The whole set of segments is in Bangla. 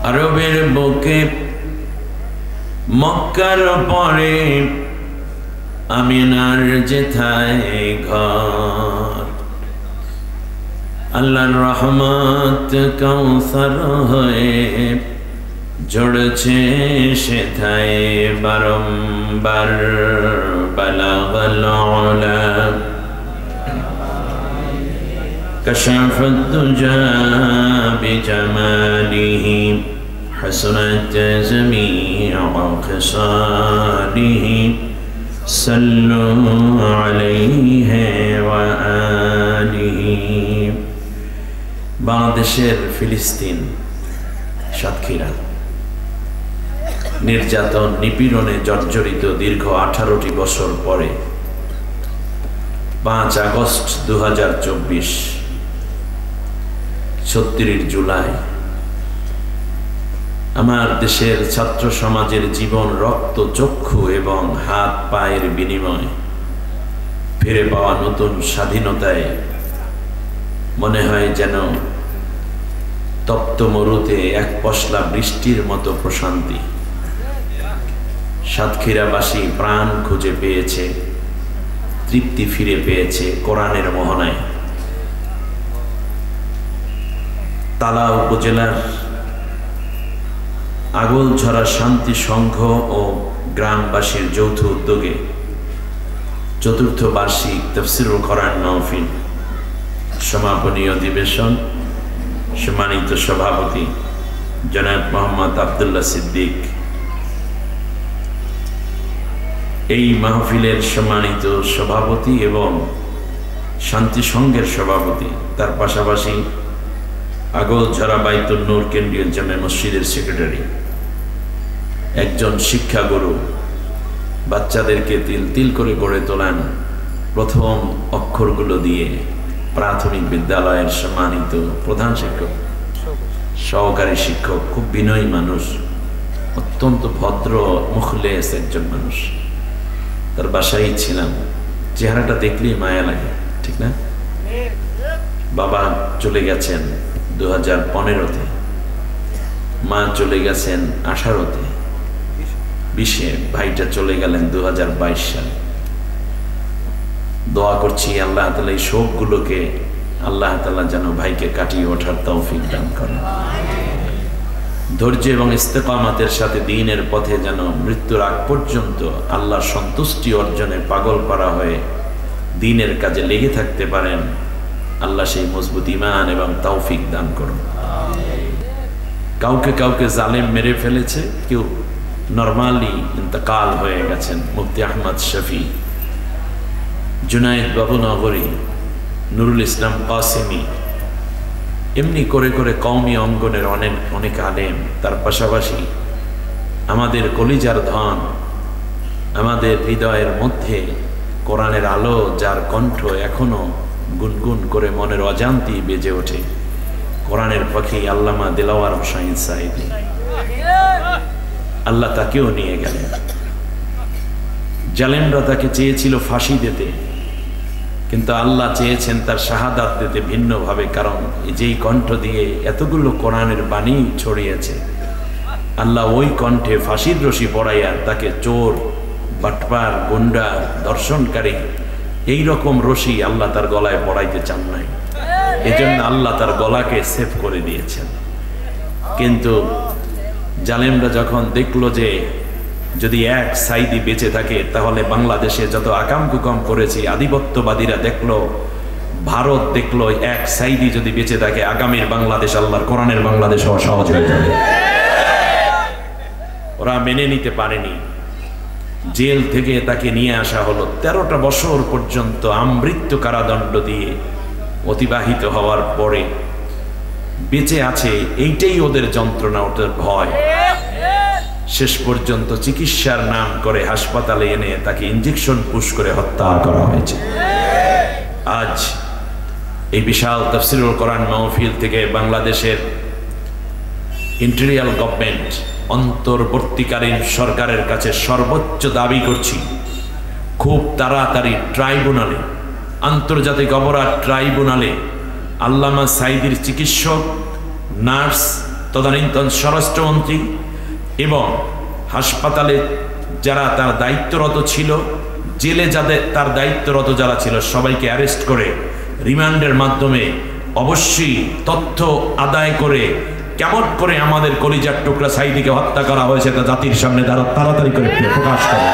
আরবের বুকে মক্কার পরে আমিনার যেথায় ঘর, আল্লাহর রহমত কাউসার হয়ে ঝরছে সেথায় বারংবার। বালাগাল উলা কাশাফাত দুজা বিজামালিহি হাসনাত জামিউ খিসালিহি সাল্লু আলাইহি ওয়া আলিহি। বাংলাদেশের ফিলিস্তিন সাতক্ষীরা নির্যাতন নিপীড়নে জর্জরিত দীর্ঘ 18টি বছর পরে 5 আগস্ট 2024 36 জুলাই আমার দেশের ছাত্র সমাজের জীবন, রক্ত, চক্ষু এবং হাত পায়ের বিনিময়ে ফিরে পাওয়া নতুন স্বাধীনতায় মনে হয় যেন তপ্ত মরুতে এক পশলা বৃষ্টির মতো প্রশান্তি। সাতক্ষীরাবাসী প্রাণ খুঁজে পেয়েছে, তৃপ্তি ফিরে পেয়েছে কোরআনের মোহনায়। তালা উপজেলার আগলঝরা শান্তি সংঘ ও গ্রামবাসীর যৌথ উদ্যোগে 4র্থ বার্ষিক তাফসীরুল কোরআন মাহফিল সমাপনী অধিবেশন, সম্মানিত সভাপতি জনাব মোহাম্মদ আব্দুল্লাহ সিদ্দিক, এই মাহফিলের সম্মানিত সভাপতি এবং শান্তি সংঘের সভাপতি, তার পাশাপাশি আগলঝরা বাইতুল নূর কেন্দ্রীয় জামে মসজিদের সেক্রেটারি, একজন শিক্ষাগুরু, বাচ্চাদেরকে তিল তিল করে গড়ে তোলেন প্রথম অক্ষরগুলো দিয়ে প্রাথমিক বিদ্যালয়ের সম্মানিত প্রধান শিক্ষক, সহকারী শিক্ষক, খুব বিনয়ী মানুষ, অত্যন্ত ভদ্র মুখলেস একজন মানুষ। তার বাসায় ছিলাম, চেহারাটা দেখলেই মায়া লাগে, ঠিক না? বাবা চলে গেছেন 2015-তে, মা চলে গেছেন 18-তে, 20-এ ভাইটা চলে গেলেন 2022 সালে। দোয়া করছি আল্লাহ তাআলা এই শোকগুলোকে আল্লাহ তাআলা যেন ভাইকে কাটিয়ে ওঠার তৌফিক দান করেন। ধৈর্য এবং ইস্তেকামাতের সাথে দ্বীনের পথে যেন মৃত্যুর আগ পর্যন্ত আল্লাহর সন্তুষ্টি অর্জনে পাগল পারা হয়ে দ্বীনের কাজে লেগে থাকতে পারেন। আল্লাহ সেই মজবুত ঈমান এবং তৌফিক দান করুন। কাউকে কাউকে জালেম মেরে ফেলেছে, কেউ নরমালি ইন্তেকাল হয়ে গেছেন। মুফতি আহমদ শফি, জুনায়েদ বাবুনগরী, নুরুল ইসলাম কাসেমি, এমনি করে করে কওমি অঙ্গনের অনেক আলেম, তার পাশাপাশি আমাদের কলিজার ধন, আমাদের হৃদয়ের মধ্যে কোরআনের আলো, যার কণ্ঠ এখনো গুনগুন করে মনের অজান্তি বেজে ওঠে, কোরআনের পাখি আল্লামা দিলাওয়ার হোসাইন সাঈদী, আল্লাহ তাকেও নিয়ে গেলেন। জালেমরা তাকে চেয়েছিল ফাঁসি দিতে, কিন্তু আল্লাহ চেয়েছেন তার শাহাদাত দিতে ভিন্নভাবে। কারণ যেই কণ্ঠ দিয়ে এতগুলো কোরআনের বাণী ছড়িয়েছে, আল্লাহ ওই কণ্ঠে ফাঁসির রশি পড়াইয়া তাকে চোর, বাটপার, গুন্ডা, দর্শনকারী এই রকম রশি আল্লাহ তার গলায় পড়াইতে চান নাই। এজন্য আল্লাহ তার গলাকে সেভ করে দিয়েছেন। কিন্তু জালেমরা যখন দেখলো যে যদি এক সাইদি বেঁচে থাকে তাহলে বাংলাদেশে যত আকাম কুকাম করেছি, আধিপত্যবাদীরা দেখলো, ভারত দেখলো, এক সাইদি যদি বেঁচে থাকে আগামীর বাংলাদেশ আল্লাহর কোরআনের বাংলাদেশ হওয়া সহজ হয়ে যাবে। ওরা মেনে নিতে পারেনি। জেল থেকে তাকে নিয়ে আসা হলো। 13টা বছর পর্যন্ত আমৃত্যু কারাদণ্ড দিয়ে অতিবাহিত হওয়ার পরে বেঁচে আছে, এইটাই ওদের যন্ত্রণা, ওদের ভয়। শেষ পর্যন্ত চিকিৎসার নাম করে হাসপাতালে এনে তাকে ইঞ্জেকশন পুশ করে হত্যা করা হয়েছে। আজ এই বিশাল তাফসীরুল কোরআন মাহফিল থেকে বাংলাদেশের ইন্টেরিয়াল গভর্নমেন্ট, অন্তর্বর্তীকালীন সরকারের কাছে সর্বোচ্চ দাবি করছি, খুব তাড়াতাড়ি ট্রাইব্যুনালে, আন্তর্জাতিক অপরাধ ট্রাইব্যুনালে আল্লামা সাঈদীর চিকিৎসক, নার্স তদানীন্তন স্বরাষ্ট্রমন্ত্রী এবং হাসপাতালে যারা তার দায়িত্বরত ছিল, জেলে যাদের তার দায়িত্বরত যারা ছিল, সবাইকে অ্যারেস্ট করে রিমান্ডের মাধ্যমে অবশ্যই তথ্য আদায় করে কেমন করে আমাদের কলিজার টুকরা সাইদিকে হত্যা করা হয়েছে তা জাতির সামনে তাড়াতাড়ি করে প্রকাশ করে।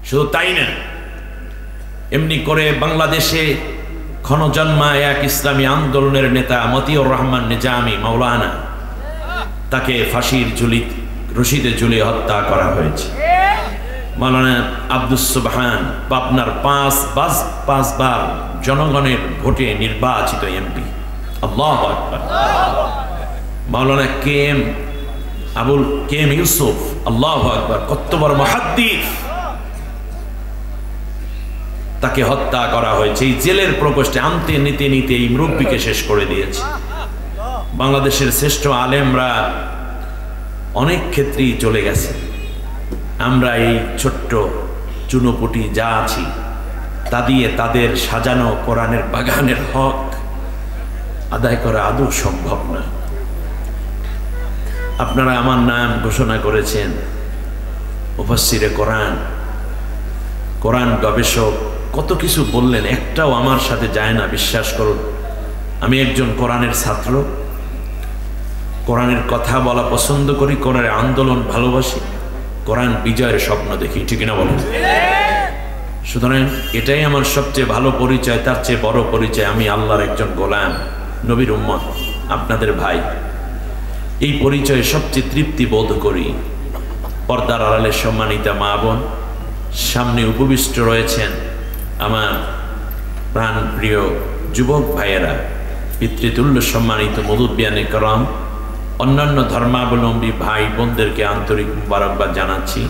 শুধু তাই না, এমনি করে বাংলাদেশে ক্ষণজন্মায় এক ইসলামী আন্দোলনের নেতা মতিউর রহমান নিজামী মাওলানা, তাকে ফাঁসির রশিদে ঝুলিয়ে হত্যা করা হয়েছে। মাওলানা আব্দুস সুবহান পাবনার পাঁচবার জনগণের ভোটে নির্বাচিত এমপি। আল্লাহু আকবার। মাওলানা কে এম ইউসুফ, আল্লাহু আকবার, কত বড় মুহাদ্দিস, তাকে হত্যা করা হয়েছে। এই জেলের প্রকোষ্ঠে আনতে নিতে নিতে এই মুরব্বীকে শেষ করে দিয়েছে। বাংলাদেশের শ্রেষ্ঠ আলেমরা অনেক ক্ষেত্রেই চলে গেছে। আমরা এই ছোট্ট চুনোপুটি যা আছি তা দিয়ে তাদের সাজানো কোরআনের বাগানের হক আদায় করা আদৌ সম্ভব না। আপনারা আমার নাম ঘোষণা করেছেন মুফাসসিরে কোরআন, কোরআন গবেষক, কত কিছু বললেন, একটাও আমার সাথে যায় না। বিশ্বাস করুন, আমি একজন কোরআনের ছাত্র, কোরআনের কথা বলা পছন্দ করি, কোরআনের আন্দোলন ভালোবাসি, কোরআন বিজয়ের স্বপ্ন দেখি, ঠিক না বলেন? সুতরাং এটাই আমার সবচেয়ে ভালো পরিচয়। তার চেয়ে বড় পরিচয় আমি আল্লাহর একজন গোলাম, নবীর উম্মত, আপনাদের ভাই। এই পরিচয়ে সবচেয়ে তৃপ্তি বোধ করি। পর্দার আড়ালে সম্মানিতা মা বোন, সামনে উপবিষ্ট রয়েছেন আমার প্রাণ প্রিয় যুবক ভাইয়েরা, পিতৃতুল্য সম্মানিত মুরব্বিয়ানে করম, অন্যান্য ধর্মাবলম্বী ভাই বোনদেরকে আন্তরিক মুবারকবাদ জানাচ্ছি।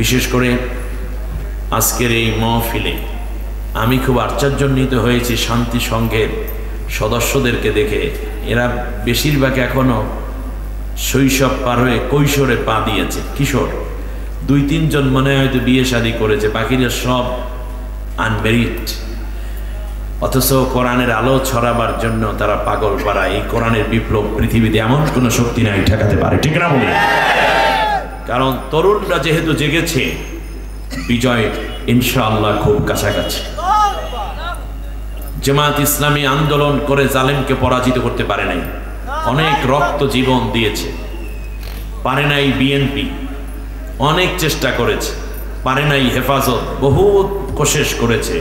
বিশেষ করে আজকের এই মহফিলে আমি খুব আশ্চর্যান্বিত হয়েছি শান্তি সংঘের সদস্যদেরকে দেখে। এরা বেশিরভাগ এখনো শৈশব পার হয়ে কৈশোরে পা দিয়েছে, কিশোর। 2-3 জন মনে হয়তো বিয়ে শাদী করেছে, বাকিরা সব আনমেরিড। অথচ কোরআনের আলো ছড়াবার জন্য তারা পাগল পাড়া। এই কোরআনের বিপ্লব পৃথিবীতে এমন কোনো শক্তি নাই ঠেকাতে পারে, ঠিক না বলি? কারণ তরুণরা যেহেতু জেগেছে, বিজয় ইনশাআল্লাহ খুব কাছাকাছি। জামাত ইসলামী আন্দোলন করে জালেমকে পরাজিত করতে পারে নাই, অনেক রক্ত জীবন দিয়েছে। পারে নাই বিএনপি, অনেক চেষ্টা করেছে, পারে নাই হেফাজত, বহুত কোশেশ করেছে,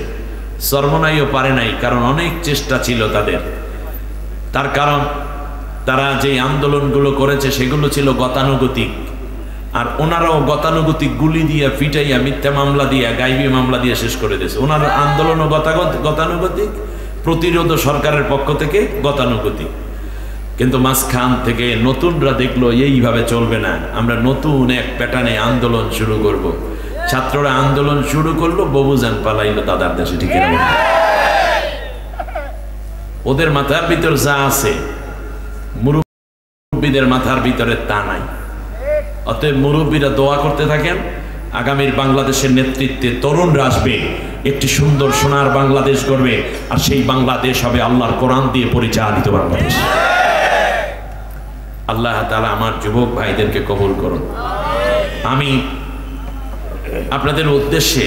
সরমনাইও পারে নাই, কারণ অনেক চেষ্টা ছিল তাদের। তার কারণ তারা যে আন্দোলনগুলো করেছে সেগুলো ছিল গতানুগতিক, আর ওনারাও গতানুগতিক গুলি দিয়ে পিটাইয়া, মিথ্যা মামলা দিয়ে, গাইবি মামলা দিয়ে শেষ করে দিয়েছে। ওনার আন্দোলনও গতানুগতিক, প্রতিরোধ সরকারের পক্ষ থেকে গতানুগতিক। কিন্তু মাঝখান থেকে নতুনরা দেখলো এইভাবে চলবে না, আমরা নতুন এক প্যাটার্নে আন্দোলন শুরু করব। ছাত্ররা আন্দোলন শুরু করলো, ববুজান পালাইলো দাদার দেশে, ঠিক না? ওদের মাথার ভিতর যা আছে মুরব্বীদের মাথার ভিতরে তা নাই। অতএব মুরব্বীরা দোয়া করতে থাকেন, আগামীর বাংলাদেশের নেতৃত্বে তরুণরা আসবে, একটি সুন্দর সোনার বাংলাদেশ গড়বে, আর সেই বাংলাদেশ হবে আল্লাহর কোরআন দিয়ে পরিচালিত বাংলাদেশ। আল্লাহ তাআলা আমার যুবক ভাইদেরকে কবুল করুন। আমি আপনাদের উদ্দেশ্যে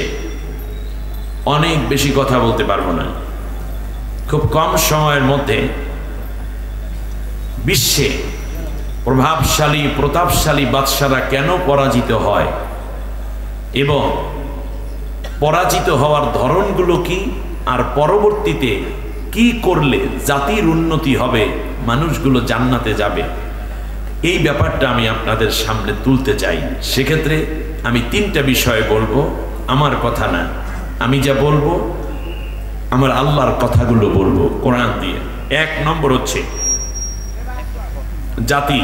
অনেক বেশি কথা বলতে পারবো না। খুব কম সময়ের মধ্যে বিশ্বে প্রভাবশালী প্রতাপশালী বাদশারা কেন পরাজিত হয় এবং পরাজিত হওয়ার ধরনগুলো কি, আর পরবর্তীতে কি করলে জাতির উন্নতি হবে, মানুষগুলো জান্নাতে যাবে, এই ব্যাপারটা আমি আপনাদের সামনে তুলতে চাই। সেক্ষেত্রে আমি 3টা বিষয় বলবো, আমার কথা না, আমি যা বলবো আমার আল্লাহর কথাগুলো বলবো কোরআন দিয়ে। 1 নম্বর হচ্ছে জাতি,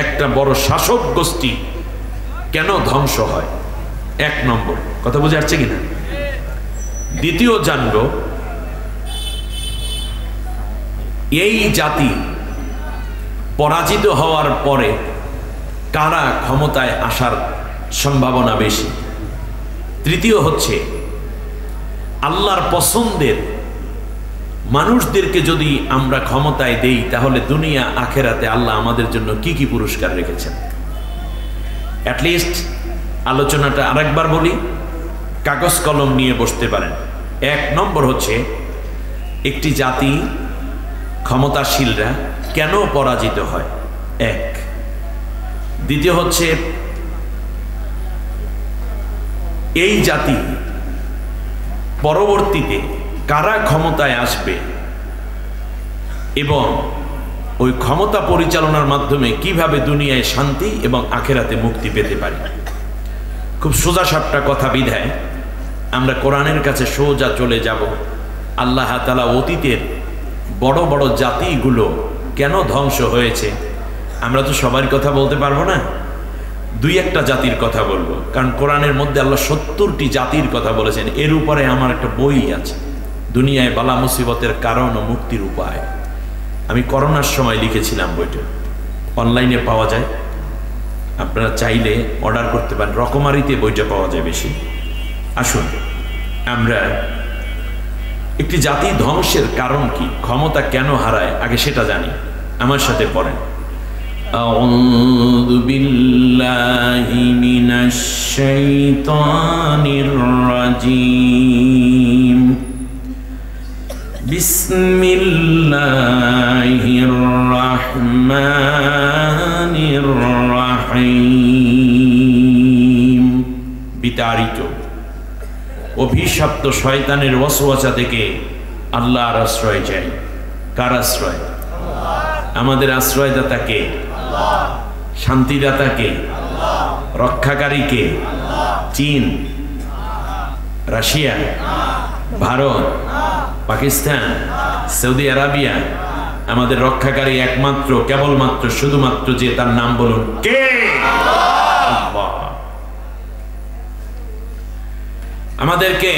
একটা বড় শাসক গোষ্ঠী কেন ধ্বংস হয়, 1 নম্বর কথা বুঝে আসছে কিনা। দ্বিতীয় জানবো এই জাতি পরাজিত হওয়ার পরে কারা ক্ষমতায় আসার সম্ভাবনা বেশি। তৃতীয় হচ্ছে আল্লাহর পছন্দের মানুষদেরকে যদি আমরা ক্ষমতায় দেই তাহলে দুনিয়া আখেরাতে আল্লাহ আমাদের জন্য কি কি পুরস্কার রেখেছেন। অ্যাটলিস্ট আলোচনাটা আরেকবার বলি, কাগজ কলম নিয়ে বসতে পারেন। 1 নম্বর হচ্ছে একটি জাতি ক্ষমতাশীলরা কেন পরাজিত হয়, 1। দ্বিতীয় হচ্ছে এই জাতি পরবর্তীতে কারা ক্ষমতায় আসবে এবং ওই ক্ষমতা পরিচালনার মাধ্যমে কিভাবে দুনিয়ায় শান্তি এবং আখেরাতে মুক্তি পেতে পারি। খুব সোজা সাপটা কথা বিধায় আমরা কোরআনের কাছে সোজা চলে যাব। আল্লাহ তাআলা অতীতের বড় বড় জাতিগুলো কেন ধ্বংস হয়েছে, আমরা তো সবার কথা বলতে পারবো না, 2-1টা জাতির কথা বলবো, কারণ কোরআনের মধ্যে আল্লাহ 70টি জাতির কথা বলেছেন। এর উপরে আমার একটা বই আছে, দুনিয়ায় বালা মুসিবতের কারণ ও মুক্তির উপায়। আমি করোনার সময় লিখেছিলাম বইটা, অনলাইনে পাওয়া যায়, আপনারা চাইলে অর্ডার করতে পারেন। রকমারিতে বইটা পাওয়া যায় বেশি। আসুন আমরা একটি জাতি ধ্বংসের কারণ কি, ক্ষমতা কেন হারায়, আগে সেটা জানি। আমার সাথে পড়েন, আউযু বিল্লাহি মিনাশ শাইতানির রাজীম, বিসমিল্লাহির রাহমানির রাহিম। বিতাড়িত অভিশপ্ত শয়তানের ওয়াসওয়াসা থেকে আল্লাহর আশ্রয় চাই। কার আশ্রয়? আমাদের আশ্রয়দাতা কে? শান্তিদাতা কে? রক্ষাকারী কে? চীন, Russia, Bharat, Pakistan, Saudi Arabia? আমাদের রক্ষাকারী একমাত্র, কেবলমাত্র, শুধুমাত্র যে, তার নাম বলুন, কে? আল্লাহ। আমাদেরকে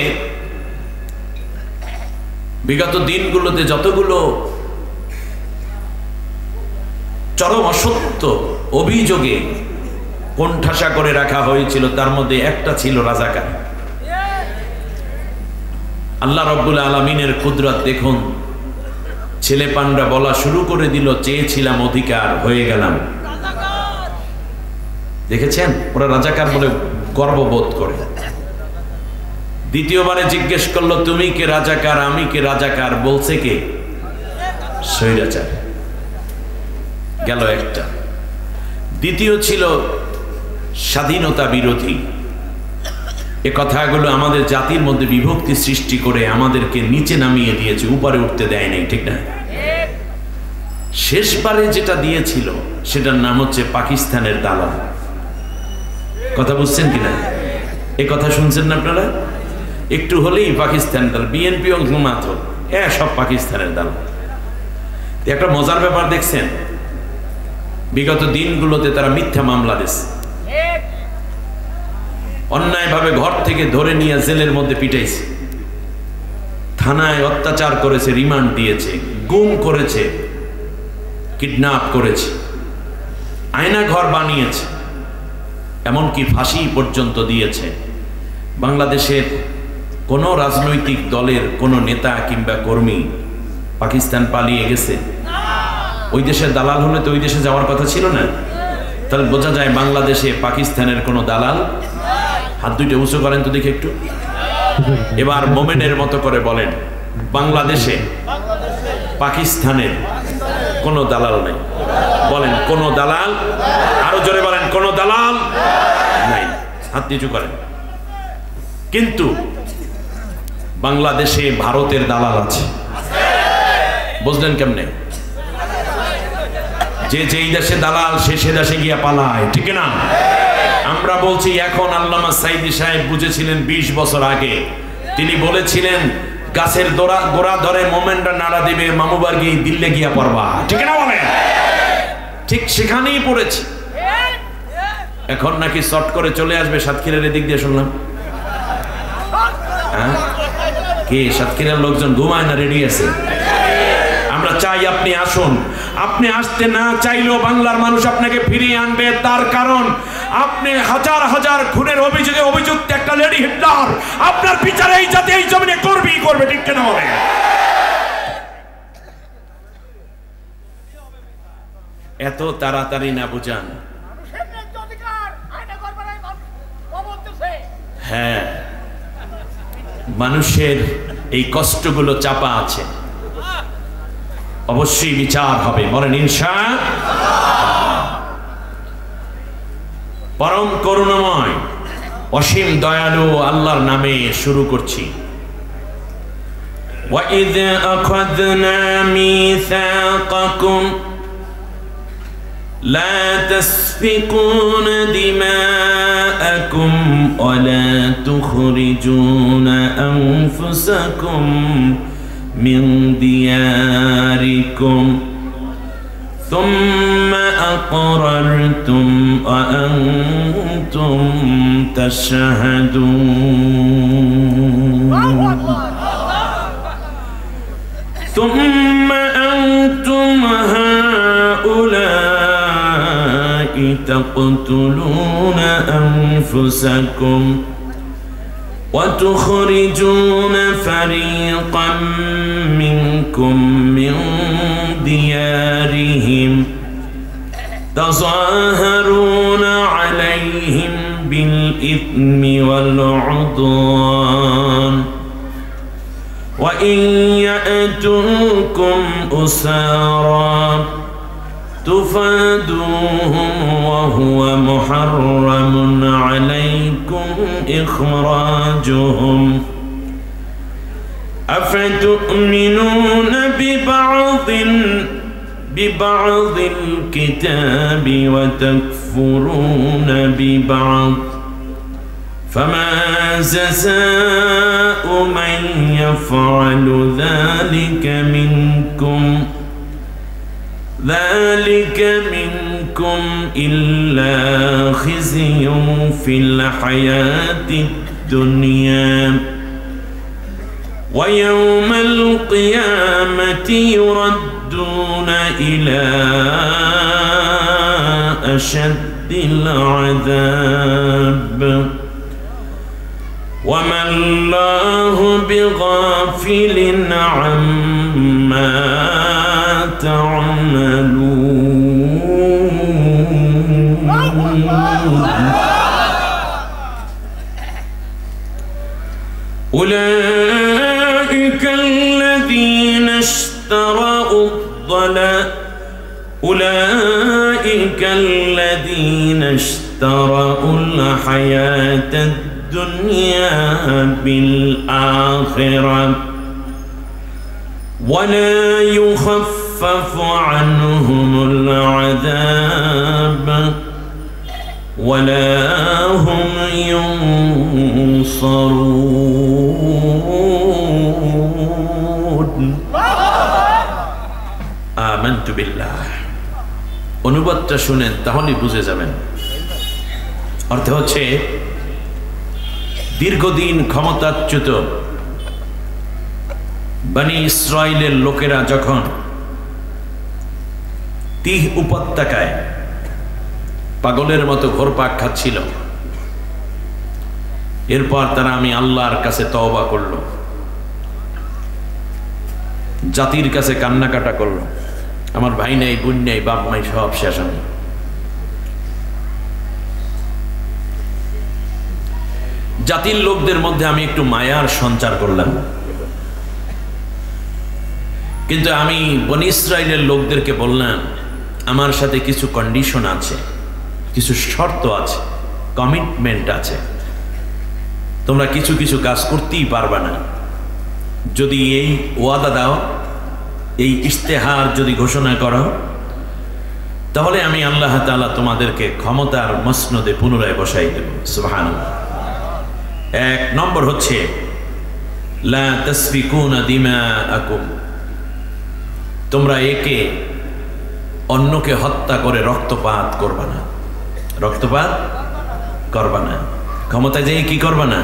বিগত দিনগুলোতে যতগুলো চরম অসত্য অভিযোগে কোণঠাসা করে রাখা হয়েছিল, তার মধ্যে একটা ছিল রাজাকার। আল্লাহ রব্বুল আলামিনের কুদরত দেখুন, ছেলে পান্ডা বলা শুরু করে দিল, চেয়েছিলাম অধিকার, হয়ে গেলাম। দেখেছেন, ওরা রাজাকার বলে গর্ববোধ করে। দ্বিতীয়বারে জিজ্ঞেস করলো, তুমি কে রাজাকার, আমি কে রাজাকার, বলছে কে? স্বৈরাচার। গেল একটা। দ্বিতীয় ছিল স্বাধীনতা বিরোধী। এ কথাগুলো আমাদের জাতির মধ্যে বিভক্তি সৃষ্টি করে আমাদেরকে নিচে নামিয়ে দিয়েছে, উপরে উঠতে দেয় নাই, ঠিক না? শেষবারে যেটা দিয়েছিল সেটার নাম হচ্ছে পাকিস্তানের দালাল। কথা বুঝছেন কিনা? এ কথা শুনছেন না আপনারা? একটু হলেই পাকিস্তান দালাল, বিএনপি ও জামাত সব পাকিস্তানের দালাল। একটা মজার ব্যাপার দেখছেন, বিগত দিনগুলোতে তারা মিথ্যা মামলা দিচ্ছে, অন্যায়ভাবে ঘর থেকে ধরে নিয়ে জেলের মধ্যে পিটাইছে, থানায় অত্যাচার করেছে, রিমান্ড দিয়েছে, গুম করেছে, কিডন্যাপ করেছে, আয়না ঘর বানিয়েছে, এমনকি ফাঁসি পর্যন্ত দিয়েছে। বাংলাদেশের কোন রাজনৈতিক দলের কোন নেতা কিংবা কর্মী পাকিস্তান পালিয়ে গেছে? ওই দেশের দালাল হলে তো ওই দেশে যাওয়ার কথা ছিল না। তাহলে বোঝা যায় বাংলাদেশে পাকিস্তানের কোনো দালাল। হাত দুইটা উঁচু করেন তো দেখি একটু। এবার মোমেনের মতো করে বলেন, বাংলাদেশে পাকিস্তানের কোনো দালাল নাই। বলেন, কোনো দালাল। আরো জোরে বলেন, কোনো দালাল নাই। হাত নিচু করেন। কিন্তু বাংলাদেশে ভারতের দালাল আছে। বুঝলেন কেমনে? যে যেই দেশে দালাল সে দেশে গিয়া পালায়, ঠিক না? আমরা বলছি এখন আল্লামা সাইদি সাহেব বুঝেছিলেন 20 বছর আগে। তিনি বলেছিলেন, গাছের গোড়া ধরে মোমেনরা নাড়া দিবে, মামুবার্গি দিল্লে গিয়া পড়বা, ঠিক না? বলেন, ঠিক সেখানেই পড়েছি। এখন নাকি শর্ট করে চলে আসবে সাতক্ষীরার এদিক দিয়ে শুনলাম। হ্যাঁ, কে সাতক্ষীরার লোকজন ঘুমায় না, রেডি আছে? আমরা চাই আপনি আসুন। আপনি আসতে না চাইলেও বাংলার মানুষ আপনাকে ফিরিয়ে আনবে। তার কারণ আপনি হাজার হাজার খুনের অভিযোগে অভিযুক্ত একটা লেডি হিটলার আপনার বিচারে এই জাতি এই জমিনে করবেই করবে, ঠিক কেন? বলে এত তাড়াতাড়ি না বুঝান। হ্যাঁ, মানুষের এই কষ্টগুলো চাপা আছে, অবশ্যই বিচার হবে, বলেন ইনশাআল্লাহ। পরম করুণাময় অসীম দয়ালু আল্লাহর নামে শুরু করছি। وَإِذْ أَخَذْنَا مِيثَاقَكُمْ لَا تَسْفِكُونَ دِمَاءَكُمْ وَلَا تُخْرِجُونَ أَنفُسَكُمْ مِنْ دِيَارِكُمْ ثُمَّ أَقْرَرْتُمْ وَأَنْتُمْ تَشْهَدُونَ ثم أنتم هؤلاء تقتلون أنفسكم وتخرجون فريقا منكم من ديارهم تظاهرون عليهم بالإثم والعدوان وإن يأتوكم أسارى تفادوهم وهو محرم عليكم إخراجهم أفتؤمنون ببعض الكتاب وتكفرون ببعض فما جزاء من يفعل ذلك منكم إلا خزي في الحياة الدنيا ويوم القيامة يردون إلى أشد العذاب وما الله بغافل عما تعملون أولئك الذين اشتروا الحياة الدنيا بالآخرة ولا يخفف عنهم العذاب ولا هم ينصرون آمنت بالله অনুবাদটা শুনেন তাহলেই বুঝে যাবেন। অর্থ হচ্ছে দীর্ঘদিন ক্ষমতাচ্যুত বনি ইসরাইলের লোকেরা যখন তিহ উপত্যকায় পাগলের মতো ঘোরপাক খাচ্ছিল, এরপর তারা আমি আল্লাহর কাছে তওবা করল, জাতির কাছে কান্নাকাটা করল, আমার ভাই নাই, বোন নাই, বাপ মাই, সব শেষ। আমি জাতির লোকদের মধ্যে আমি একটু মায়ার সঞ্চার করলাম, কিন্তু আমি বনি ইসরাইলের লোকদেরকে বললাম আমার সাথে কিছু কন্ডিশন আছে, কিছু শর্ত আছে, কমিটমেন্ট আছে, তোমরা কিছু কিছু কাজ করতেই পারবে না। যদি এই ওয়াদা দাও, এই ইশতেহার যদি ঘোষণা করো, তাহলে আমি আল্লাহ তাআলা তোমাদেরকে ক্ষমতার মসনদে পুনরায় বসাই দেব। সুবহানাল্লাহ। এক নম্বর হচ্ছে লা তাসফিকুনা দিমাআকুম, তোমরা একে অন্যকে হত্যা করে রক্তপাত করবা না, রক্তপাত করবা না, ক্ষমতা যেয়ে কি করবা না,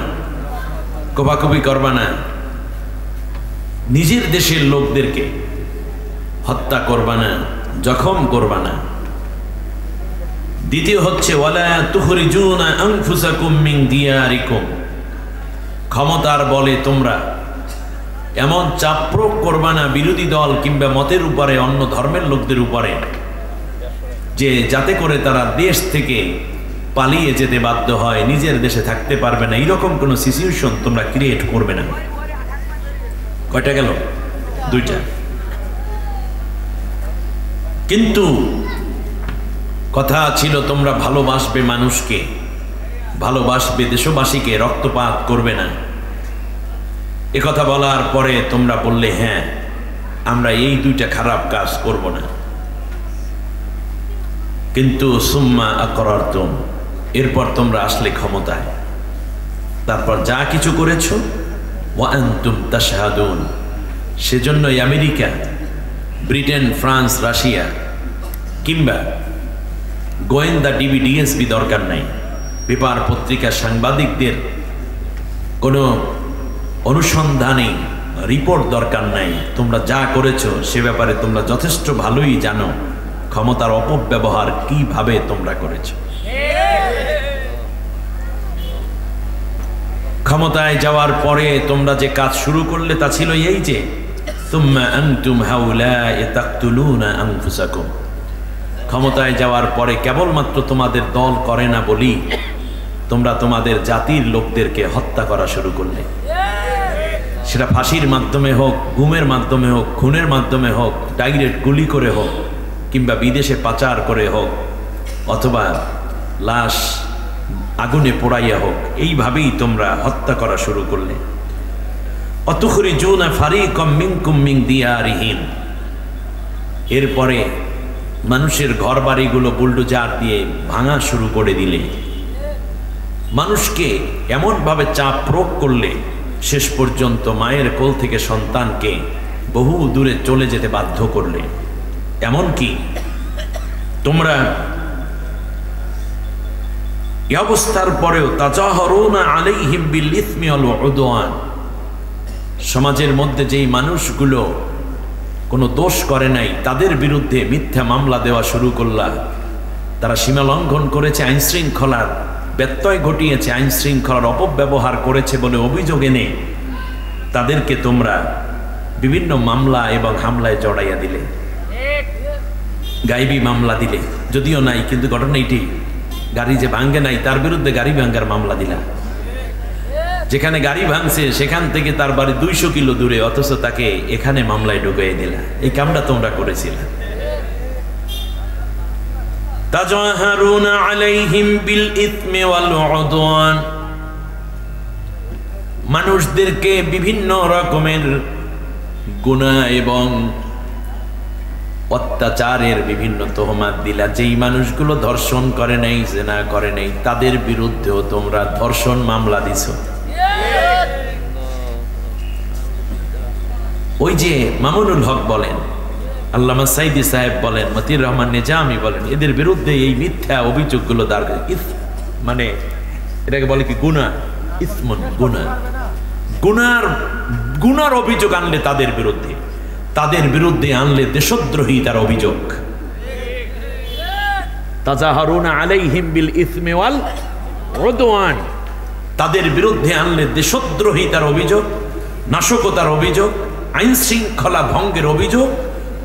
কোপাকুপি করবা না, নিজের দেশের লোকদেরকে হত্যা করবা না, জখম করবা না। দ্বিতীয় হচ্ছে ওয়ালা তুখরিজুনা আনফুসাকুম মিন দিয়ারিকুম, ক্ষমতার বলে তোমরা এমন চাপ প্রয়োগ করবা না বিরোধী দল কিংবা মতের উপরে, অন্য ধর্মের লোকদের উপরে, যে যাতে করে তারা দেশ থেকে পালিয়ে যেতে বাধ্য হয়, নিজের দেশে থাকতে পারবে না, এইরকম কোনো সিচুয়েশন তোমরা ক্রিয়েট করবে না। কয়টা গেল? দুইটা। কিন্তু কথা ছিল তোমরা ভালোবাসবে মানুষকে, ভালোবাসবে দেশবাসীকে, রক্তপাত করবে না। কথা বলার পরে তোমরা বললে হ্যাঁ আমরা এই দুইটা খারাপ কাজ করব না। কিন্তু সুম্মা আকরারতুম, এরপর তোমরা আসলে ক্ষমতায়, তারপর যা কিছু করেছো ওয়া আনতুম তাশহাদুন। সেজন্যই আমেরিকা, ব্রিটেন, ফ্রান্স, রাশিয়া কিংবা গোয়েন্দা ডিবি, ডিএসপি দরকার নাই, পেপার পত্রিকা, সাংবাদিকদের কোনো অনুসন্ধানী রিপোর্ট দরকার নাই। তোমরা যা করেছো সে ব্যাপারে তোমরা যথেষ্ট ভালোই জানো ক্ষমতার অপব্যবহার কিভাবে তোমরা করেছো। ক্ষমতায় যাওয়ার পরে তোমরা যে কাজ শুরু করলে তা ছিল এই যে সুম্মা আনতুম হাউলা'i তাকতুলুনা আনফুসাকুম। ক্ষমতায় যাওয়ার পরে কেবলমাত্র তোমাদের দল করে না বলি তোমরা তোমাদের জাতির লোকদেরকে হত্যা করা শুরু করলে। সেটা ফাঁসির মাধ্যমে হোক, গুমের মাধ্যমে হোক, খুনের মাধ্যমে হোক, ডাইরেক্ট গুলি করে হোক, কিংবা বিদেশে পাচার করে হোক, অথবা লাশ আগুনে পোড়াইয়া হোক, এইভাবেই তোমরা হত্যা করা শুরু করলে। অতুখরিজুনা ফারিকাম মিনকুম মিন দিয়ারিহিম। এরপরে মানুষের ঘর বাড়িগুলো বুলডোজার দিয়ে ভাঙা শুরু করে দিলে, মানুষকে এমনভাবে চাপ প্রয়োগ করলে শেষ পর্যন্ত মায়ের কোল থেকে সন্তানকে বহু দূরে চলে যেতে বাধ্য করলে। এমনকি তোমরা এই অবস্থার পরেও তাজাহরুনা আলাইহিম বিল ইসমি ওয়াল উদওয়ান, সমাজের মধ্যে যেই মানুষগুলো কোনো দোষ করে নাই তাদের বিরুদ্ধে মিথ্যা মামলা দেওয়া শুরু করলা। তারা সীমা লঙ্ঘন করেছে, আইন শৃঙ্খলার ব্যত্যয় ঘটিয়েছে, আইন শৃঙ্খলার অপব্যবহার করেছে বলে অভিযোগ এনে তাদেরকে তোমরা বিভিন্ন মামলা এবং হামলায় জড়াইয়া দিলে। গায়েবী মামলা দিলে, যদিও নাই কিন্তু ঘটনা এটি, গাড়ি যে ভাঙ্গে নাই তার বিরুদ্ধে গাড়ি ভাঙ্গার মামলা দিলা। যেখানে গাড়ি ভাঙছে সেখান থেকে তার বাড়ি 200 কিলো দূরে, অথচ তাকে এখানে মামলায় ঢুকিয়ে দিলা। এই কামটা তোমরা করেছিলে। তাজাহারুনা আলাইহিম বিল ইসমি ওয়াল উদওয়ান, মানুষদেরকে বিভিন্ন রকমের গুনাহ এবং অত্যাচারের বিভিন্ন তোহমাত দিলা। যেই মানুষগুলো ধর্ষণ করে নাই, জিনা করে নাই, তাদের বিরুদ্ধেও তোমরা ধর্ষণ মামলা দিছো। ওই যে মামুনুল হক বলেন, আল্লামা সাইদি সাহেব বলেন, মতিউর রহমান নিজামী বলেন, এদের বিরুদ্ধে এই মিথ্যা অভিযোগগুলো দাঁড় করে, মানে এটাকে বলে কি গুনাহ, ইসমুন গুনাহ, গুনার অভিযোগ আনলে তাদের বিরুদ্ধে আনলে দেশদ্রোহী তার অভিযোগ। তাজাহারুনা আলাইহিম বিল ইসমি ওয়াল উদওয়ান, তাদের বিরুদ্ধে আনলে দেশদ্রোহী তার অভিযোগ, নাশকতার অভিযোগ, আইন শৃঙ্খলা ভঙ্গের অভিযোগ।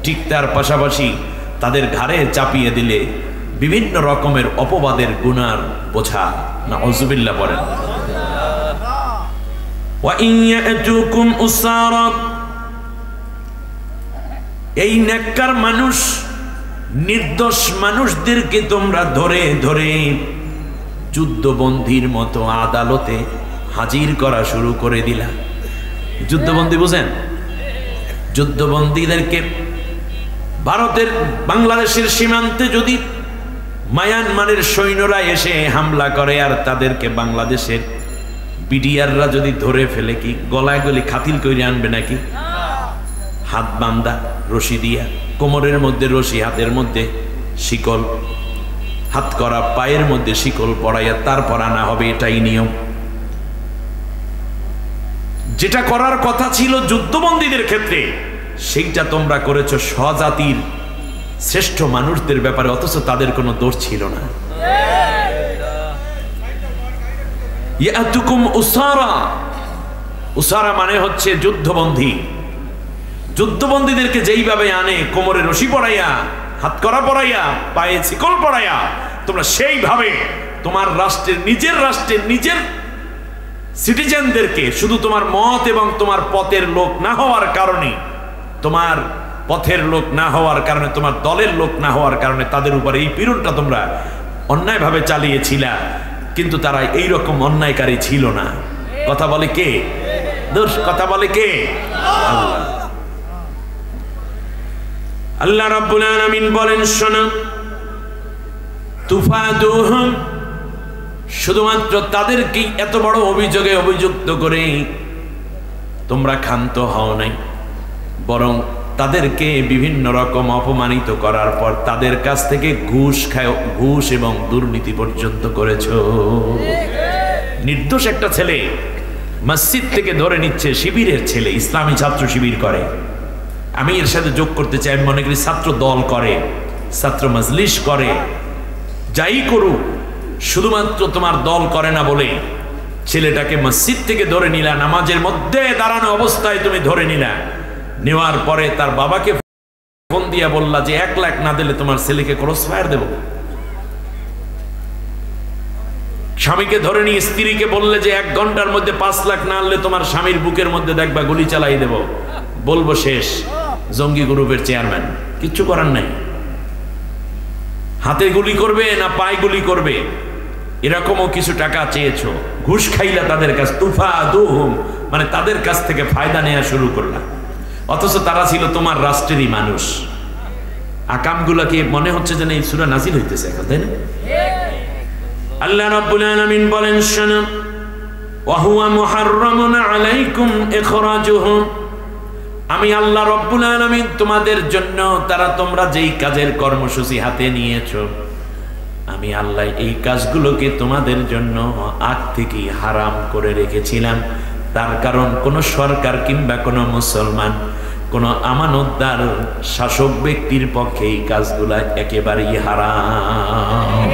ঠিক তার পাশাপাশি তাদের ঘাড়ে চাপিয়ে দিলে বিভিন্ন রকমের অপবাদের গুনার বোঝা। নাউযুবিল্লাহ বলেন। ওয়া ইন ইয়াতুকুম উসারা, এই নেককার মানুষ, নির্দোষ মানুষদেরকে তোমরা ধরে ধরে যুদ্ধবন্দীর মতো আদালতে হাজির করা শুরু করে দিলা। যুদ্ধবন্দী বুঝেন? যুদ্ধবন্দীদেরকে ভারতের বাংলাদেশের সীমান্তে যদি মায়ানমারের সৈন্যরা এসে হামলা করে আর তাদেরকে বাংলাদেশের বিডিআররা যদি ধরে ফেলে, কি গলায় গলি খাতিল করে আনবে নাকি? হাত বান্ধা রশি দিয়া, কোমরের মধ্যে রশি, হাতের মধ্যে শিকল, হাত করা পায়ের মধ্যে শিকল পড়াইয়া তারপর আনা হবে, এটাই নিয়ম। যেটা করার কথা ছিল যুদ্ধবন্দীদের ক্ষেত্রে, সেইটা তোমরা করেছো স্বজাতির শ্রেষ্ঠ মানুষদের ব্যাপারে, অথচ তাদের কোনো দোষ ছিল না। ইয়াতুকুম উসারা, উসারা মানে হচ্ছে যুদ্ধবন্দী। যুদ্ধবন্দীদেরকে যেইভাবে আনে কোমরে রশি পড়াইয়া হাত করা পড়াইয়া, পায়ে শিকল পড়াইয়া তোমরা সেইভাবে তোমার রাষ্ট্রের নিজের সিটিজেনদেরকে, শুধু তোমার মত এবং তোমার পথের লোক না হওয়ার কারণে, তোমার পথের লোক না হওয়ার কারণে, তোমার দলের লোক না হওয়ার কারণে তাদের উপরে এই পীড়নটা তোমরা অন্যায়ভাবে চালিয়েছিলা। কিন্তু তারা এই রকম অন্যায়কারী ছিল না। কথা বলে কে? দোষ কথা বলে কে? আল্লাহ। আল্লাহ রাব্বুল আলামিন বলেন, শোনো, তুফাদুহুম, শুধুমাত্র তাদেরকে এত বড় অভিযোগে অভিযুক্ত করে তোমরা ক্ষান্ত হও নাই, বরং তাদেরকে বিভিন্ন রকম অপমানিত করার পর তাদের কাছ থেকে ঘুষ এবং দুর্নীতি পর্যন্ত করেছো। নির্দোষ একটা ছেলে মসজিদ থেকে ধরে নিচ্ছে শিবিরের ছেলে, ইসলামী ছাত্র শিবির করে। আমি এর সাথে যোগ করতে চাই, আমি মনে করি ছাত্র দল করে, ছাত্র মজলিস করে, যাই করুক, শুধুমাত্র তোমার দল করে না বলে ছেলেটাকে মসজিদ থেকে ধরে নিলা, নামাজের মধ্যে দাঁড়ানো অবস্থায় তুমি ধরে নিলা। নেওয়ার পরে তার বাবাকে ফোন দিয়া বললা যে 1 লাখ না দিলে তোমার ছেলেকে ক্রস ফায়ার দেব। স্বামীকে ধরে নিয়ে স্ত্রীকে বললে যে 1 ঘন্টার মধ্যে 5 লাখ না আনলে তোমার স্বামীর বুকের মধ্যে দেখবা গুলি চালাই দেব। বলবো শেষ, জঙ্গি গ্রুপের চেয়ারম্যান, কিচ্ছু করার নাই। হাতে গুলি করবে না পায়ে গুলি করবে, এরকমও কিছু টাকা চেয়েছো, ঘুষ খাইলা তাদের কাছ, তুফাদুহুম, মানে তাদের কাছ থেকে ফায়দা নেওয়া শুরু করলা। অথচ তারা ছিল তোমার রাষ্ট্রেরই মানুষ। আকামগুলোকে মনে হচ্ছে যেন এই সূরা নাজিল হইতেছে এখন, তাই না? আল্লাহ রাব্বুল আলামিন বলেন, শোনো, ওয়া হুয়া মুহাররামুন আলাইকুম ইখরাজুহুম, আমি আল্লাহ রাব্বুল আলামিন তোমাদের জন্য তোমরা যেই কাজের কর্মসূচি হাতে নিয়েছো, আমি আল্লাহ এই কাজগুলোকে তোমাদের জন্য আগ থেকেই হারাম করে রেখেছিলাম। তার কারণ কোন সরকার কিংবা কোন মুসলমান, কোন আমানতদার শাসক ব্যক্তির পক্ষে এই কাজগুলা একেবারেই হারাম।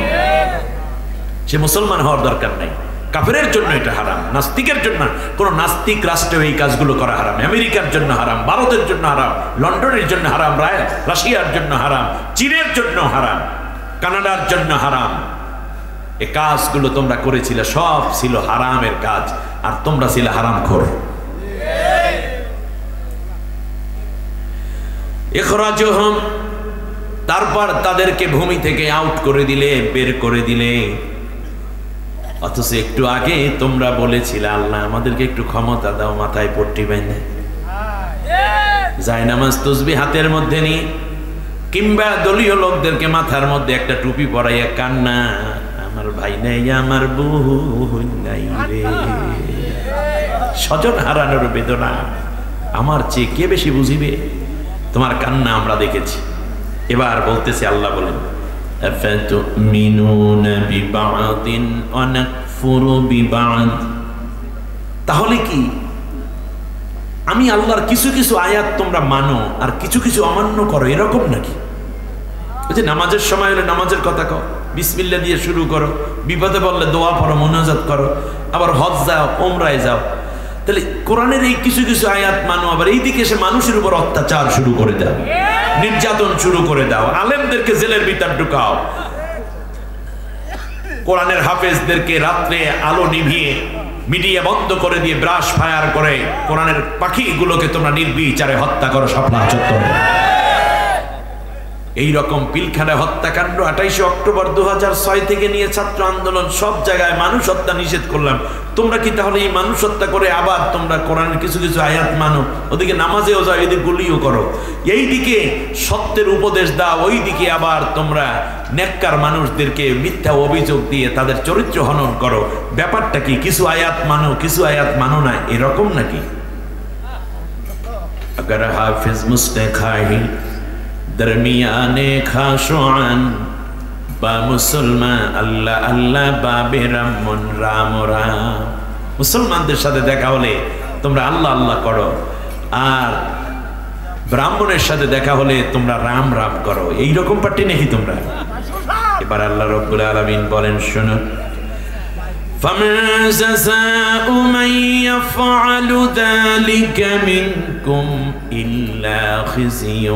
সে মুসলমান হওয়ার দরকার নাই, কাফেরের জন্য এটা হারাম, নাস্তিকের জন্য। কোন নাস্তিক রাষ্ট্রে এই কাজগুলো করা হারাম। আমেরিকার জন্য হারাম, ভারতের জন্য হারাম, লন্ডনের জন্য হারাম, রাশিয়ার জন্য হারাম, চীনের জন্য হারাম, কানাডার জন্য হারাম। এই কাজগুলো তোমরা করেছিলে, সব ছিল হারামের কাজ, আর তোমরা ছিলে হারামখোর। ইখরাজুহুম, তারপর তাদেরকে ভূমি থেকে আউট করে দিলে, বের করে দিলে। অথচ একটু আগে তোমরা বলেছিলে, আল্লাহ আমাদেরকে একটু ক্ষমতা দাও, মাথায় পট্টি বেঁধে জায়নামাজ তাসবিহ হাতের মধ্যে নিয়ে, কিংবা দলীয় লোকদেরকে মাথার মধ্যে একটা টুপি পরাইয়া কান্না, আমার ভাই নাই, আমার বউ নাই রে। স্বজন হারানোর বেদনা আমার চেয়ে কে বেশি বুঝিবে? তোমার কান্না আমরা দেখেছি। এবার বলতেছে, আল্লাহ বলেন, আফাতুমিনুনা বিবা'দিন ওয়া নাকফুরু বিবা'দ, তাহলে কি আমি আল্লাহর কিছু কিছু আয়াত তোমরা মানো আর কিছু কিছু অমান্য করো, এরকম নাকি? ওই যে নামাজের সময় হলে নামাজের কথা কও, বিসমিল্লাহ দিয়ে শুরু করো, বিপদে বললে দোয়া পড়ো, মুনাজাত করো, আবার হজ যাও, ওমরায় যাও। তাহলে কোরআনের এই কিছু কিছু আয়াত মানো, আবার এইদিকে এসে মানুষের উপর অত্যাচার শুরু করে দাও, নির্যাতন শুরু করে দাও, আলেমদেরকে জেলের ভিতর ঢুকাও, কোরআনের হাফেজদেরকে রাত্রে আলো নিভিয়ে মিডিয়া বন্ধ করে দিয়ে ব্রাশ ফায়ার করে কোরআনের পাখিগুলোকে তোমরা নির্বিচারে হত্যা করো শাপলা চত্বরে। এইরকম পিলখানা হত্যাকাণ্ড 28 অক্টোবর 2006 থেকে নিয়ে ছাত্র আন্দোলন, সব জায়গায় মানুষ হত্যা নিষেধ করলাম। তোমরা কি তাহলে এই মানুষ হত্যা করে আবার তোমরা কোরআনের কিছু কিছু আয়াত মানো, ওদিকে নামাজেও যাও, এদিকে গুলিও করো, এইদিকে সত্যের উপদেশ দাও, ওইদিকে আবার তোমরা নেককার মানুষদেরকে মিথ্যা অভিযোগ দিয়ে তাদের চরিত্র হনন করো? ব্যাপারটা কি? কিছু আয়াত মানো, কিছু আয়াত মানো না, এরকম নাকি? अगर हाफिज मुस्तखाही दरमियाने खाशुआन बा मुसलमान अल्लाह अल्लाह बाबे रामन राम राम, মুসলমানদের সাথে দেখা হলে তোমরা আল্লাহ আল্লাহ করো, আর ব্রাহ্মণের সাথে দেখা হলে তোমরা রাম রাম করো, এই রকম পার্টি নাকি তোমরা? এবার আল্লাহ রাব্বুল আলামিন বলেন, শোনো, فما جزاء من يفعل ذلك منكم إلا خزي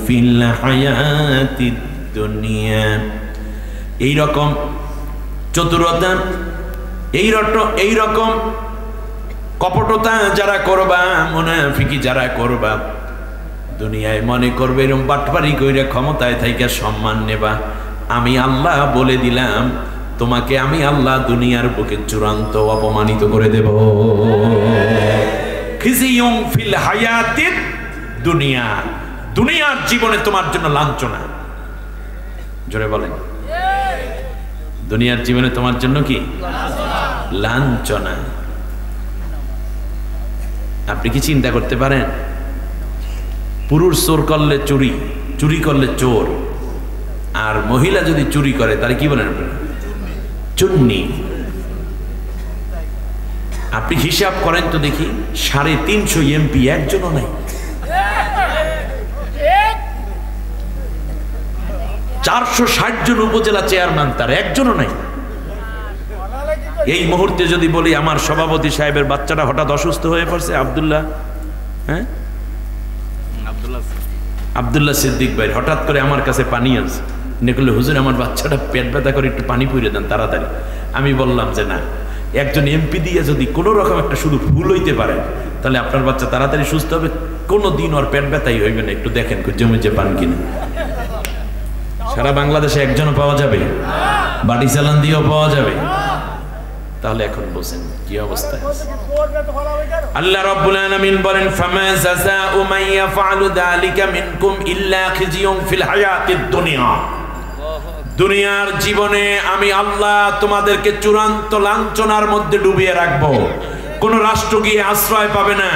في الحياة الدنيا এই রকম চতুরতা এই রকম কপটতা যারা করবা, মুনাফিকি যারা করবা, দুনিয়ায় মনে করবে এরকম বাটপারি কইরা ক্ষমতায় থাইকা সম্মান নেবা, আমি আল্লাহ বলে দিলাম তোমাকে আমি আল্লাহ দুনিয়ার বুকে চূড়ান্ত অপমানিত করে দেব। খিজিয়ুম ফিল হায়াতিদ দুনিয়া, দুনিয়ার জীবনে তোমার জন্য লাঞ্ছনা। জোরে বলেন, দুনিয়ার জীবনে তোমার জন্য কি লাঞ্ছনা? আপনি কি চিন্তা করতে পারেন, পুরুষ চোর করলে চুরি, চুরি করলে চোর, আর মহিলা যদি চুরি করে তাহলে কি বলেন আপনারা? চুন্নি। আপনি হিসাব করেন তো দেখি, 350 এমপি একজনও নাই, 460 জন উপজেলা চেয়ারম্যান তার একজনও নাই। এই মুহূর্তে যদি বলি আমার সভাপতি সাহেবের বাচ্চাটা হঠাৎ অসুস্থ হয়ে পড়ছে, আব্দুল্লাহ, হ্যাঁ আব্দুল্লাহ সিদ্দিক ভাই হঠাৎ করে আমার কাছে পানি আনছে, নিকলে হুজুর আমার বাচ্চাটা পেট ব্যথা করে একটু পানি পুড়িয়ে দেন তাড়াতাড়ি। আমি বললাম যে না, একজন এমপি দিয়ে যদি কোনো রকম একটা শুধু ভুল হইতে পারে তাহলে আপনার বাচ্চা তাড়াতাড়ি সুস্থ হবে, কোনো দিন ওর পেট ব্যথাই হইবে না, একটু দেখেন জমিতে পান কিনা। সারা বাংলাদেশে একজনও পাওয়া যাবে? বাড়ি চালান দিয়েও পাওয়া যাবে? তাহলে এখন বলেন কি অবস্থা? আল্লাহ রাব্বুল আলামিন বলেন ফামা জাযাউ মান ইয়াফআলু যালিকা মিনকুম ইল্লা খিজিয়ুন ফিল হায়াতিদ দুনিয়া, দুনিয়ার জীবনে আমি আল্লাহ তোমাদেরকে চূড়ান্ত লাঞ্ছনার মধ্যে ডুবিয়ে রাখবো। কোন রাষ্ট্র গিয়ে আশ্রয় পাবে না,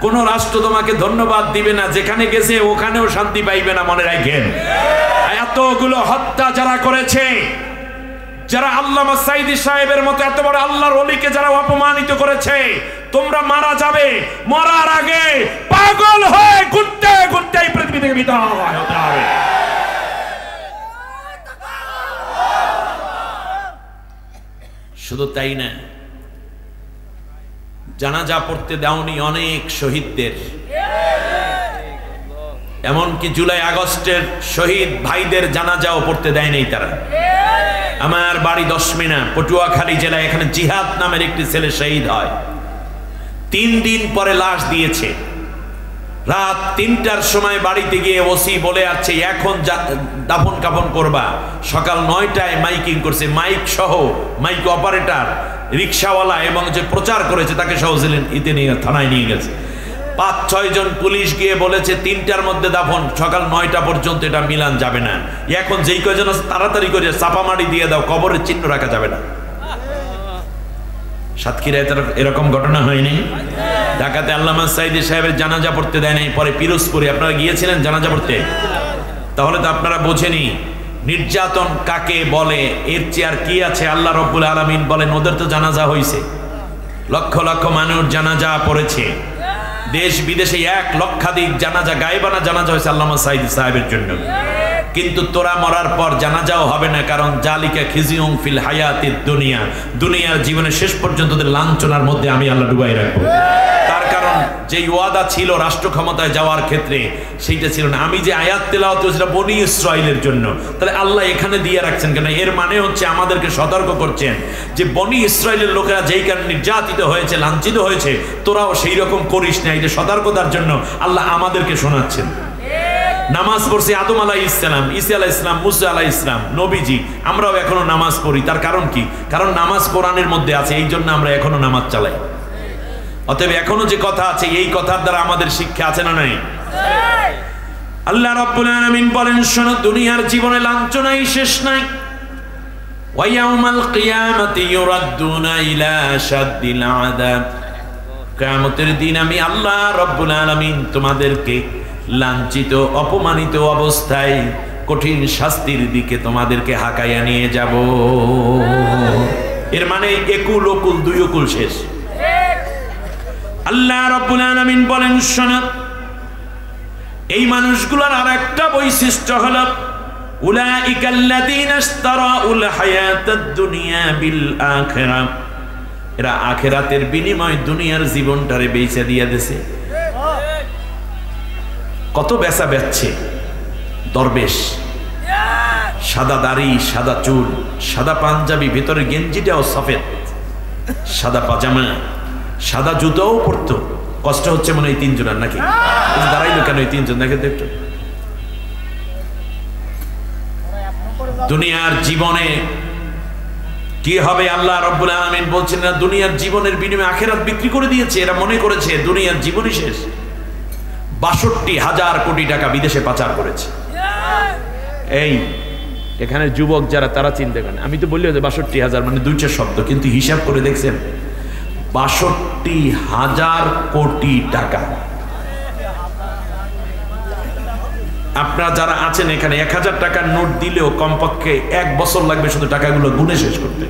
কোন রাষ্ট্র তোমাকে ধন্যবাদ দিবে না, যেখানে গেছে ওখানেও শান্তি পাইবে না। মনে রাখেন, এতগুলো হত্যা যারা করেছে, যারা আল্লামা সাইদি সাহেবের মতো এত বড় আল্লাহর ওলিকে যারা অপমানিত করেছে, তোমরা মারা যাবে, মরার আগে পাগল হয়ে ঘুরতে ঘুরতে এই পৃথিবী থেকে বিদায় হতে হবে। শুধু তাই না, জানাজা পড়তে দাওনি অনেক শহীদদের, এমনকি জুলাই আগস্টের শহীদ ভাইদের জানাজাও পড়তে দেয় নাই তারা। আমার বাড়ি 10 মিনা, পটুয়াখালী জেলায়, এখানে জিহাদ নামের একটি ছেলে শহীদ হয়। 3 দিন পরে লাশ দিয়েছে। রাত 3টার সময় বাড়িতে গিয়ে ওসি বলে আছে এখন দাফন কাফন করবা। সকাল 9টায় মাইকিং করছে, মাইক সহ, মাইক অপারেটর, রিক্সাওয়ালা এবং যে প্রচার করেছে তাকে সহ নিয়ে থানায় নিয়ে গেছে। 5-6 জন পুলিশ গিয়ে বলেছে 3টার মধ্যে দাফন, সকাল 9টা পর্যন্ত এটা মিলান যাবে না। এখন যেই কয়জন তাড়াতাড়ি করে চাপামারি দিয়ে দাও, কবরের চিহ্ন রাখা যাবে না। সাতক্ষীরায় এরকম ঘটনা হয়নি? ঢাকাতে আল্লামা সাইদি সাহেবের জানাজা পড়তে দেয় নাই, পরে পিরোজপুরে আপনারা গিয়েছিলেন জানাজা পড়তে, তাহলে তো আপনারা বোঝেনি নির্যাতন কাকে বলে। এর চেয়ে আর কি আছে? আল্লাহ রাব্বুল আলামিন বলেন ওদের তো জানাজা হয়েছে, লক্ষ লক্ষ মানুষ জানাজা পড়েছে, দেশ বিদেশে 1 লক্ষাধিক জানাজা, গায়েবানা জানাজা হয়েছে আল্লামা সাইদি সাহেবের জন্য। কিন্তু তোরা মরার পর জানাজাও হবে না, কারণ জালিকা খিজিয়ুন ফিল হায়াতিদ দুনিয়া, দুনিয়ার জীবনে শেষ পর্যন্ত লাঞ্ছনার মধ্যে আমি আল্লাহ ডুবাই রাখবো। তার কারণ যেই ওয়াদা ছিল রাষ্ট্র ক্ষমতায় যাওয়ার ক্ষেত্রে, সেইটা ছিল না। আমি যে আয়াত তেলাওয়াত করেছিলাম বনি ইসরাইলের জন্য, তাহলে আল্লাহ এখানে দিয়ে রাখছেন কেন? এর মানে হচ্ছে আমাদেরকে সতর্ক করছেন যে বনি ইসরাইলের লোকেরা যেই কারণে নির্যাতিত হয়েছে, লাঞ্ছিত হয়েছে, তোরাও সেই রকম করিস না। এটা সতর্কতার জন্য আল্লাহ আমাদেরকে শোনাচ্ছেন। নামাজ পড়ছি আদম আলাইহিস সালাম, ঈসা আলাইহিস সালাম, মুসা আলাইহিস সালাম, নবীজি, আমরাও এখনো নামাজ পড়ি। তার কারণ কি? কারণ নামাজ কোরআনের মধ্যে আছে, এই জন্য আমরা এখনো নামাজ চালাই। অতএব এখনো যে কথা আছে, এই কথার দ্বারা আমাদের শিক্ষা আছে না নাই? আল্লাহ রাব্বুল আলামিন বলেন শোনো, দুনিয়ার জীবনে লাঞ্ছনাই শেষ নাই। ওয়া ইয়াউমাল কিয়ামাতি ইউরাদ্দুনা ইলা আশাদ্দিল আযাব, কিয়ামতের দিন আমি আল্লাহ রাব্বুল আলামিন তোমাদেরকে লাঞ্ছিত অপমানিত অবস্থায় কঠিন শাস্তির দিকে তোমাদেরকে হাঁকাইয়া নিয়ে যাব। এর মানে একুল ওকুল 2 ওকুল শেষ। আল্লাহ রাব্বুল আলামিন বলেন শোনো, এই মানুষগুলোর আরেকটা বৈশিষ্ট্য হলো উলাইকাল্লাযীনা ইশতারাউল হায়াতাদ দুনিয়া বিল আখিরাহ, এরা আখেরাতের বিনিময় দুনিয়ার জীবনটারে বেচে দিয়ে দিয়েছে। কত বেচা বেচছে দরবেশ, সাদা দাড়ি, সাদা চুল, সাদা পাঞ্জাবি, ভেতরে গেঞ্জিটাও সফেদ, সাদা পাজামা, সাদা জুতোও পরতো। কষ্ট হচ্ছে মনে হয় তিনজনের নাকি? দাঁড়াইলো কেন এই তিনজন? দেখে তো একটু। দুনিয়ার জীবনে কি হবে আল্লাহ রাব্বুল আলামিন বলছেন না, দুনিয়ার জীবনের বিনিময়ে আখিরাত বিক্রি করে দিয়েছে। এরা মনে করেছে দুনিয়ার জীবনই শেষ। ৬২,০০০ কোটি টাকা বিদেশে পাচার করেছে। এই এখানে যুবক যারা তারা চিন্তা করেন, আমি তো বললি ৬২,০০০ মানে দুইটা শব্দ, কিন্তু হিসাব করে দেখছেন ৬২,০০০ কোটি টাকা। আপনারা যারা আছেন এখানে ১,০০০ টাকার নোট দিলেও কমপক্ষে ১ বছর লাগবে শুধু টাকাগুলো গুনে শেষ করতে।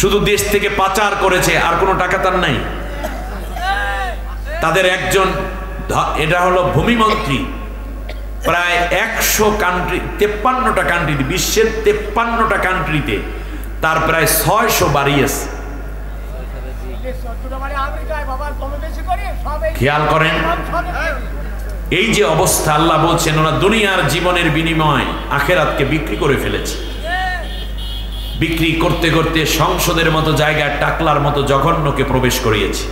শুধু দেশ থেকে পাচার করেছে, আর কোনো টাকা তার নাই। তাদের একজন, এটা হলো ভূমিমন্ত্রী, প্রায় ১০০ কান্ট্রি, ৫৩টা কান্ট্রি, বিশ্বের ৫৩টা কান্ট্রিতে তার প্রায় ৬০০ বাড়ি আছে। খেয়াল করেন এই যে অবস্থা, আল্লাহ বলছেন ওরা দুনিয়ার জীবনের বিনিময় আখেরাতকে বিক্রি করে ফেলেছে। বিক্রি করতে করতে সংসদের মতো জায়গায় টাকলার মতো জঘন্যকে প্রবেশ করিয়েছে,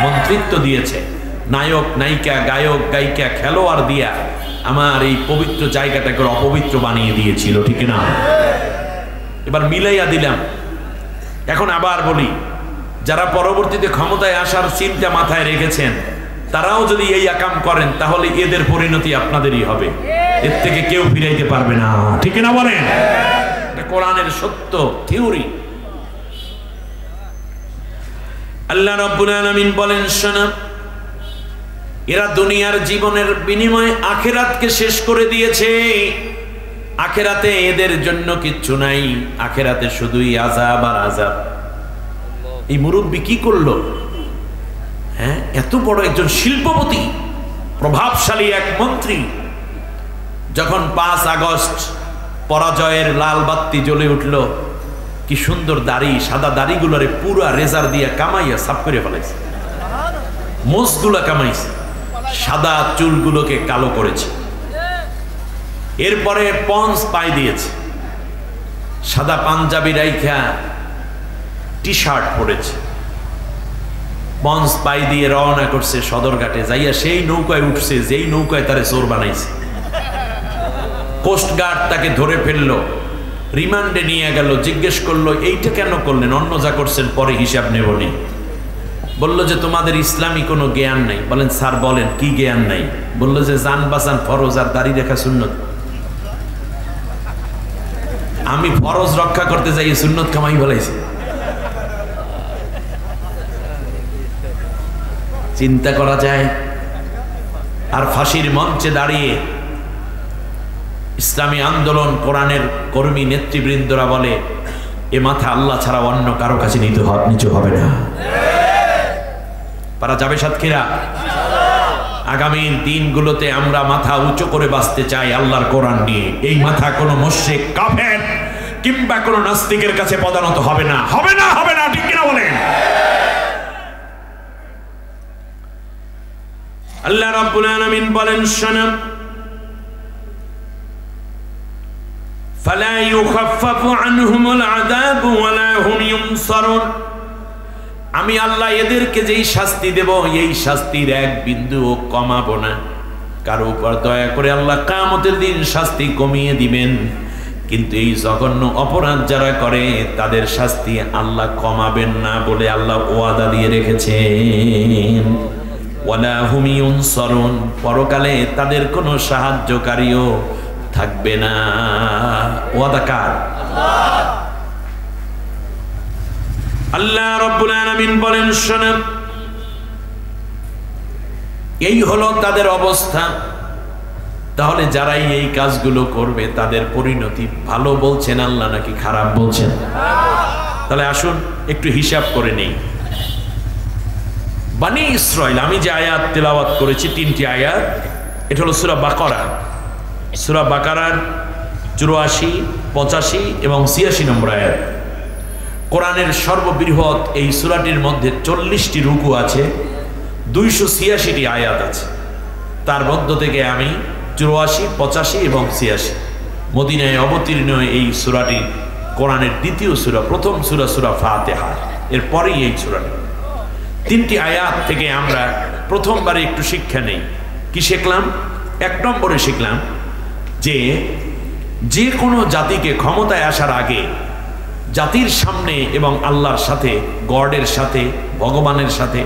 মন্ত্রিত্ব দিয়েছে, নায়ক নায়িকা, গায়ক গায়িকা, খেলোয়াড় দিয়া আমার এই পবিত্র জায়গাটাকে অপবিত্র বানিয়ে দিয়েছিল, ঠিক না? এবার মিলাইয়া দিলাম। এখন আবার বলি, যারা পরবর্তীতে ক্ষমতায় আসার চিন্তা মাথায় রেখেছেন তারাও যদি এই আকাম করেন তাহলে এদের পরিণতি আপনাদেরই হবে, এর থেকে কেউ ফিরাইতে পারবে না, ঠিক না বলেন? এটা কোরআনের সত্য থিওরি। আল্লাহ রাব্বুল আলামিন বলেন, শোনো, এরা দুনিয়ার জীবনের বিনিময়ে আখেরাতকে শেষ করে দিয়েছে। আখেরাতে এদের জন্য কিচ্ছু নাই, আখেরাতে শুধুই আযাব আর আযাব। এই মুরব্বী কি করলো? হ্যাঁ, এত বড় একজন শিল্পপতি, প্রভাবশালী এক মন্ত্রী, যখন ৫ আগস্ট পরাজয়ের লাল বাতি জ্বলে উঠল, কি সুন্দর দাড়ি, সাদা দাড়িগুলোরে পুরা রেজার দিয়ে কামাইয়া সাফ করে ফেলাইছে, মোষগুলা কামাইছে, সাদা চুলগুলোকে কালো করেছে। এরপরে পন্স পাই দিয়েছে, সাদা পাঞ্জাবি রাইখা টি শার্ট পরেছে, পন্স পাই দিয়ে রওনা করছে সদরঘাটে যাইয়া সেই নৌকায় উঠছে যেই নৌকায় তারে চোর বানাইছে। কোস্টগার্ড তাকে ধরে ফেললো, রিমান্ডে নিয়ে গেল, জিজ্ঞেস করলো এইটা কেন করলেন, অন্য যা করছেন পরে হিসাব নেবনি। বললো যে তোমাদের ইসলামী কোনো জ্ঞান নাই। বলেন স্যার বলেন কি জ্ঞান নাই? বললো যে জান বাঁচান ফরজ আর দাড়ি রেখা সুন্নত। আমি ফরজ রক্ষা করতে যাই সুন্নত কামাই বলাইছি। চিন্তা করা যায়? আর ফাঁসির মঞ্চে দাঁড়িয়ে ইসলামী আন্দোলন কোরআনের কর্মী নেতৃবৃন্দরা বলে এ মাথা আল্লাহ ছাড়া অন্য কারো কাছে নিচু হবে না। পারা যাবে সাতক্ষীরা? আগামীর দিনগুলোতে আমরা মাথা উঁচু করে বাঁচতে চাই আল্লাহর কোরআন নিয়ে। এই মাথা কোনো মুশরিক, কাফের কিংবা কোনো নাস্তিকের কাছে পদানত হবে না, হবে না, হবে না, ঠিক কিনা বলেন? আল্লাহ রাব্বুল আলামিন বলেন, শোনো, ফালা ইউখাফফাফু আনহুমুল আযাবু ওয়ালা হুম ইউনসারুন। আমি আল্লাহ এদেরকে যেই শাস্তি দেব এই শাস্তির এক বিন্দুও কমাবো না। কারো উপর দয়া করে আল্লাহ কিয়ামতের দিন শাস্তি কমিয়ে দিবেন, কিন্তু এই জঘন্য অপরাধ যারা করে তাদের শাস্তি আল্লাহ কমাবেন না বলে আল্লাহ ওয়াদা দিয়ে রেখেছেন। ওয়ালা হুম ইউনসারুন, পরকালে তাদের কোনো সাহায্যকারীও থাকবে না। ওয়াদা কার? আল্লাহ রাব্বুল আলামিন বলেন, শোনো, এই হলো তাদের অবস্থা। তাহলে যারাই এই কাজগুলো করবে তাদের পরিণতি ভালো বলছেন আল্লাহ নাকি খারাপ বলছেন? তাহলে আসুন একটু হিসাব করে নেই। বনি ইসরাইল, আমি যে আয়াত তেলাওয়াত করেছি 3টি আয়াত, এটা হলো সূরা বাকারা। সূরা বাকারার 84, 85 এবং 86 নম্বর আয়াত। কোরআনের সর্ববৃহৎ এই সূরাটির মধ্যে 40টি রুকু আছে, 286টি আয়াত আছে। তার মধ্য থেকে আমি 84, 85 এবং 86 মদিনায় অবতীর্ণ এই সূরাটি কোরআনের দ্বিতীয় সূরা, প্রথম সূরা সূরা ফাতিহা, এরপরেই এই সূরাটি। 3টি আয়াত থেকে আমরা প্রথমবারে একটু শিক্ষা নেই। কি শিখলাম? 1 নম্বরে শিখলাম যে কোনো জাতিকে ক্ষমতায় আসার আগে জাতির সামনে এবং আল্লাহর সাথে, গডের সাথে, ভগবানের সাথে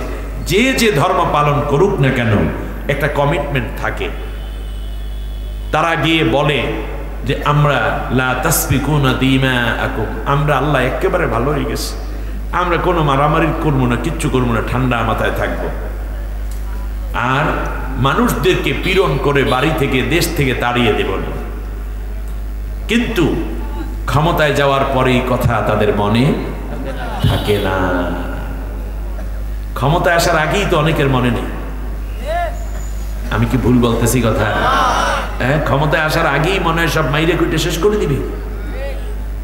যে ধর্ম পালন করুক না কেন একটা কমিটমেন্ট থাকে। তারা গিয়ে বলে যে আমরা লা তাসফিকুনা দিমাআকুম, আমরা আল্লাহ একেবারে ভালো হয়ে গেছে, আমরা কোনো মারামারি করবো না, কিচ্ছু করবো না, ঠান্ডা মাথায় থাকবো। আর মানুষদেরকে পীড়ন করে বাড়ি থেকে, দেশ থেকে তাড়িয়ে দেব না। কিন্তু ক্ষমতায় যাওয়ার পরেই কথা তাদের মনে থাকে না। ক্ষমতায় আসার আগেই তো অনেকের মনে নেই। আমি কি ভুল বলতেছি কথা? হ্যাঁ, ক্ষমতায় আসার আগেই মনে হয় সব মাইরে কুইটে শেষ করে দিবি।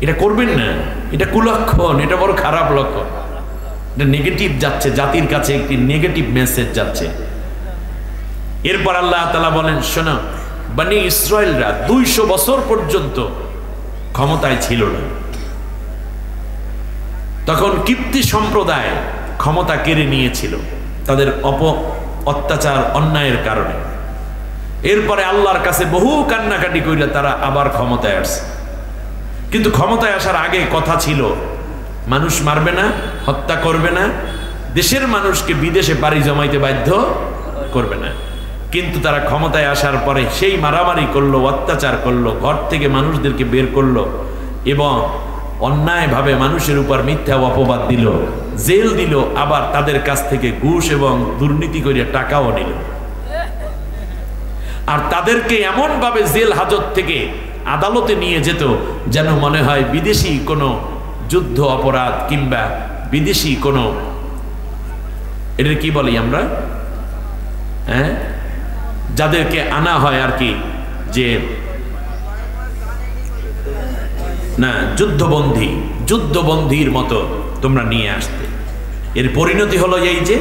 এটা করবেন না, এটা কুলক্ষণ, এটা বড় খারাপ লক্ষণ। এটা নেগেটিভ যাচ্ছে, জাতির কাছে একটি নেগেটিভ মেসেজ যাচ্ছে। এরপর আল্লাহ তাআলা বলেন, শোনো, বনি ইসরায়েলরা 200 বছর পর্যন্ত ক্ষমতায় ছিল না। তখন কিপ্তি সম্প্রদায় ক্ষমতা কেড়ে নিয়েছিল তাদের অত্যাচার, অন্যায়ের কারণে। এরপরে আল্লাহর কাছে বহু কান্নাকাটি কইরা তারা আবার ক্ষমতায় আসছে। কিন্তু ক্ষমতায় আসার আগে কথা ছিল মানুষ মারবে না, হত্যা করবে না, দেশের মানুষকে বিদেশে বাড়ি জমাইতে বাধ্য করবে না। কিন্তু তারা ক্ষমতায় আসার পরে সেই মারামারি করলো, অত্যাচার করলো, ঘর থেকে মানুষদেরকে বের করলো এবং অন্যায়ভাবে মানুষের উপর মিথ্যা অপবাদ দিল, জেল দিল, আবার তাদের কাছ থেকে ঘুষ এবং দুর্নীতি করে টাকাও নিল। আর তাদেরকে এমন ভাবে জেল হাজত থেকে আদালতে নিয়ে যেত যেন মনে হয় বিদেশি কোনো যুদ্ধ অপরাধ কিংবা বিদেশি কোনো, এটা কি বলি আমরা, হ্যাঁ, যাদেরকে আনা হয় আর কি, যে না, যুদ্ধবন্দীর মতো তোমরা নিয়ে আসতে। এর পরিণতি হলো এই যে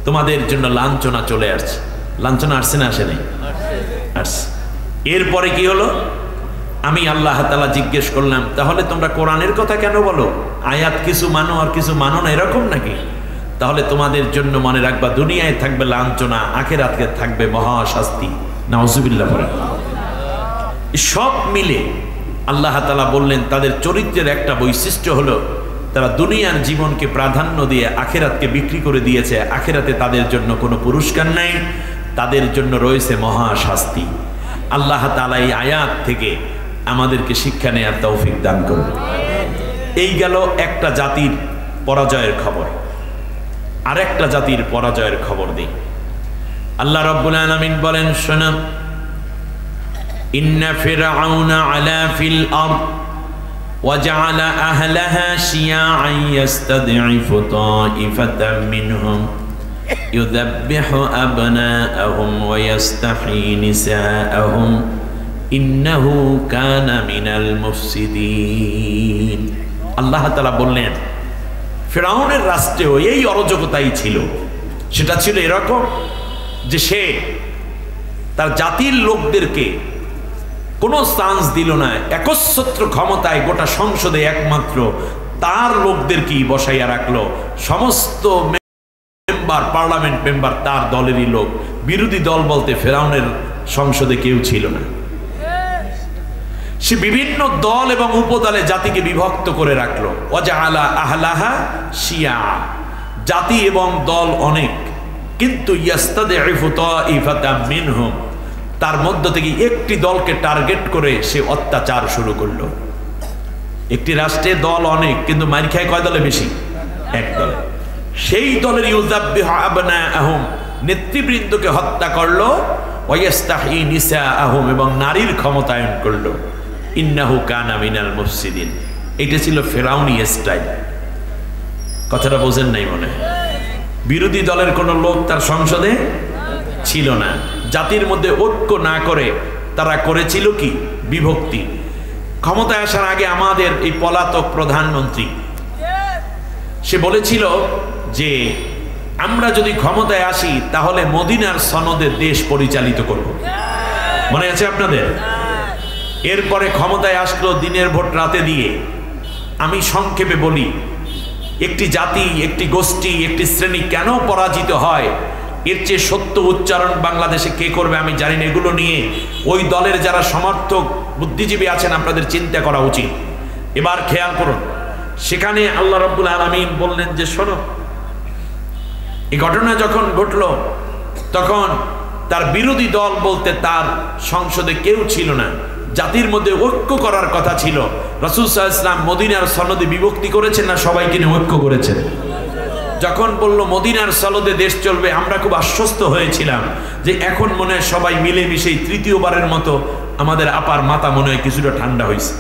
তোমাদের জন্য লাঞ্ছনা চলে আসছে। লাঞ্ছনা আসছে না আসে নাই? আসছে। এরপরে কি হলো? আমি আল্লাহ তাআলা জিজ্ঞেস করলাম, তাহলে তোমরা কোরআনের কথা কেন বলো? আয়াত কিছু মানো আর কিছু মানো না, এরকম নাকি? তাহলে তোমাদের জন্য মনে রাখবা, দুনিয়ায় থাকবে লাঞ্ছনা, আখিরাতে থাকবে মহাশাস্তি। নাউজুবিল্লাহ। সব মিলে আল্লাহ তাআলা বললেন তাদের চরিত্রের একটা বৈশিষ্ট্য হলো তারা দুনিয়ার জীবনকে প্রাধান্য দিয়ে আখিরাতকে বিক্রি করে দিয়েছে। আখিরাতে তাদের জন্য কোনো পুরস্কার নাই, তাদের জন্য রয়েছে মহাশাস্তি। আল্লাহ তাআলা এই আয়াত থেকে আমাদেরকে শিক্ষা নেওয়ার তৌফিক দান করুন। এই গেল একটা জাতির পরাজয়ের খবর। আরেকটা জাতির পরাজয়ের খবর দিই। আল্লাহ রাব্বুল আলামিন বলেন, শোনো, ইন্না ফিরআউনা আলা ফিল আরদ وجعل أهلها شيعا يستضعف طائفة منهم يذبح أبناءهم ويستحيي نساءهم إنه كان من المفسدين। আল্লাহ তাআলা বললেন, ফিরআউনের রাষ্ট্রেও এই অরাজকতাই ছিল। সেটা ছিল এরকম যে সে তার জাতির লোকদেরকে কোনো চান্স দিল না। একচ্ছত্র ক্ষমতায় গোটা সংসদে একমাত্র তার লোকদেরকেই বসাইয়া রাখলো। সমস্ত মেম্বার, পার্লামেন্ট মেম্বার তার দলেরই লোক। বিরোধী দল বলতে ফিরআউনের সংসদে কেউ ছিল না। সে বিভিন্ন দল এবং উপদলে জাতিকে বিভক্ত করে রাখলো। ওয়াজআলা আহলাহা শিয়া, জাতি এবং দল অনেক, কিন্তু ইয়াস্তাদিফু তাইফাতাম মিনহুম, তার মধ্য থেকে একটি দলকে টার্গেট করে সে অত্যাচার শুরু করলো। একটি রাষ্ট্রে দল অনেক, কিন্তু মার খায় কয় দলে বেশি? এক দলে। সেই দলের ইউযাব্বিহু আবনাআহুম, নেতৃবৃন্দকে হত্যা করলো। ওয়াইস্তাহি নিসাআহুম, এবং নারীর ক্ষমতায়ন করলো। ইন্নাহু কানা মিনাল মুফসিদিন। এটা ছিল ফিরআউনি স্টাইল। কথাটা বোঝেন নাই মনে হয়? বিরোধী দলের কোনো লোক তার সংসদে ছিল না। জাতির মধ্যে ঐক্য না করে তারা করেছিল কি? বিভক্তি। ক্ষমতায় আসার আগে আমাদের এই পলাতক প্রধানমন্ত্রী সে বলেছিল যে আমরা যদি ক্ষমতায় আসি তাহলে মদিনার সনদে দেশ পরিচালিত করব। মনে আছে আপনাদের? এরপরে ক্ষমতায় আসলো দিনের ভোট রাতে দিয়ে। আমি সংক্ষেপে বলি, একটি জাতি, একটি গোষ্ঠী, একটি শ্রেণী কেন পরাজিত হয় এর চেয়ে সত্য উচ্চারণ বাংলাদেশে কে করবে আমি জানি না। এগুলো নিয়ে ওই দলের যারা সমর্থক বুদ্ধিজীবী আছেন আপনাদের চিন্তা করা উচিত। এবার খেয়াল করুন, সেখানে আল্লাহ রাব্বুল আলামিন বললেন যে শোনো, এই ঘটনা যখন ঘটলো তখন তার বিরোধী দল বলতে তার সংসদে কেউ ছিল না। জাতির মধ্যে ঐক্য করার কথা ছিল। রাসূল সাল্লাল্লাহু আলাইহি ওয়াসাল্লাম মদিনার সনদে বিভক্তি করেছেন না সবাইকে নিয়ে ঐক্য করেছেন? যখন বলল মদিনার সনদে দেশ চলবে আমরা খুব আশ্বস্ত হয়েছিলাম যে এখন মনে হয় সবাই মিলেমিশেই তৃতীয়বারের মতো আমাদের আপার মাথা মনে হয় কিছুটা ঠান্ডা হয়েছে।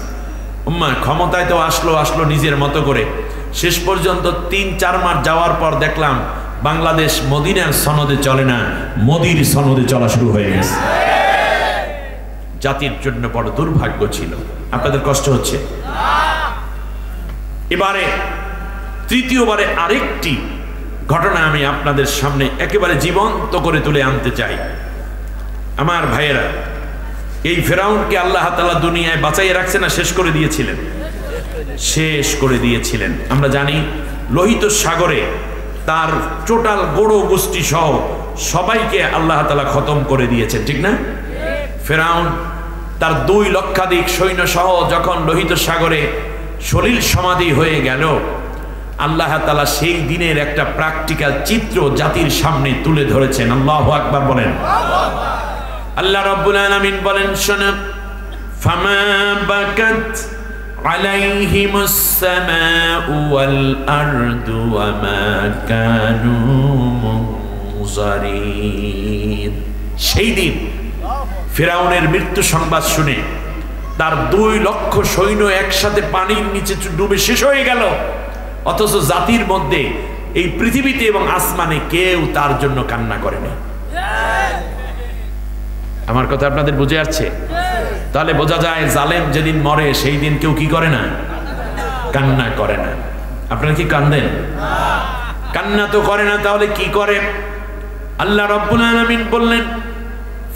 ক্ষমতায় তো আসলো নিজের মতো করে। শেষ পর্যন্ত ৩-৪ মাস যাওয়ার পর দেখলাম বাংলাদেশ মদিনার সনদে চলে না, মোদির সনদে চলা শুরু হয়ে গেছে। জাতির জন্য বড় দুর্ভাগ্য ছিল। আপনাদের কষ্ট হচ্ছে? এবারে তৃতীয়বারে আরেকটি ঘটনা আমি আপনাদের সামনে একেবারে জীবন্ত করে তুলে আনতে চাই। আমার ভাইয়েরা, এই ফেরাউনকে আল্লাহ তাআলা দুনিয়ায় বাঁচাইয়ে রাখছে না শেষ করে দিয়েছিলেন? শেষ করে দিয়েছিলেন। আমরা জানি লোহিত সাগরে তার টোটাল গড়ো গোষ্ঠী সহ সবাইকে আল্লাহ তাআলা খতম করে দিয়েছেন, ঠিক না? ফেরাউন তার 2 লক্ষাধিক সৈন্য সহ যখন লোহিত সাগরে সলিল সমাধি হয়ে গেল, আল্লাহ তাআলা সেই দিনের একটা প্র্যাকটিক্যাল চিত্র জাতির সামনে তুলে ধরেছেন। আল্লাহু আকবার বলেন। আল্লাহ রাব্বুল আলামিন বলেন, শোনো, ফামা বাকাত আলাইহিমুস সামাউ ওয়াল আরদু ওয়া মা কানু মুনজারিন। সেই দিন ফিরাউনের মৃত্যু সংবাদ শুনে তার 2 লক্ষ সৈন্য একসাথে পানির নিচে ডুবে শেষ হয়ে গেল, অথচ জাতির মধ্যে এই পৃথিবীতে এবং আসমানে কেউ তার জন্য কান্না করেনি। আমার কথা আপনাদের বুঝে আসছে? তাহলে বোঝা যায় জালেম যেদিন মরে সেই দিন কেউ কি করে না? কান্না করে না। আপনারা কি কান্দেন? কান্না তো করে না, তাহলে কি করে? আল্লাহ রাব্বুল আলামিন বললেন,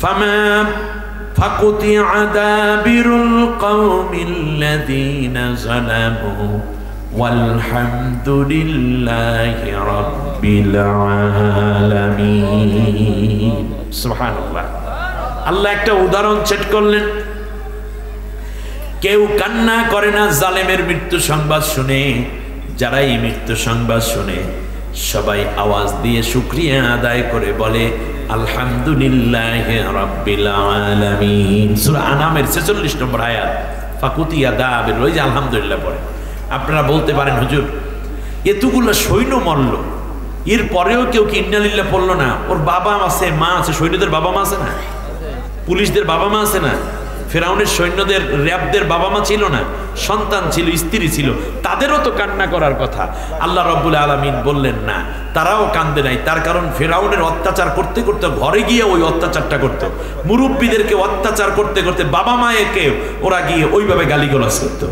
ফামা ফাকুতিআ দাবিরুল কওমিল্লাযীনা যালামু ওয়ালহামদুলিল্লাহি রাব্বিল আলামিন। সুবহানাল্লাহ। আল্লাহ একটা উদাহরণ সেট করলেন। কেউ কান্না করে না জালেমের মৃত্যু সংবাদ শুনে। যারা এই মৃত্যু সংবাদ শুনে সবাই আওয়াজ দিয়ে শুকরিয়া আদায় করে বলে আলহামদুলিল্লাহি রাব্বিল আলামিন। সূরা আনামের 46 নম্বর আয়াত। ফাকুতিয়া দাবির, ওই যে আলহামদুলিল্লাহ পড়ে। আপনারা বলতে পারেন, হুজুর এতগুলো সৈন্য মরল, এর পরেও কেউ কি ইন্নালিল্লাহ পড়লো না? ওর বাবা আছে, মা আছে, সৈন্যদের বাবা মা আছে না? পুলিশদের বাবা মা আছে না? ফেরাউনের সৈন্যদের, র্যাবদের বাবা মা ছিল না? সন্তান ছিল, স্ত্রী ছিল, তাদেরও তো কান্না করার কথা। আল্লাহ রাব্বুল আলামিন বললেন না, তারাও কান্দে নাই। তার কারণ ফেরাউনের অত্যাচার করতে করতে ঘরে গিয়ে ওই অত্যাচারটা করতো। মুরব্বীদেরকে অত্যাচার করতে করতে বাবা মায়েকে ওরা গিয়ে ওইভাবে গালিগালাজ করতো।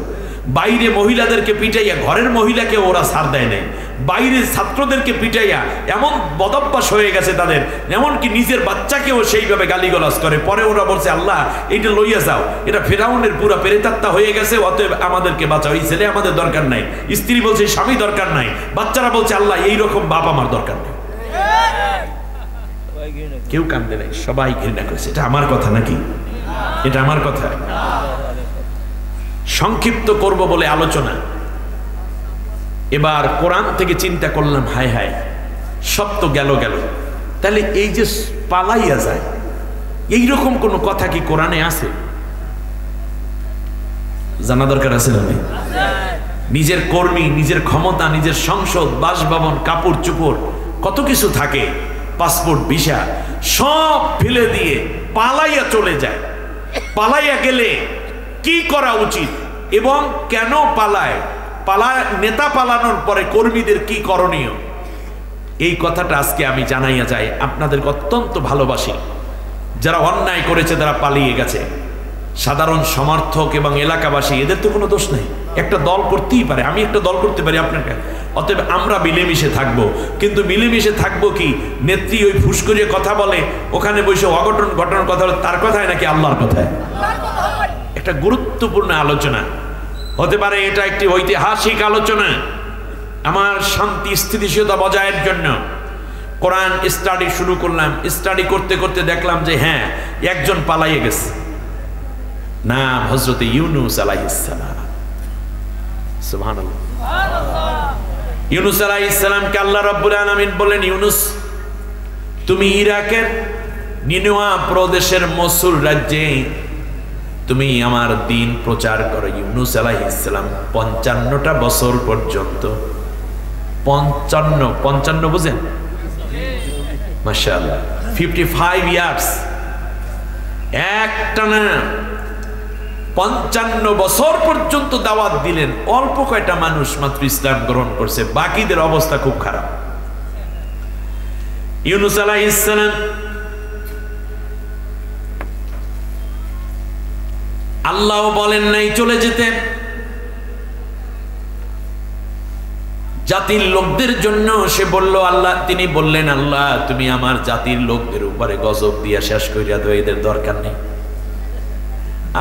বাইরে মহিলাদেরকে পিটাইয়া ঘরের মহিলাকে ওরা ছাড় দেয় নাই। বাইরের ছাত্রদেরকে পিটাইয়া এমন বদভ্যাস হয়ে গেছে তাদের, এমনকি নিজের বাচ্চাকেও সেইভাবে গালিগালাজ করে। পরে ওরা বলছে, আল্লাহ এইটা লইয়া যাও, এটা ফেরাউনের পুরা পেরেতাত্তা হয়ে গেছে, অতএব আমাদেরকে বাঁচাও, এই ছেলে আমাদের দরকার নাই। স্ত্রী বলছে স্বামী দরকার নাই, বাচ্চারা বলছে আল্লাহ এইরকম বাপ আমার দরকার নেই। কেউ কান্দে নাই, সবাই ঘৃণা করেছে। এটা আমার কথা নাকি? এটা আমার কথা? সংক্ষিপ্ত করব বলে আলোচনা। এবার কোরআন থেকে চিন্তা করলাম, হায় হায়, সব তো গেল। তাহলে এই যে পালাইয়া যায়, এইরকম কোন কথা কি কোরআনে আছে? জানা দরকার আছে না? নিজের কর্মী, নিজের ক্ষমতা, নিজের সংসদ, বাসভবন, কাপড় চোপড়, কত কিছু থাকে, পাসপোর্ট, ভিসা, সব ফেলে দিয়ে পালাইয়া চলে যায়। পালাইয়া গেলে কি করা উচিত এবং কেন পালায়? নেতা পালানোর পরে কর্মীদের কি করণীয়? এই কথাটা আজকে আমি জানাইয়া যাই। আপনাদেরকে অত্যন্ত ভালোবাসি। যারা অন্যায় করেছে, যারা পালিয়ে গেছে, সাধারণ সমর্থক এবং এলাকাবাসী এদের তো কোনো দোষ নেই, একটা দল করতেই পারে, আমি একটা দল করতে পারি আপনাকে, অতএব আমরা মিলেমিশে থাকবো। কিন্তু মিলেমিশে থাকবো কি, নেত্রী ওই ফুসকরিয়ে কথা বলে, ওখানে বসে অঘটন ঘটনার কথা বলে, তার কথায় নাকি আল্লাহর কথায়? একটা গুরুত্বপূর্ণ আলোচনা হতে পারে, এটা একটি ঐতিহাসিক আলোচনা। আমার শান্তি স্থিতিশীলতা বজায়ের জন্য কোরআন স্টাডি শুরু করলাম। স্টাডি করতে করতে দেখলাম যে হ্যাঁ, একজন পালাইয়ে গেছে, নাম হযরত ইউনূস আলাইহিস সালাম। সুবহানাল্লাহ। ইউনূস আলাইহিস সালামকে আল্লাহ রাব্বুল আলামিন বলেন, ইউনূস তুমি ইরাকের নিনওয়া প্রদেশের মসুল রাজ্যে তুমি আমার দ্বীন প্রচার করো। ইউনূস আলাইহিস সালাম 55টা বছর পর্যন্ত, 55 বুঝেন? মাশাআল্লাহ, 55 ইয়ার্স একটানা 55 বছর পর্যন্ত দাওয়াত দিলেন। অল্প কয়টা মানুষ মাত্র ইসলাম গ্রহণ করছে, বাকিদের অবস্থা খুব খারাপ। ইউনূস আলাইহিস সালাম আল্লাহ বলেন নাই চলে যেতেন, জাতির লোকদের জন্য সে বলল, আল্লাহ তিনি বললেন, আল্লাহ তুমি আমার জাতির লোকদের উপরে গজব দিয়া শেষ করিয়া দাও, এদের দরকার নেই।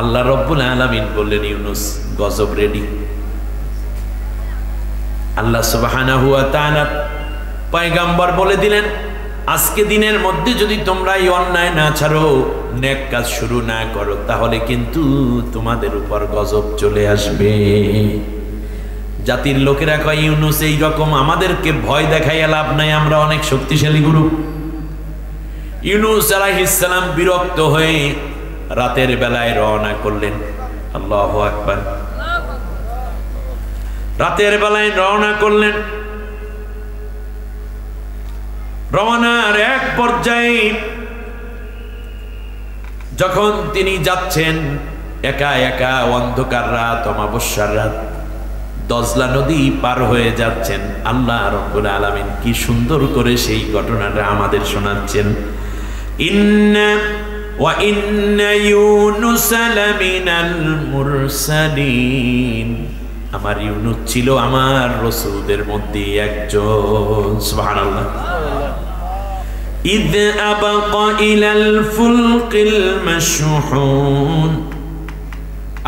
আল্লাহ রব্বুল আলামিন বললেন, ইউনূস গজব রেডি। আল্লাহ সুবহানাহু ওয়া তাআলা পয়গম্বর বলে দিলেন, আজকে দিনের মধ্যে যদি তোমরা এই অন্যায় না ছাড়ো, নেক কাজ শুরু না করো, তাহলে কিন্তু তোমাদের উপর গজব চলে আসবে। জাতির লোকেরা কয়, ইউনূস এই রকম আমাদেরকে ভয় দেখাইয়া লাভ নাই, আমরা অনেক শক্তিশালী গুরু। ইউনূস আলাইহিস সালাম বিরক্ত হয়ে রাতের বেলায় রওনা করলেন। আল্লাহু আকবার। রাতের বেলায় রওনা করলেন। রওনার এক পর্যায়ে যখন তিনি যাচ্ছেন, একা একা অন্ধকার রাত, অমাবস্যার রাত, দজলা নদী পার হয়ে যাচ্ছেন। আল্লাহ রাব্বুল আলামিন কি সুন্দর করে সেই ঘটনাটা আমাদের শোনাচ্ছেন। ইন্না ওয়া ইন্না ইউনুস লামিনাল মুরসালিন, আমার ইউনুস ছিল আমার রাসূলদের মধ্যে একজন। সুবহানাল্লাহ। ইদ আবাকা ইলাল ফুলকিল মাশহুন,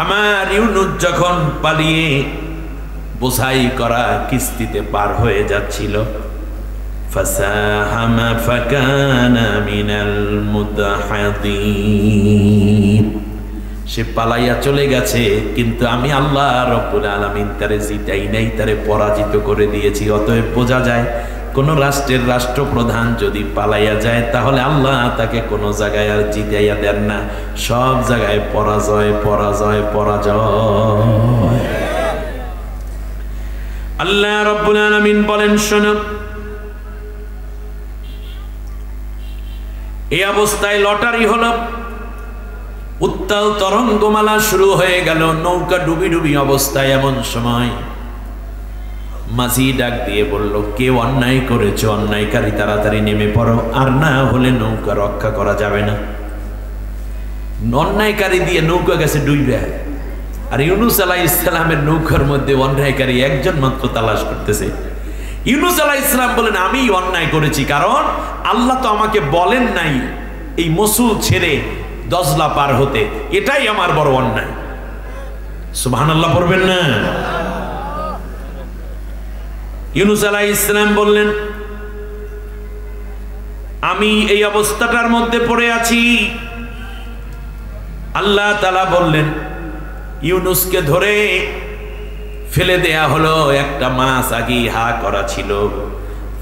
আমার ইউনুস যখন পালিয়ে বোঝাই করা কিস্তিতে পার হয়ে যাচ্ছিল, ফাসাহামা ফাকানা মিনাল মুদহাদিন, সে পালাইয়া চলে গেছে, কিন্তু আমি আল্লাহ রাব্বুল আলামিন তারে জিতাই নাই, তারে পরাজিত করে দিয়েছি। অতএব বোঝা যায়, কোন রাষ্ট্রের রাষ্ট্রপ্রধান যদি পালাইয়া যায়, তাহলে আল্লাহ তাকে কোনো জায়গায় আর জিতাইয়া দেন না, সব জায়গায় পরাজয় পরাজয় পরাজয়। আল্লাহ রাব্বুল আলামিন বলেন, শোনো, এই অবস্থায় লটারি হলো, উত্তাল তরঙ্গমালা শুরু হয়ে গেল, নৌকা ডুবি ডুবি অবস্থায়। এমন সময় মাঝি ডাক দিয়ে বলল, কেউ অন্যায় করেছে, অন্যায়কারী তাড়াতাড়ি নেমে পড়ো, আর না হলে নৌকা রক্ষা করা যাবে না। অন্যায়কারী দিয়ে নৌকা গেছে ডুইবে, আর ইউনূস আলাইহিস সালামের নৌকার মধ্যে অন্যায়কারী একজন মাত্র তালাশ করতেছে। ইউনূস আলাইহিস সালাম বলেন, আমি অন্যায় করেছি, কারণ আল্লাহ তো আমাকে বলেন নাই এই মসুল ছেড়ে দজলা পার হতে, এটাই আমার বড় অন্যায়। সুবহানাল্লাহ পড়বেন না? ইউনূস আলাইহিস সালাম বললেন, আমি এই অবস্থাটার মধ্যে পড়ে আছি। আল্লাহ তাআলা বললেন, ইউনূসকে ধরে ফেলে দেয়া হলো। একটা মাছ আগে হা করা ছিল,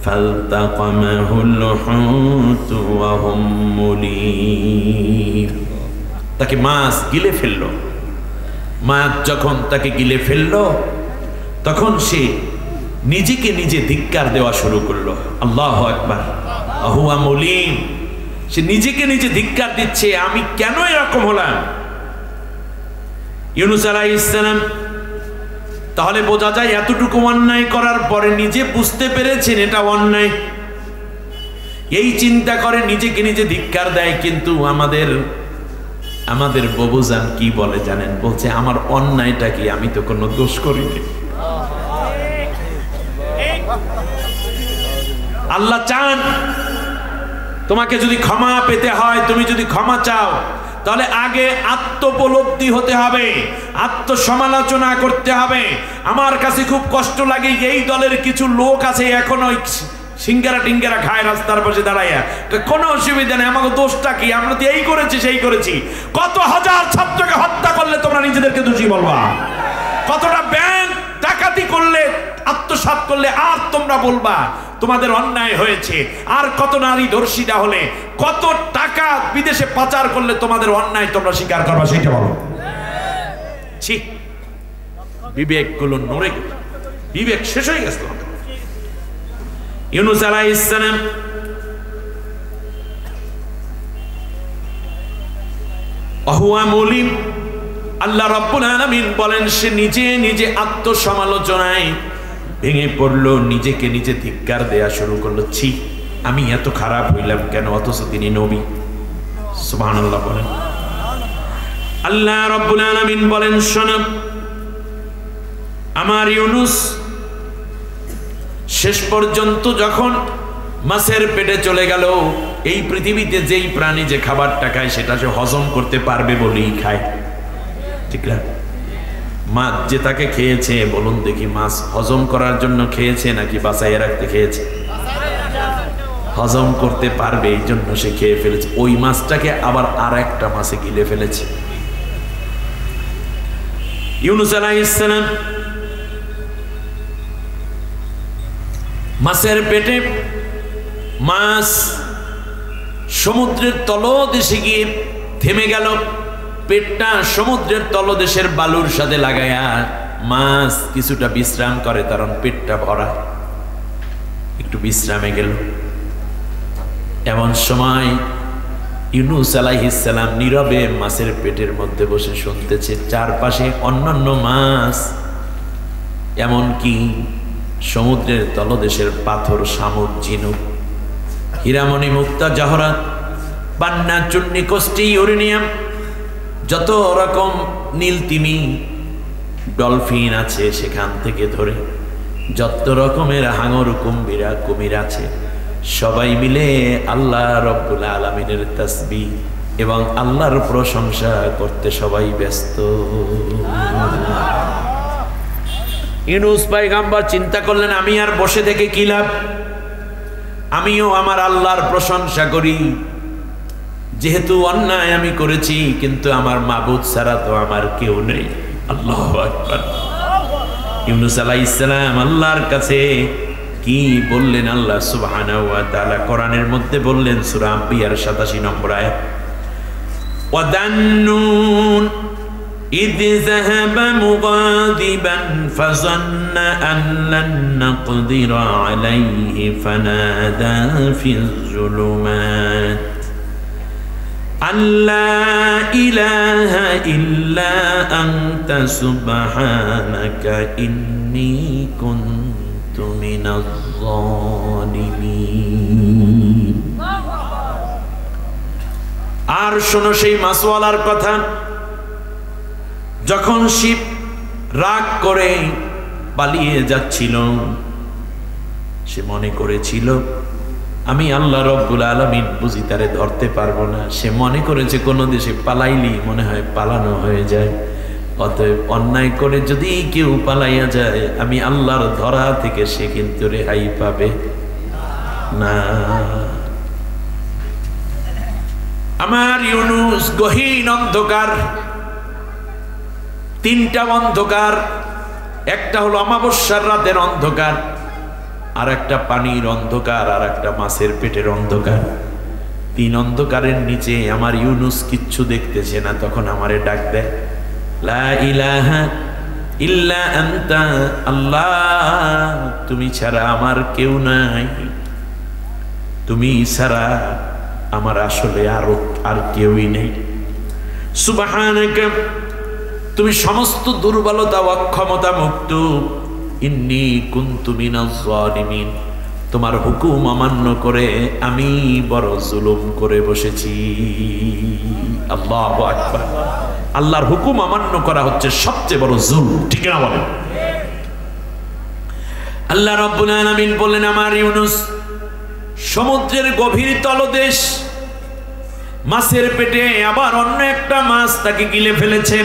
ফালতাকামাহুল হুতু ওয়া হুম মুলিম, তাকে মাছ গিলে ফেললো। মাছ যখন তাকে গিলে ফেললো, তখন সে নিজেকে নিজে ধিক্কার দেওয়া শুরু করলো। আল্লাহু আকবার। হুয়া মুলিম, সে নিজেকে নিজে ধিক্কার দিচ্ছে, আমি কেন এরকম হলাম। ইউনূস আলাইহিস সালাম তাহলে বোঝা যায়, এতটুকু অন্যায় করার পরে নিজে বুঝতে পেরেছেন এটা অন্যায়, এই চিন্তা করে নিজেকে নিজে ধিক্কার দেয়। কিন্তু আমাদের আমাদের ববুজান কি বলে জানেন? বলছে আমার অন্যায়টা কি, আমি তো কোনো দোষ করিনি। আল্লাহ চান তোমাকে যদি ক্ষমা পেতে হয়, তুমি যদি ক্ষমা চাও, তাহলে আগে আত্মোপলব্ধি হতে হবে, আত্মসমালোচনা করতে হবে। আমার কাছে খুব কষ্ট লাগে, এই দলের কিছু লোক আছে এখনো সিঙ্গারা টিঙ্গারা খায় রাস্তার পাশে দাঁড়াইয়া, কোনো অসুবিধা নেই, আমাকে দোষটা কি, আমরা তো এই করেছি সেই করেছি। কত হাজার ছাত্রকে হত্যা করলে তোমরা নিজেদেরকে দোষী বলবা? কতটা ব্যাংক ডাকাতি করলে, আত্মসাৎ করলে আর তোমরা বলবা তোমাদের অন্যায় হয়েছে? আর কত নারী ধর্ষিতা হলে, কত টাকা বিদেশে পাচার করলে তোমাদের অন্যায় তোমরা স্বীকার করবা, সেটা বলো। ছি, বিবেক গুলো নড়ে গেল, বিবেক শেষ হয়ে গেছে। ইউনূস আলাইহিস সালাম ওয়াহুয়া মুলিম, আল্লাহ রাব্বুল আলামিন বলেন সে নিজে নিজে আত্মসমালোচনায় ভেঙে পড়লো, নিজেকে নিজে ধিক্কার দেয়া শুরু করলো। ছি, আমি এত খারাপ হইলাম কেন, অথচ তিনি নবী। সুবহানাল্লাহ বলেন। আল্লাহ রাব্বুল আলামিন বলেন শোনো, আমার ইউনূস শেষ পর্যন্ত যখন মাছের পেটে চলে গেল, এই পৃথিবীতে যেই প্রাণী যে খাবারটা খায় সেটা সে হজম করতে পারবে বলেই খায়, ঠিক না? মাছ যে তাকে খেয়েছে, বলুন দেখি, মাছ হজম করার জন্য খেয়েছে নাকি বাঁচাইয়ে রাখতে খেয়েছে? হজম করতে পারবে এই জন্য সে খেয়ে ফেলেছে। ওই মাছটাকে আবার আর একটা মাছে গিলে ফেলেছে। ইউনূস আলাইহিস সালাম মাছের পেটে, মাছ সমুদ্রের তলদেশে গিয়ে থেমে গেল। পেটটা সমুদ্রের তলদেশের বালুর সাথে লাগায়া মাছ কিছুটা বিশ্রাম করে, কারণ পেটটা ভরা, একটু বিশ্রামে গেল। এমন সময় ইউনূস আলাইহিস সালাম নীরবে মাছের পেটের মধ্যে বসে শুনতেছে, চারপাশে অন্যান্য মাছ, এমনকি সমুদ্রের তলদেশের পাথর, শামুক, ঝিনুক, হীরামণি, মুক্তা, জহরাত, পান্না, চুন্নি, কষ্টি, ইউরেনিয়াম, যত রকম নীলতিমি, ডলফিন আছে, সেখান থেকে ধরে যত রকমের হাঙর, কুমির আছে, সবাই মিলে আল্লাহ রব্বুল আলামিনের তাসবিহ এবং আল্লাহর প্রশংসা করতে সবাই ব্যস্ত। ইউনূস পয়গম্বর চিন্তা করলেন, আমি আর বসে থেকে কি লাভ, আমিও আমার আল্লাহর প্রশংসা করি। যেহেতু অন্যায় আমি করেছি, কিন্তু আমার মাবুদ ছাড়া তো আমার কেউ নেই। আল্লাহু আকবার। ইউনূস আলাইহিস সালাম আল্লাহর কাছে কি বললেন? আল্লাহ সুবহানাহু ওয়া তাআলা কোরআনের মধ্যে বললেন, সূরা আম্বিয়ার 87 নম্বর আয়াত, ওয়াদান্নুন إذ ذهب مغاضبا فظن أن لن نقدر عليه فنادى في الظلمات أن لا إله إلا أنت سبحانك إني كنت من الظالمين। আর শোনো সেই মাছওয়ালার কথা, যখন শিব রাগ করে পালিয়ে যাচ্ছিল, সে মনে করেছিল আমি আল্লাহ রব্বুল আলামিন বুঝি তারে ধরতে পারবো না। সে মনে করেছে কোন দেশে পালাইলি মনে হয় পালানো হয়ে যায়, অতএব অন্যায় করে যদি কেউ পালাইয়া যায়, আমি আল্লাহর ধরা থেকে সে কিন্তু রেহাই পাবে না। আমার ইউনূস গহীন অন্ধকার, তিনটা অন্ধকার, একটা হলো অমাবস্যার রাতের অন্ধকার, আর একটা পানির অন্ধকার, আর একটা মাছের পেটের অন্ধকার। তিন অন্ধকারের নিচে আমার ইউনূস কিচ্ছু দেখতেছে না। তখন আমারে ডাক দেয়, লা ইলাহা ইল্লা আনতা, আল্লাহ তুমি ছাড়া আমার কেউ নাই, তুমি ছাড়া আমার আসলে আর কেউই নেই। সুবহানাকা, তুমি সমস্ত দুর্বলতা অক্ষমতা মুক্ত। ইন্নী কুনতু মিনাজ জালিমিন, তোমার হুকুম অমান্য করে আমি বড় জুলুম করে বসেছি। আল্লাহু আকবার। আল্লাহর হুকুম অমান্য করা হচ্ছে সবচেয়ে বড় জুলুম, ঠিক না বলেন? আল্লাহ রাব্বুল আলামিন বললেন, আমার ইউনুস সমুদ্রের গভীর তলদেশ, মাছের পেটে আবার অন্য একটা মাছ তাকে গিলে ফেলেছে।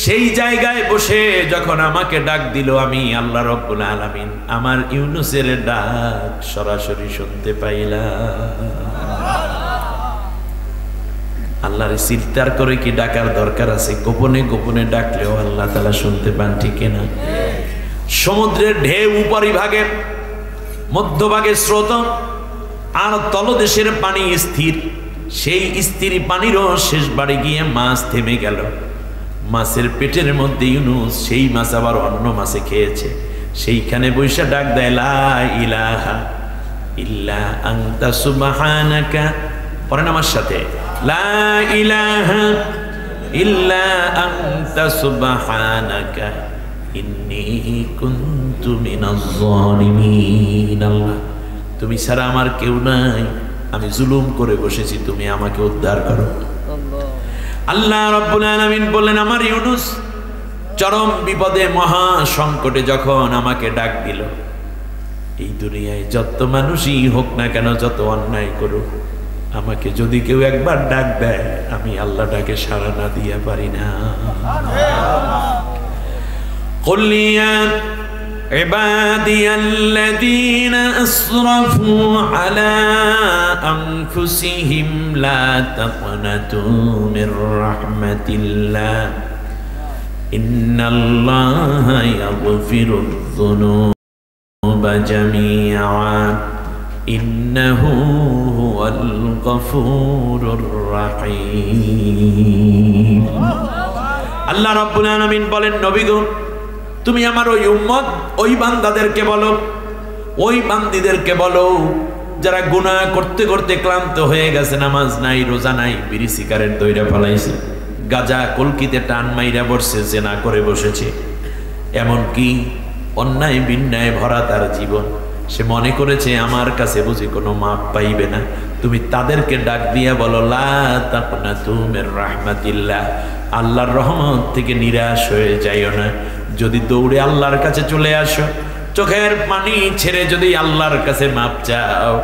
সেই জায়গায় বসে যখন আমাকে ডাক দিল, আমি আল্লাহ রাব্বুল আলামিন আমার ইউনুসের ডাক সরাসরি শুনতে পাইলাম। আল্লাহর চিৎকার করে কি ডাকার দরকার আছে? গোপনে গোপনে ডাকলেও আল্লাহ তাআলা শুনতে পান, ঠিক না? সমুদ্রের ঢেউ উপরিভাগে, মধ্যভাগে স্রোত, আর তলদেশের পানি স্থির। সেই স্থির পানিরও শেষ বাড়ি গিয়ে মাছ থেমে গেল। মাছের পেটের মধ্যে ইউনুস, সেই মাছ আবার অন্য মাছে খেয়েছে। সেইখানে বৈশা ডাক দেয়, লা ইলাহা ইল্লা আনতা সুবহানাকা। পড়েন আমার সাথে, লা ইলাহা ইল্লা আনতা সুবহানাকা ইন্নী কুনতু মিনাজ জালিমিন। আল্লাহ, তুমি ছাড়া আমার কেউ নাই, আমি জুলুম করে বসেছি, তুমি আমাকে উদ্ধার করো। আল্লাহ রাব্বুল আলামিন বললেন, আমার ইউনুস চরম বিপদে, মহা সংকটে যখন আমাকে ডাক দিল, এই দুনিয়ায় যত মানুষই হোক না কেন, যত অন্যায় করুক, আমাকে যদি কেউ একবার ডাক দেয়, আমি আল্লাহ ডাকে সাড়া না দিয়া পারি না। قل يا عبادي الذين أسرفوا على أنفسهم لا تقنطوا من رحمة الله إن الله يغفر الذنوب جميعا إنه هو الغفور الرحيم। আল্লাহ রাব্বুল আলামিন বলেন, নবী গো, তুমি আমার ওই উম্মত, ওই বান্দাদেরকে বলো, ওই বান্দীদেরকে বলো যারা গুনাহ করতে করতে ক্লান্ত হয়ে গেছে, নামাজ নাই, রোজা নাই, বিড়ি সিগারেট দইরা ফেলাইছে, গাজা কলকিতে টান মাইরা বসছে, জেনা করে বসেছে, এমনকি অন্যায় বিন্যায় ভরা তার জীবন। সে মনে করেছে আমার কাছে বুঝি কোনো মাপ পাইবে না। তুমি তাদেরকে ডাক দিয়া বলো, লা তাকনাতু মির রাহমাতিল্লাহ, আল্লাহর রহমত থেকে নিরাশ হয়ে যাইও না। যদি দৌড়ে আল্লাহর কাছে চলে আসো, চোখের পানি ছেড়ে যদি আল্লাহর কাছে মাপ চাও,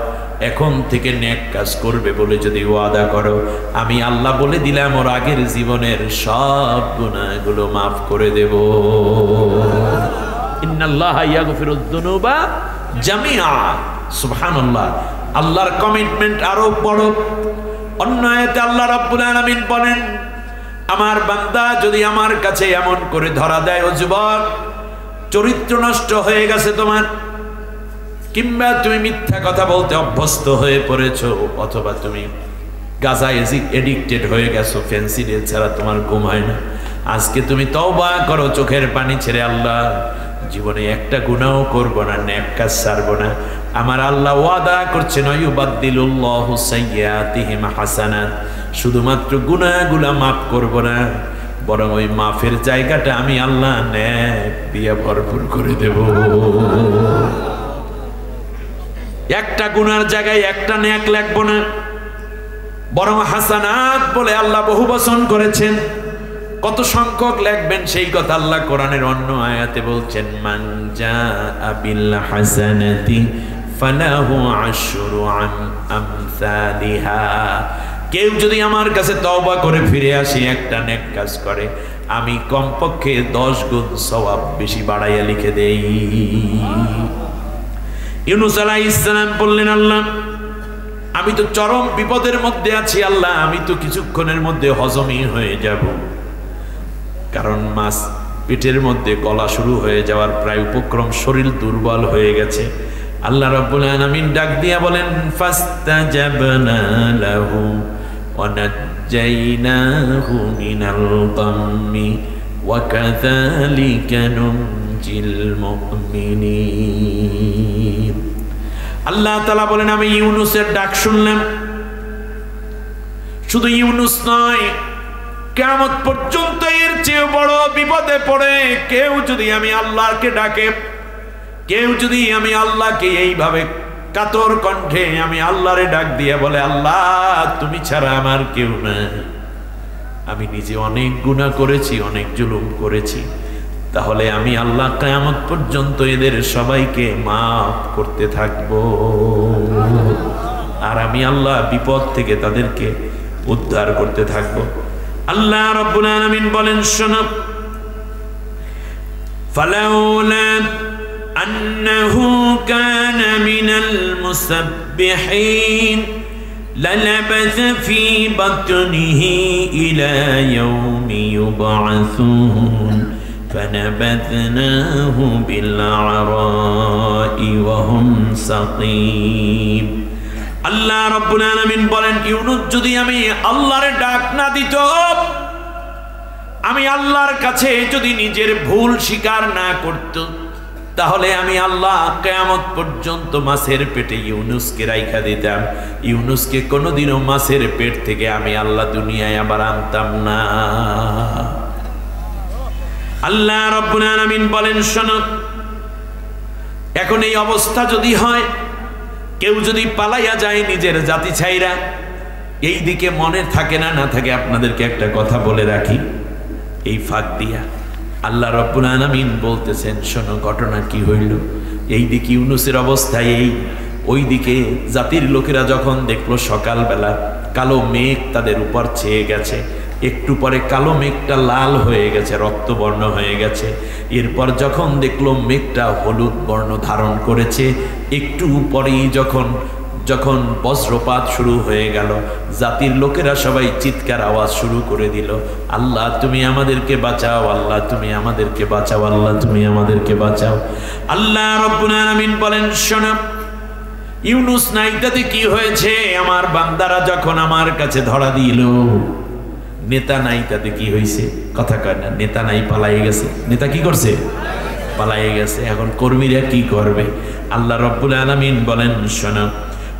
এখন থেকে নেক কাজ করবে বলে যদি ওয়াদা করো, আমি আল্লাহ বলে দিলাম ওর আগের জীবনের সব গুনাহগুলো মাফ করে দেব। ইন্নাল্লাহা ইয়াগফিরুদ যুনুবা জামিআ। সুবহানাল্লাহ, আল্লাহর কমিটমেন্ট আরো বড়। অন্য আয়াতে আল্লাহ রাব্বুল আলামিন বলেন, আমার বান্দা যদি আমার কাছে এমন করে ধরা দেয়, ও যুবক, চরিত্র নষ্ট হয়ে গেছে তোমার, কিংবা তুমি মিথ্যা কথা বলতে অভ্যস্ত হয়ে পড়েছো, অথবা তুমি গাঁজা এডিক্টেড হয়ে গেছো, ফেন্সিডিল ছাড়া তোমার ঘুম হয় না, আজকে তুমি তওবা করো, চোখের পানি ছেড়ে আল্লাহ জীবনে একটা গুনাহও করবো না, নেক কাজ ছাড়বো না। আমার আল্লাহ ওয়াদা করছেন, ইউবাদদিলুল্লাহু সাইয়্যাতিহিম হাসানাত, শুধুমাত্র গুনাহগুলা মাফ করব না, বরং ওই মাফের জায়গাটা আমি আল্লাহ নেক দিয়ে ভরপুর করে দেব। একটা গুনার জায়গায় একটা নেক লাগবো না, বরং হাসানাত বলে আল্লাহ বহু বচন করেছেন। কত সংখ্যক লিখবেন সেই কথা আল্লাহ কোরআনের অন্য আয়াতে বলছেন, মান জাআ বিল হাসানাতি ফালাহু আশরু আমসালিহা। কেউ যদি আমার কাছে তওবা করে ফিরে আসে, একটা নেক কাজ করে, আমি কমপক্ষে 10 গুণ সওয়াব বেশি বাড়াইয়া লিখে দেই। ইউনূস আলাইহিস সালাম বললেন, আল্লাহ আমি তো চরম বিপদের মধ্যে আছি, আল্লাহ আমি তো কিছুক্ষণের মধ্যে হজমই হয়ে যাব, কারণ মাছ পেটের মধ্যে গলা শুরু হয়ে যাওয়ার প্রায় উপক্রম, শরীর দুর্বল হয়ে গেছে। আল্লাহ রাব্বুল আলামিন ডাক দিয়া বলেন, ফাস্তাজাবনা লাহু ওয়া নাজ্জাইনাহু মিনাল গাম্মি ওয়া কাযালিকা নুনজিল মুমিনিন। আল্লাহ তাআলা বলেন, আমি ইউনূসের ডাক শুনলাম। শুধু ইউনূস নয়, কিয়ামত পর্যন্ত এর চেয়ে বড় বিপদে পড়ে কেউ যদি আমি আল্লাহকে ডাকে, কেউ যদি আমি আল্লাহকে এইভাবে কাতর কণ্ঠে আমি আল্লাহরে ডাক দিয়ে বলে, আল্লাহ তুমি ছাড়া আমার কেউ নাই, আমি নিজে অনেক গুনাহ করেছি, অনেক জুলুম করেছি, তাহলে আমি আল্লাহ কিয়ামত পর্যন্ত এদের সবাইকে মাফ করতে থাকব, আর আমি আল্লাহ বিপদ থেকে তাদেরকে উদ্ধার করতে থাকব। আল্লাহ রাব্বুল আলামিন বলেন, শোনো, ফালাউলা আন্নাহু কানা মিনাল মুসাব্বিহিন লালাবাথা ফি বাতনিহি ইলা ইয়াউমি ইউবআসুন ফানাবাথনাহু বিল আরাই ওয়া হুম সাকিম। আল্লাহ রাব্বুল আলামিন বলেন, ইউনুস যদি আমি আল্লাহর ডাক না দিত, আমি আল্লাহর কাছে যদি নিজের ভুল স্বীকার না করত, তাহলে আমি আল্লাহ কিয়ামত পর্যন্ত মাছের পেটে ইউনুসকে রাইখা দিতাম। ইউনুসকে কোনোদিনও মাছের পেট থেকে আমি আল্লাহ দুনিয়ায় আবার আনতাম না। আল্লাহ রাব্বুল আলামিন বলেন, শোনো, এখন এই অবস্থা যদি হয়, কেউ যদি পালাইয়া যায় নিজের জাতি ছাইরা, এই দিকে মনে থাকে না থাকে, আপনাদেরকে একটা কথা বলে রাখি এই ফাঁক দিয়া, আল্লাহ রাব্বুল আলামিন বলতেছেন, শোনো ঘটনা কি হইল। এই দিকে ইউনুসের অবস্থায় এই, ওই দিকে জাতির লোকেরা যখন দেখলো সকালবেলা কালো মেঘ তাদের উপর ছেয়ে গেছে, একটু পরে কালো মেঘটা লাল হয়ে গেছে, রক্তবর্ণ হয়ে গেছে, এরপর যখন দেখলো মেঘটা হলুদ বর্ণ ধারণ করেছে, একটু পরেই যখন বজ্রপাত শুরু হয়ে গেল, জাতির লোকেরা সবাই চিৎকার আওয়াজ শুরু করে দিল, আল্লাহ তুমি আমাদেরকে বাঁচাও, আল্লাহ তুমি আমাদেরকে বাঁচাও, আল্লাহ তুমি আমাদেরকে বাঁচাও। আল্লাহ রাব্বুল আলামিন বলেন, শোনো, ইউনুস নাইটাতে কি হয়েছে, আমার বান্দারা যখন আমার কাছে ধরা দিল, নেতা নাই, তাতে কি হয়েছে? কথা কয় না, নেতা নাই, পালাইয়ে গেছে। নেতা কি করছে? পালাইয়ে গেছে। এখন কর্মীরা কি করবে? আল্লাহ রাব্বুল আলামিন বলেন, শোনো,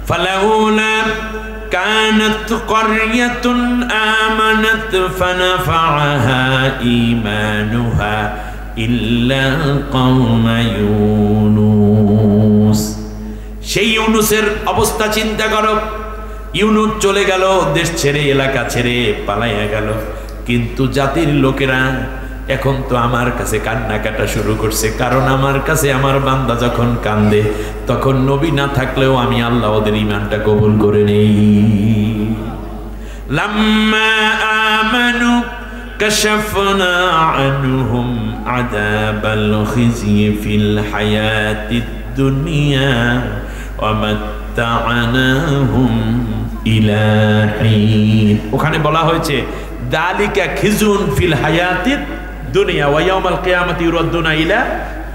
ফালাউলা কানাত ক্বরিয়াতুন আমানাত ফানাফাআহা ঈমানুহা ইল্লা কওমা ইউনুস। সেই ইউনুসের অবস্থা চিন্তা করো। ইউনুস চলে গেল, দেশ ছেড়ে, এলাকা ছেড়ে পালাইয়া গেল, কিন্তু জাতির লোকেরা এখন তো আমার কাছে কান্নাকাটা শুরু করছে, কারণ আমার কাছে আমার বান্দা যখন কান্দে, তখন নবী না থাকলেও আমি আল্লাহ ওদের ঈমানটা কবুল করে নেই। লাম্মা আমানু কাশাফনা আনহুম আযাবাল খিজি ফিল হায়াতিদ দুনিয়া ওয়া মাত্তা'নাহুম ইলা হিন। ওখানে বলা হয়েছে যালিকা খিজুন ফিল হায়াতিদ দুনিয়া ওয়া ইয়াউমাল কিয়ামাতি ইউরাদ্দুনা ইলা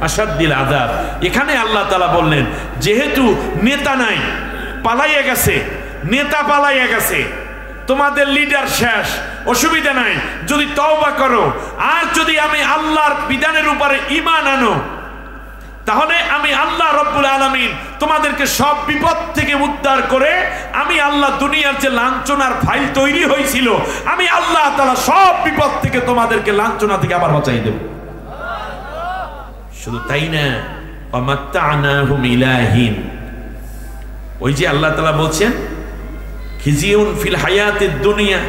আশাদ্দিল আযাব। এখানে আল্লাহ তাআলা বললেন, যেহেতু নেতা নাই, পালাইয়া গেছে, নেতা পালাইয়া গেছে, তোমাদের লিডার শেষ, অসুবিধা নাই, যদি তওবা করো আর যদি আমি আল্লাহর বিধানের উপরে ঈমান আনো, তাহলে আমি আল্লাহ রাব্বুল আলামিন তোমাদেরকে সব বিপদ থেকে উদ্ধার করে, আমি আল্লাহ দুনিয়ার যে লাঞ্ছনার ফাইল তৈরি হয়েছিল, আমি আল্লাহ তাআলা সব বিপদ থেকে তোমাদেরকে লাঞ্ছনা থেকে আবার বাঁচাই দেব। শুধু তাই না, ওয়া মাত্তা'নাহুম ইলা হিন। ওই যে আল্লাহ তাআলা বলছেন খিজিউন ফিল হায়াতিদ দুনিয়া,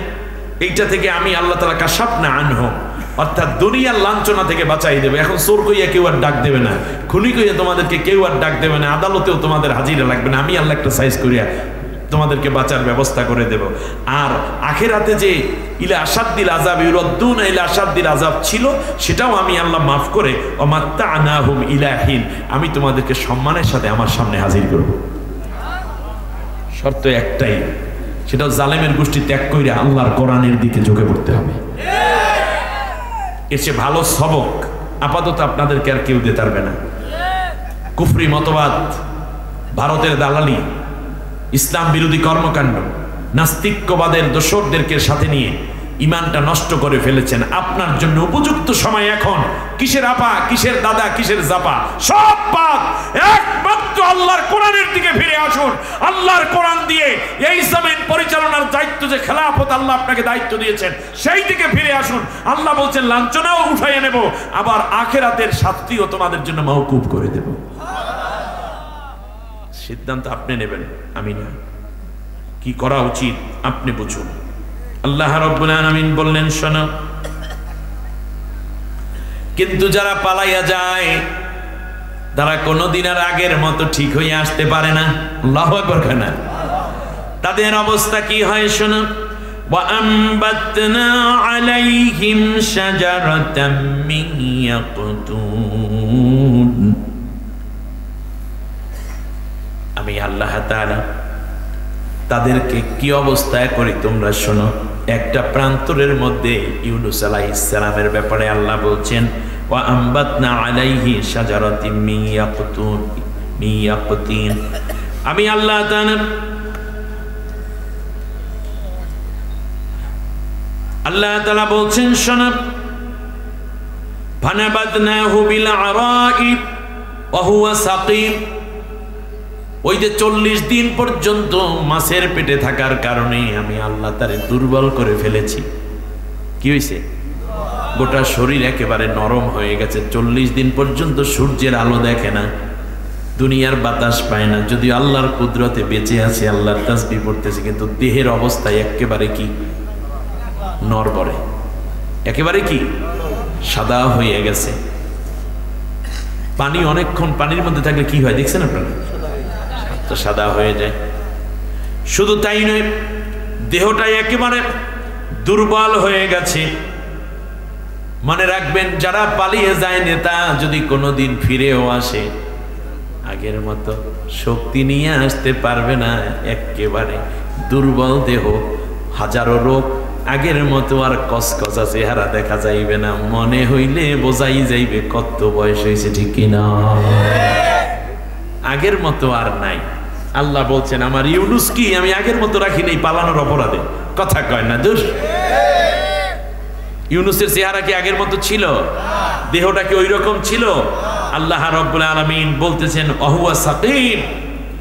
এইটা থেকে আমি আল্লাহ তাআলা কাশাফনা আনহুম, অর্থাৎ দুনিয়ার লাঞ্ছনা থেকে বাঁচাই দেবে। এখন চোর কইয়া কেউ আর ডাক দেবে না, খুনি কইয়া তোমাদেরকে কেউ আর ডাক দেবে না, আদালতেও তোমাদের হাজিরা লাগবে না, আমি আল্লাহ একটা সাইজ করিয়া তোমাদেরকে বাঁচার ব্যবস্থা করে দেব। আর আখিরাতে যে ইলা আশাদ্দিল আযাব ইউরাদ্দুনা ইলা আশাদ্দিল আযাব ছিল, সেটাও আমি আল্লাহ মাফ করে ওয়া মাত্তা'নাহুম ইলা হিন, আমি তোমাদেরকে সম্মানের সাথে আমার সামনে হাজির করব। শর্ত একটাই, সেটা জালেমের গোষ্ঠী ত্যাগ করে আল্লাহর কোরআনের দিকে ঝুঁকে পড়তে হবে। এসে ভালো সবক আপাতত আপনাদেরকে আর কেউ দিতে পারবে না। কুফরি মতবাদ, ভারতের দালালি, ইসলাম বিরোধী কর্মকাণ্ড, নাস্তিক্যবাদের দোসরদেরকে সাথে নিয়ে ইমানটা নষ্ট করে ফেলেছেন। আপনার জন্য উপযুক্ত সময় এখন। কিসের আপা, কিসের দাদা, কিসের জাপা, সব বাদ, একমাত্র আল্লাহর কোরআনের দিকে ফিরে আসুন। আল্লাহর কোরআন দিয়ে এই জমিন পরিচালনার দায়িত্ব, যে খেলাফত আল্লাহ আপনাকে দায়িত্ব দিয়েছেন, সেই দিকে ফিরে আসুন। আল্লাহ বলছেন লাঞ্ছনাও উঠাইয়ে নেব, আবার আখিরাতের শাস্তিও তোমাদের জন্য মওকুফ করে দেব। সিদ্ধান্ত আপনি নেবেন, আমি না। কি করা উচিত আপনি বুঝুন। আল্লাহ রাব্বুল আলামিন বললেন, শোনো, কিন্তু যারা পালাইয়া যায় তারা কোনোদিন আর আগের মতো ঠিক হয়ে আসতে পারে না। আল্লাহু আকবার খানা। তাদের অবস্থা কি হয় শোনো। وَأَنبَتْنَا عَلَيْهِمْ شَجَرَةً مِّن يَقْطُونٍ। আমি আল্লাহ তাআলা তাদেরকে কি অবস্থায় করি তোমরা শোনো। একটা প্রান্তরের মধ্যে ইউনূস আলাইহিস সালামের ব্যাপারে আল্লাহ বলছেন, وَأَنبَتْنَا عَلَيْهِ شَجَرَةٍ مِّن يَقْطِينٍ। আমি আল্লাহ তাআলা বলছেন, শোনো, فَنَبَذْنَاهُ بِالْعَرَاءِ وَهُوَ سَقِيمٌ। ওই যে 40 দিন পর্যন্ত মাছের পেটে থাকার কারণে আমি আল্লাহ তারে দুর্বল করে ফেলেছি। কি হয়েছে? গোটা শরীর একেবারে নরম হয়ে গেছে। 40 দিন পর্যন্ত সূর্যের আলো দেখে না, দুনিয়ার বাতাস পায় না, যদিও আল্লাহর কুদরতে বেঁচে আছে, আল্লাহর তাসবিহ পড়তেছে, কিন্তু দেহের অবস্থায় একেবারে কি নড়বড়ে, একেবারে কি সাদা হয়ে গেছে। পানি অনেকক্ষণ পানির মধ্যে থাকলে কি হয় দেখছেন আপনারা? সাদা হয়ে যায়। শুধু তাই নয়, দেহটাই একেবারে দুর্বল হয়ে গেছে। মনে রাখবেন, যারা পালিয়ে যায় নেতা যদি কোনোদিন ফিরেও আসে আগের মতো শক্তি নিয়ে আসতে পারবে না। একেবারে দুর্বল দেহ, হাজারো রোগ, আগের মতো আর কসকসা চেহারা দেখা যাইবে না। মনে হইলে বোঝাই যাইবে কত বয়স হয়েছে, ঠিক কিনা? আগের মতো আর নাই। আল্লাহ বলছেন, আমার ইউনূস কি আমি আগের মতো রাখি নাই পালানোর অপরাধে? কথা কয় না দূর। ইউনূসের চেহারা কি আগের মতো ছিল? দেহটা কি ওই রকম ছিল? আল্লাহ রাব্বুল আলামিন বলতেছেন, ওয়াহুয়া সাকিম।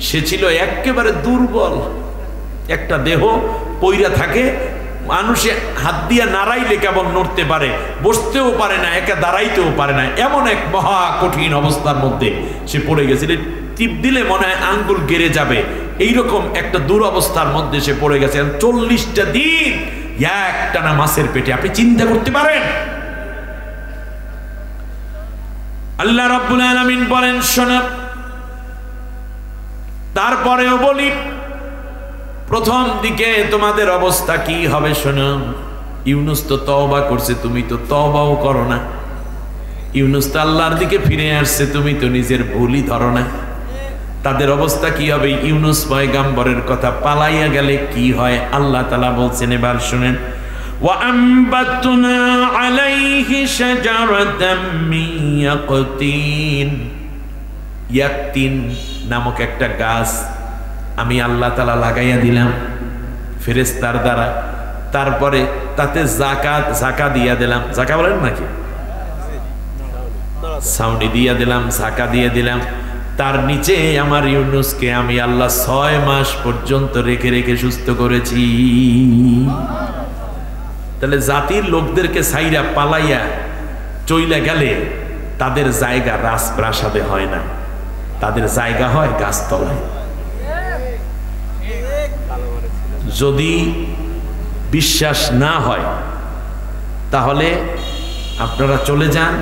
সে ছিল একেবারে দুর্বল, একটা দেহ পইরা থাকে, মানুষে হাত দিয়া নাড়াইলে কেবল নড়তে পারে, বসতেও পারে না, একা দাঁড়াইতেও পারে না। এমন এক মহা কঠিন অবস্থার মধ্যে সে পড়ে গেছিল। টিপ দিলে মনে হয় আঙ্গুল গেড়ে যাবে, এইরকম একটা দুরবস্থার মধ্যে সে পড়ে গেছে। 40টা দিন একটানা মাছের পেটে, আপনি চিন্তা করতে পারেন? আল্লাহ রাব্বুল আলামিন বলেন, শোনো, তারপরেও বলি, প্রথম দিকে তোমাদের অবস্থা কি হবে শোনো। ইউনূস তো তওবা করছে, তুমি তো তওবাও করো না। ইউনূস তো আল্লাহর দিকে ফিরে আসছে, তুমি তো নিজের ভুলই ধরো না। তাদের অবস্থা কি হবে? ইউনূস পয়গম্বরের কথা পালাইয়া গেলে কি হয় আল্লাহ তাআলা বলছেন, এবার শুনেন। وَأَنبَتْنَا عَلَيْهِ شَجَرَةً مِّن يَقْطِينٍ। ইয়াকতিন নামক একটা গাছ আমি আল্লাহ তাআলা লাগাইয়া দিলাম ফেরেশতার দ্বারা। তারপরে তাতে জাকা দিয়া দিলাম। জাকা বলেন নাকি? সাউনি দিয়া দিলাম, জাকা দিয়ে দিলাম। তার নিচে আমার ইউনূসকে আমি আল্লাহ 6 মাস পর্যন্ত রেখে রেখে সুস্থ করেছি। তাহলে জাতির লোকদেরকে সাইরা পালাইয়া চইলা গেলে তাদের জায়গা রাজপ্রাসাদে হয় না, তাদের জায়গা হয় গাছতলায়। যদি বিশ্বাস না হয় তাহলে আপনারা চলে যান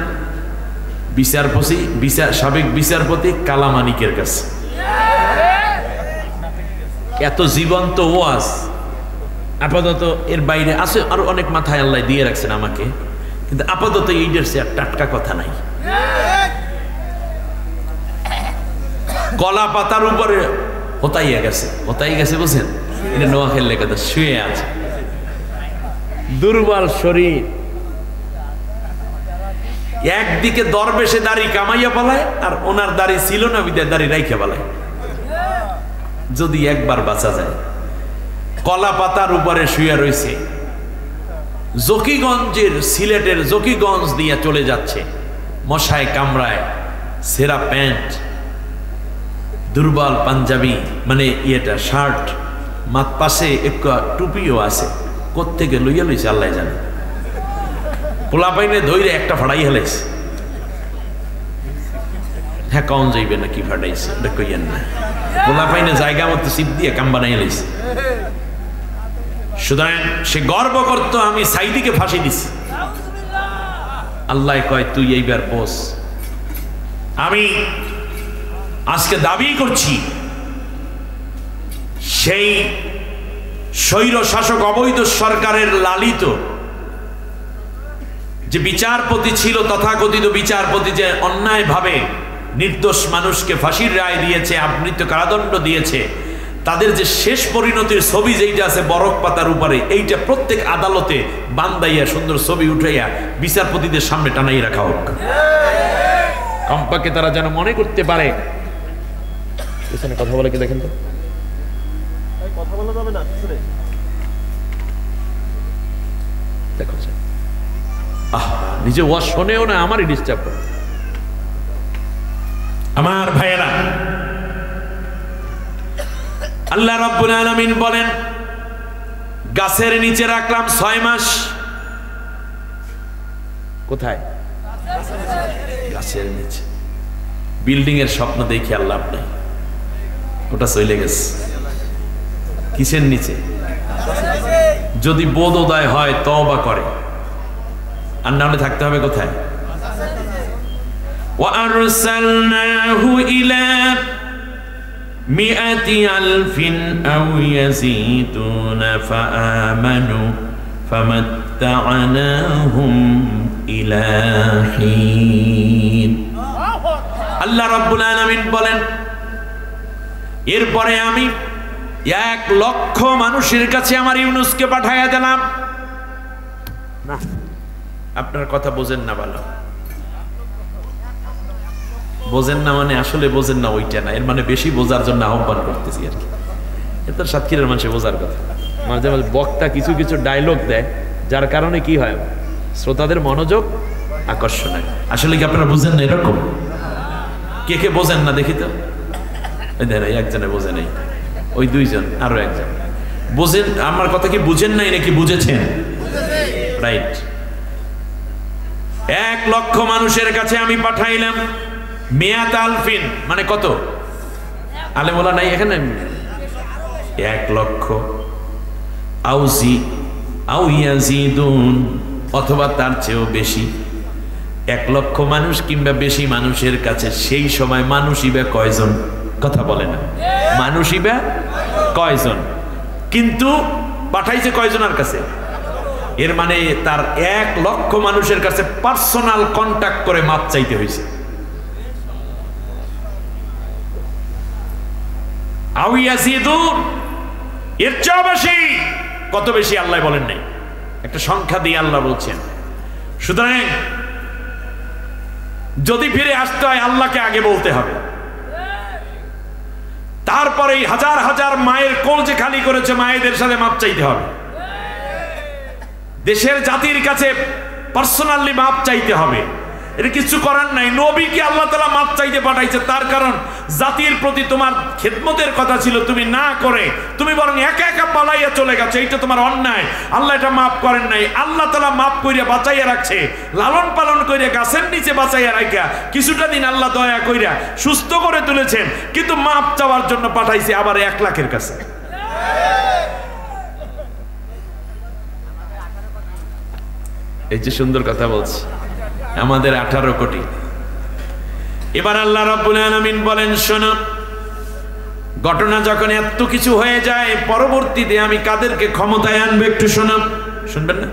সাবেক বিচারপতি কালামানিকের কাছে। এত জীবন্ত ওয়াজ, আপাতত এর বাইরে আছে আরো অনেক মাথায় আল্লাহ দিয়ে রাখছেন আমাকে, কিন্তু আপাতত এইটার সে আর টাটকা কথা নাই। কলা পাতার উপরে হতাইয়া গেছে, হতাই গেছে বুঝছেন, এটা নোয়াখালীর লেখাতে শুয়ে আছে, দুর্বল শরীর। একদিকে দরবেশে দাড়ি কামাইয়া পালায়, আর ওনার দাড়ি ছিল না বিদায় দাড়ি রাইখা পালায়। যদি একবার বাঁচা যায়। কলা পাতার উপরে শুয়ে রয়েছে, জকিগঞ্জের সিলেটের জকিগঞ্জ দিয়ে চলে যাচ্ছে, মশায় কামড়ায়, সেরা প্যান্ট, দুর্বল পাঞ্জাবি, মানে ইয়েটা শার্ট, মাত পাশে একটু টুপিও আছে, কোত্থেকে লইয়া লইছে আল্লাহ জানে। পোলা পাইনে ধৈরে একটা ফাড়াই হেলেছে। হ্যাঁ কম যাইবে না কি ফাটাইছে ওটা কইয়েন না, পোলা পাইনে জায়গা মতো সিপ দিয়ে কাম বানাই লাইছে। সুতরাং সে গর্ব করত আমি সাইদিকে ফাঁসি দিছি। আল্লাহ কয় তুই এইবার বস। আমি আজকে দাবি করছি সেই স্বৈর শাসক অবৈধ সরকারের লালিত যে বিচারপতি ছিল, তথাকথিত বিচারপতি, যে অন্যায়ভাবে নির্দোষ মানুষকে ফাঁসির রায় দিয়েছে, আমৃত্যু কারাদণ্ড দিয়েছে, তাদের যে শেষ পরিণতির ছবি যেইটা আছে বরফ পাতার উপরে, এইটা প্রত্যেক আদালতে বান্দাইয়া সুন্দর ছবি উঠাইয়া বিচারপতিদের সামনে টানাই রাখা হোক। কমপক্ষে তারা যেন মনে করতে পারে। পেছনে কথা বলে কি দেখেন তো, কথা বলা যাবে না, দেখো নিজে ওয়াজ শোনেও না, আমারই ডিস্টার্ব করে। আমার ভাইয়েরা, আল্লাহ রাব্বুল আলামিন বলেন গাছের নিচে রাখলাম 6 মাস। কোথায়? গাছের নিচে। বিল্ডিং এর স্বপ্ন দেখে আল্লাহ আপনি ওটা চলে গেছে। কিসের নিচে? যদি বোধোদয় হয় তওবা করে, আর না হলে থাকতে হবে কোথায়? وَأَرْسَلْنَاهُ إِلَى 100,000 أَوْ يَزِيدُونَ فَآمَنُوا فَمَتَّعْنَاهُمْ إِلَى حِينٍ। আল্লাহ রাব্বুল আলামিন বলেন এরপরে আমি 1 লক্ষ মানুষের কাছে আমার ইউনূসকে পাঠাইয়া দিলাম। না, আপনার কথা বোঝেন না, ভালো বোঝেন না মানে আসলে বোঝেন না ওইটা না, এর মানে বেশি বোঝার জন্য আহ্বান করতেছি আর কি। এটা সাতক্ষীরার মানুষের বোঝার কথা। মাঝে মাঝে বক্তা কিছু কিছু ডায়লগ দেয়, যার কারণে কি হয়, শ্রোতাদের মনোযোগ আকর্ষণ হয়। আসলে কি আপনারা বুঝেন না এরকম? কে কে বোঝেন না দেখি তো? একজনে বোঝে নেই, ওই 2 জন, আরো একজন বোঝেন। আমার কথা কি বুঝেন নাই নাকি বুঝেছেন? রাইট। 1 লক্ষ মানুষের কাছে আমি পাঠাইলাম। 100,000 মানে কত? আলে বলা নাই এখানে। 1 লক্ষ আউ ইয়াজিদুন, অথবা তার চেয়েও বেশি। 1 লক্ষ মানুষ কিংবা বেশি মানুষের কাছে সেই সময় মানুষই বা কয়জন? কথা বলে না, মানুষই বা কয়জন? কিন্তু পাঠাইছে কয়জনের কাছে? এর মানে তার 1 লক্ষ মানুষের কাছে পার্সোনাল কন্টাক্ট করে মাপ চাইতে হয়েছে। আউ ইয়াজিদুন, এর চেয়ে বেশি। কত বেশি আল্লাহ বলেন নাই, একটা সংখ্যা দিয়ে আল্লাহ বলছেন। সুতরাং যদি ফিরে আসতে হয় আল্লাহকে আগে বলতে হবে, তারপরে হাজার হাজার মায়ের কোল যে খালি করেছে মায়েদের সাথে মাপ চাইতে হবে। দেশের জাতির কাছে পার্সোনালি মাপ চাইতে হবে। এটা কিছু করার নাই। নবীকে আল্লাহ তাআলা মাপ চাইতে পাঠাইছে, তার কারণ জাতির প্রতি তোমার খেদমতের কথা ছিল, তুমি না করে তুমি বরং একা একা পালাইয়া চলে গেছো, এইটা তোমার অন্যায়। আল্লাহ এটা মাপ করেন নাই। আল্লাহ তাআলা মাপ কইরা বাঁচাইয়া রাখছে, লালন পালন কইরা গাছের নিচে বাঁচাইয়া রাখা কিছুটা দিন আল্লাহ দয়া কইরা সুস্থ করে তুলেছেন, কিন্তু মাপ চাওয়ার জন্য পাঠাইছে আবার 1 লাখের কাছে। এই যে সুন্দর কথা বলছি, আমাদের 18 কোটি। এবার আল্লাহ রাব্বুল আলামিন বলেন শোনো, ঘটনা যখন এত কিছু হয়ে যায়, পরবর্তীতে আমি কাদেরকে ক্ষমতায় আনবো একটু শোনো, শুনবেন না?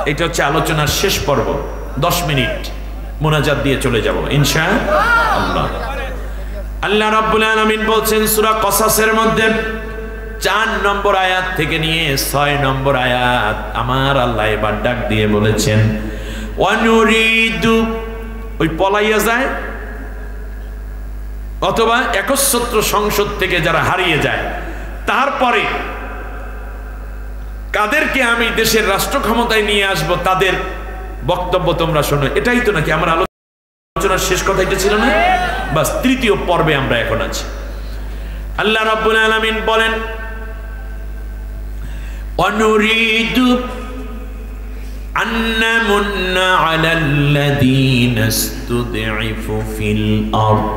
এটা হচ্ছে আলোচনার শেষ পর্ব। 10 মিনিট মুনাজাত দিয়ে চলে যাব ইনশাআল্লাহ। আল্লাহ রাব্বুল আলামিন বলছেন সূরা কসাসের মধ্যে 4 নম্বর আয়াত থেকে নিয়ে 6 নম্বর আয়াত, আমার আল্লাহ এবার ডাক দিয়ে বলেছেন ওয়ানুরিদু, ওই পলাইয়া যায় অথবা একচ্ছত্র সংসদ থেকে যারা হারিয়ে যায়, তারপরে কাদেরকে আমি দেশের রাষ্ট্র ক্ষমতায় নিয়ে আসব তাদের বক্তব্য তোমরা শোনো। এটাই তো নাকি আমার আলোচনার শেষ কথা এটা ছিল না? বাস 3য় পর্বে আমরা এখন আছি। আল্লাহ রাব্বুল আলামিন বলেন ওয়ানুরিদু আন্নামুন্না আলাল্লাযীনা ইসতুদঈফু ফিল আরদ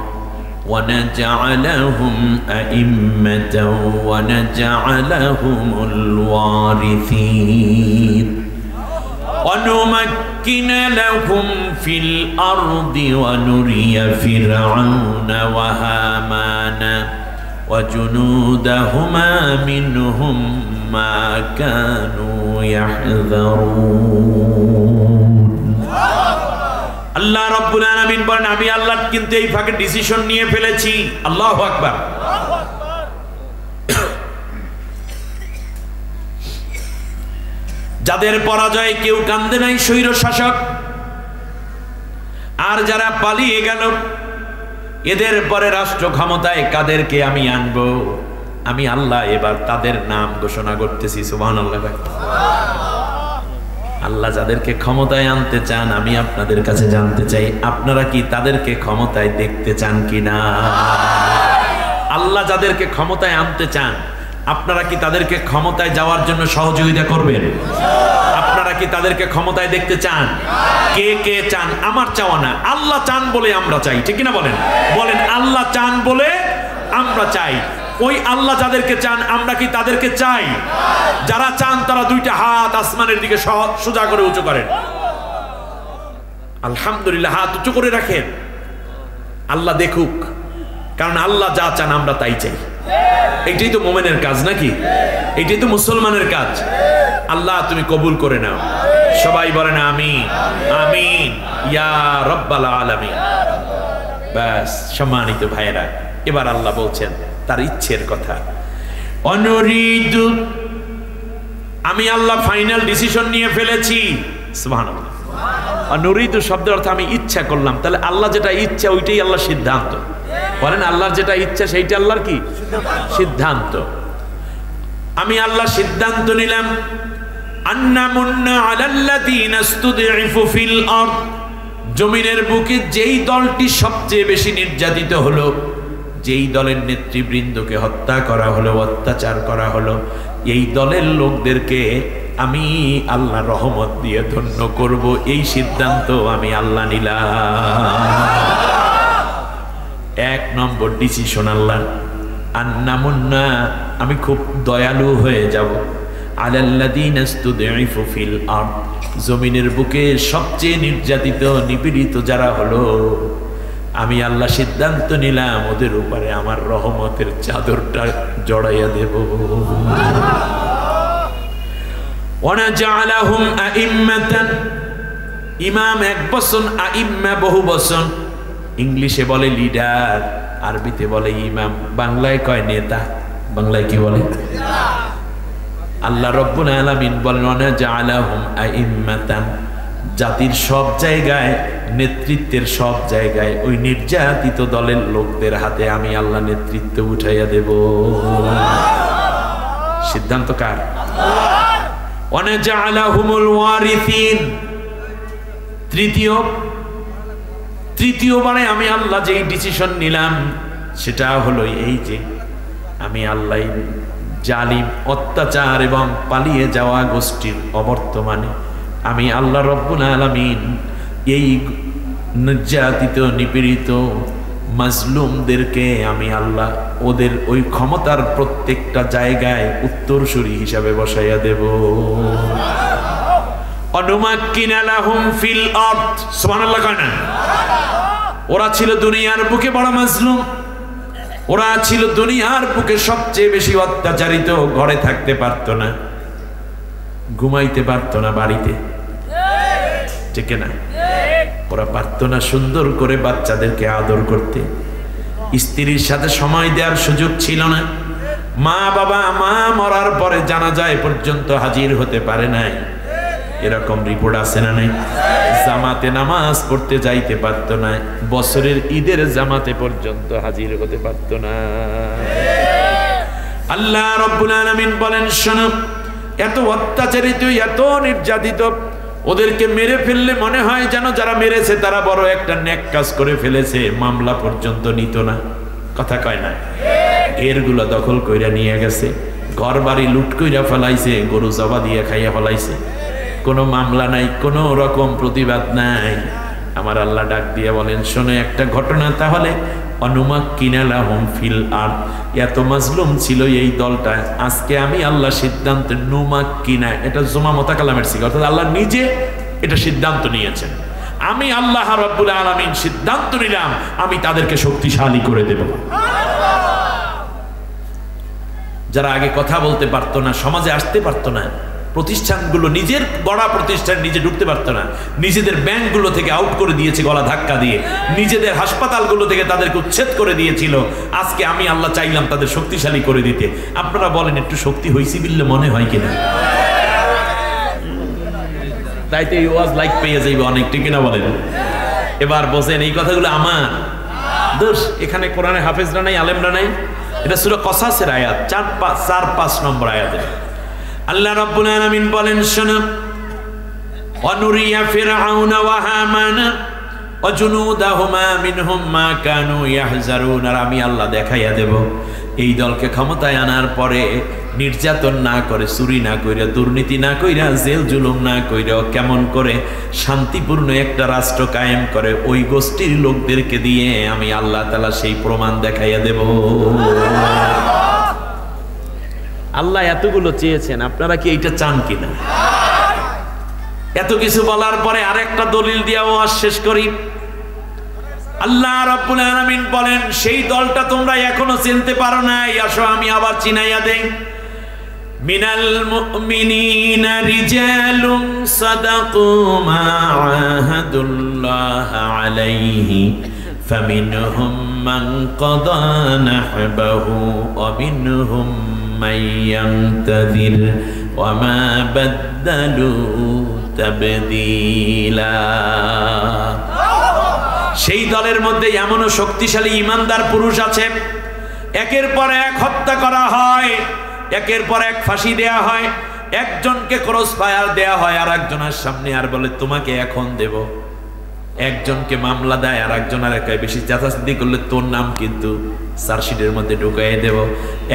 ওয়া নাজআলাহুম আইম্মাতাও ওয়া নাজআলাহুমুল ওয়ারিসিন ونمكن لهم في الأرض ونري فرعون وهامان وجنودهما منهم ما كانوا يحذرون আল্লাহ রাব্বুল আলামিন বলেন আমি আল্লাহ কিন্তু এই ফাঁকে ডিসিশন নিয়ে ফেলেছি। আল্লাহু আকবার। যাদের পরাজয়ে কেউ কান্দে নাই স্বৈর শাসক, আর যারা পালিয়ে গেল এদের পরে রাষ্ট্র ক্ষমতায় কাদেরকে আমি আনবো, আমি আল্লাহ এবার তাদের নাম ঘোষণা করতেছি। সুবহানাল্লাহ। আল্লাহ যাদেরকে ক্ষমতায় আনতে চান আমি আপনাদের কাছে জানতে চাই আপনারা কি তাদেরকে ক্ষমতায় দেখতে চান কিনা? আল্লাহ যাদেরকে ক্ষমতায় আনতে চান আপনারা কি তাদেরকে ক্ষমতায় যাওয়ার জন্য সহযোগিতা করবেন? আপনারা কি তাদেরকে ক্ষমতায় দেখতে চান? কে কে চান? আমার চাওয়া না, আল্লাহ চান বলে আমরা চাই, ঠিক কিনা বলেন? বলেন আল্লাহ চান বলে আমরা চাই। ওই আল্লাহ যাদেরকে চান আমরা কি তাদেরকে চাই? যারা চান তারা দুইটা হাত আসমানের দিকে সোজা করে উঁচু করেন। আলহামদুলিল্লাহ, হাত উঁচু করে রাখেন, আল্লাহ দেখুক। কারণ আল্লাহ যা চান আমরা তাই চাই। এটাই তো মুমিনের কাজ নাকি? এটাই তো মুসলমানের কাজ। আল্লাহ তুমি কবুল করে নাও। সবাই বলেন আমিন আমিন ইয়া রাব্বাল আলামিন। বাস সম্মানিত ভাইয়েরা, এবার আল্লাহ বলছেন তার ইচ্ছের কথা। অনুরিদু, আমি আল্লাহ ফাইনাল ডিসিশন নিয়ে ফেলেছি। সুবহানাল্লাহ। অনুরিদু শব্দের অর্থ আমি ইচ্ছা করলাম। তাহলে আল্লাহ যেটা ইচ্ছা ওইটাই আল্লাহ সিদ্ধান্ত। বলেন আল্লাহর যেটা ইচ্ছা সেইটা আল্লাহর কি সিদ্ধান্ত। আমি আল্লাহ সিদ্ধান্ত নিলাম আন্নামুন্না আলাল্লাযীনা ইসতুদঈফু ফিল আরদ, জমিনের বুকে যেই দলটি সবচেয়ে বেশি নির্যাতিত হলো, যেই দলের নেতৃবৃন্দকে হত্যা করা হলো, অত্যাচার করা হলো, এই দলের লোকদেরকে আমি আল্লাহ রহমত দিয়ে ধন্য করব, এই সিদ্ধান্ত আমি আল্লাহ নিলাম। এক নম্বর ডিসিশন আল্লাহ। আন্নামুন্না, আমি খুব দয়ালু হয়ে যাব। আলাল্লাযীনা ইসতুদঈফু ফিল আরদ, জমিনের বুকে সবচেয়ে নির্যাতিত নিপীড়িত যারা হলো, আমি আল্লাহ সিদ্ধান্ত নিলাম ওদের উপরে আমার রহমতের চাদরটা জড়াইয়া দেব। ওয়া নাজআলাহুম আইম্মাতান, ইমাম এক বচন, আইম্মা বহু বচন। ইংলিশে বলে লিডার, আরবিতে বলে ইমাম, বাংলায় কয় নেতা। বাংলায় কি বলে? আল্লাহ রব্বুল আলামিন বলেন ওয়া নাজআলাহুম আইম্মাতান, জাতির সব জায়গায়, নেতৃত্বের সব জায়গায় ওই নির্যাতিত দলের লোকদের হাতে আমি আল্লাহ নেতৃত্ব উঠাইয়া দেব। সিদ্ধান্ত কার? ওয়া নাজআলাহুমুল ওয়ারিসিন। তৃতীয়বারে আমি আল্লাহ যেই ডিসিশন নিলাম সেটা হলো এই যে আমি আল্লাহ জালিম, অত্যাচার এবং পালিয়ে যাওয়া গোষ্ঠীর অবর্তমানে আমি আল্লাহ রব্বুল আলামিন এই নির্যাতিত নিপীড়িত মাজলুমদেরকে আমি আল্লাহ ওদের ওই ক্ষমতার প্রত্যেকটা জায়গায় উত্তরসূরি হিসাবে বসাইয়া দেব। অনুমাক্কিনা লাহুম ফিল আরদ, সুবহানাল্লাহ কানা। ওরা ছিল দুনিয়ার বুকে বড় মাজলুম, ওরা ছিল দুনিয়ার বুকে সবচেয়ে বেশি অত্যাচারিত। ঘরে থাকতে পারতো না, ঘুমাইতে পারতো না বাড়িতে, ঠিক না? ওরা পারতো না সুন্দর করে বাচ্চাদেরকে আদর করতে, স্ত্রীর সাথে সময় দেওয়ার সুযোগ ছিল না। মা বাবা, মা মরার পরে জানাজায় পর্যন্ত হাজির হতে পারে নাই, এরকম রিপোর্ট আছে না নাই? জামাতে নামাজ পড়তে যাইতে পারতো না, বছরের ঈদের জামাতে পর্যন্ত হাজির হতে পারতো না। আল্লাহ রাব্বুল আলামিন বলেন শোনো, এত অত্যাচারিত, এত নির্যাতিত, ওদেরকে মেরে ফেললে মনে হয় যেন যারা মেরেছে তারা বড় একটা নেক কাজ করে ফেলেছে, মামলা পর্যন্ত নিত না। কথা কয় না? ঘেরগুলো দখল কইরা নিয়ে গেছে, ঘর বাড়ি লুট কইরা ফেলাইছে, গরু জবা দিয়ে খাইয়া ফেলাইছে, কোনো মামলা নাই, কোনো রকম প্রতিবাদ নাই। আমার আল্লাহ ডাক দিয়ে বলেন, শোনো একটা ঘটনা তাহলে, অনুমাক্কিনা লাহুম ফিল আরদ, এত মাজলুম ছিল এই দলটা, আজকে আমি আল্লাহ সিদ্ধান্ত, নুমাক্কিনা এটা জুমা মুতাকাল্লামের সিগা, অর্থাৎ আল্লাহ নিজে এটা সিদ্ধান্ত নিয়েছেন। আমি আল্লাহ রাব্বুল আলামিন সিদ্ধান্ত নিলাম আমি তাদেরকে শক্তিশালী করে দেব। যারা আগে কথা বলতে পারতো না, সমাজে আসতে পারতো না, প্রতিষ্ঠানগুলো নিজের গড়া প্রতিষ্ঠান নিজে ঢুকতে পারতো না, নিজেদের ব্যাংকগুলো থেকে আউট করে দিয়েছে গলা ধাক্কা দিয়ে, নিজেদের হাসপাতালগুলো থেকে তাদেরকে উচ্ছেদ করে দিয়েছিল, আজকে আমি আল্লাহ চাইলাম তাদের শক্তিশালী করে দিতে। আপনারা বলেন একটু শক্তি হইছি বললে মনে হয় কিনা? তাই তো এই ওয়াজ লাইক পেয়ে যাইবে অনেক, ঠিক কিনা বলেন? এবার বোঝেন এই কথাগুলো আমার দোষ, এখানে কোরআনে হাফেজরা নাই, আলেমরা নাই। এটা সূরা কসাসের আয়াত 4-5 নম্বর আয়াতে আল্লাহ রাব্বুল আলামিন বলেন, শোনো, ওয়ানুরিয়া ফিরআউনা ওয়া হামানা ওয়া জুনুদাহুমা মিনহুম মা কানু ইয়াহজারুন, আর আমি আল্লাহ দেখাইয়া দেব এই দলকে ক্ষমতায় আনার পরে নির্যাতন না করে, চুরি না কইরা, দুর্নীতি না কইরা, জেল জুলুম না কইরা কেমন করে শান্তিপূর্ণ একটা রাষ্ট্র কায়েম করে, ওই গোষ্ঠীর লোকদেরকে দিয়ে আমি আল্লাহ তাআলা সেই প্রমাণ দেখাইয়া দেব। আল্লাহ এতগুলো চেয়েছেন, আপনারা কি এইটা চান কিনা? এত কিছু বলার পরে আরেকটা দলিল দিয়া ওয়াজ শেষ করি। আল্লাহ রাব্বুল আলামিন বলেন, সেই দলটা তোমরা এখনো চিনতে পারো নাই, আসো আমি আবার চিনাইয়া দেই। মিনাল মুমিনিনা রিজালুন সাদাকু মা আহাদুল্লাহ আলাইহি ফামিনহুম মান কাদা নাহবাহু ওয়া মিনহুম মান ইয়ানতাযির ওয়া মা বাদদালু তাবদীলা। সেই দলের মধ্যে এমনও শক্তিশালী ইমানদার পুরুষ আছে, একের পর এক হত্যা করা হয়, একের পর এক ফাঁসি দেয়া হয়, একজনকে ক্রস ফায়ার দেয়া হয় আর একজনের সামনে, আর বলে তোমাকে এখন দেব। একজনকে মামলা দেয় আর একজনের একাই বেশি চাচাচাতি করলে তোর নাম কিন্তু চার্জশিটের মধ্যে ঢুকাই দেব।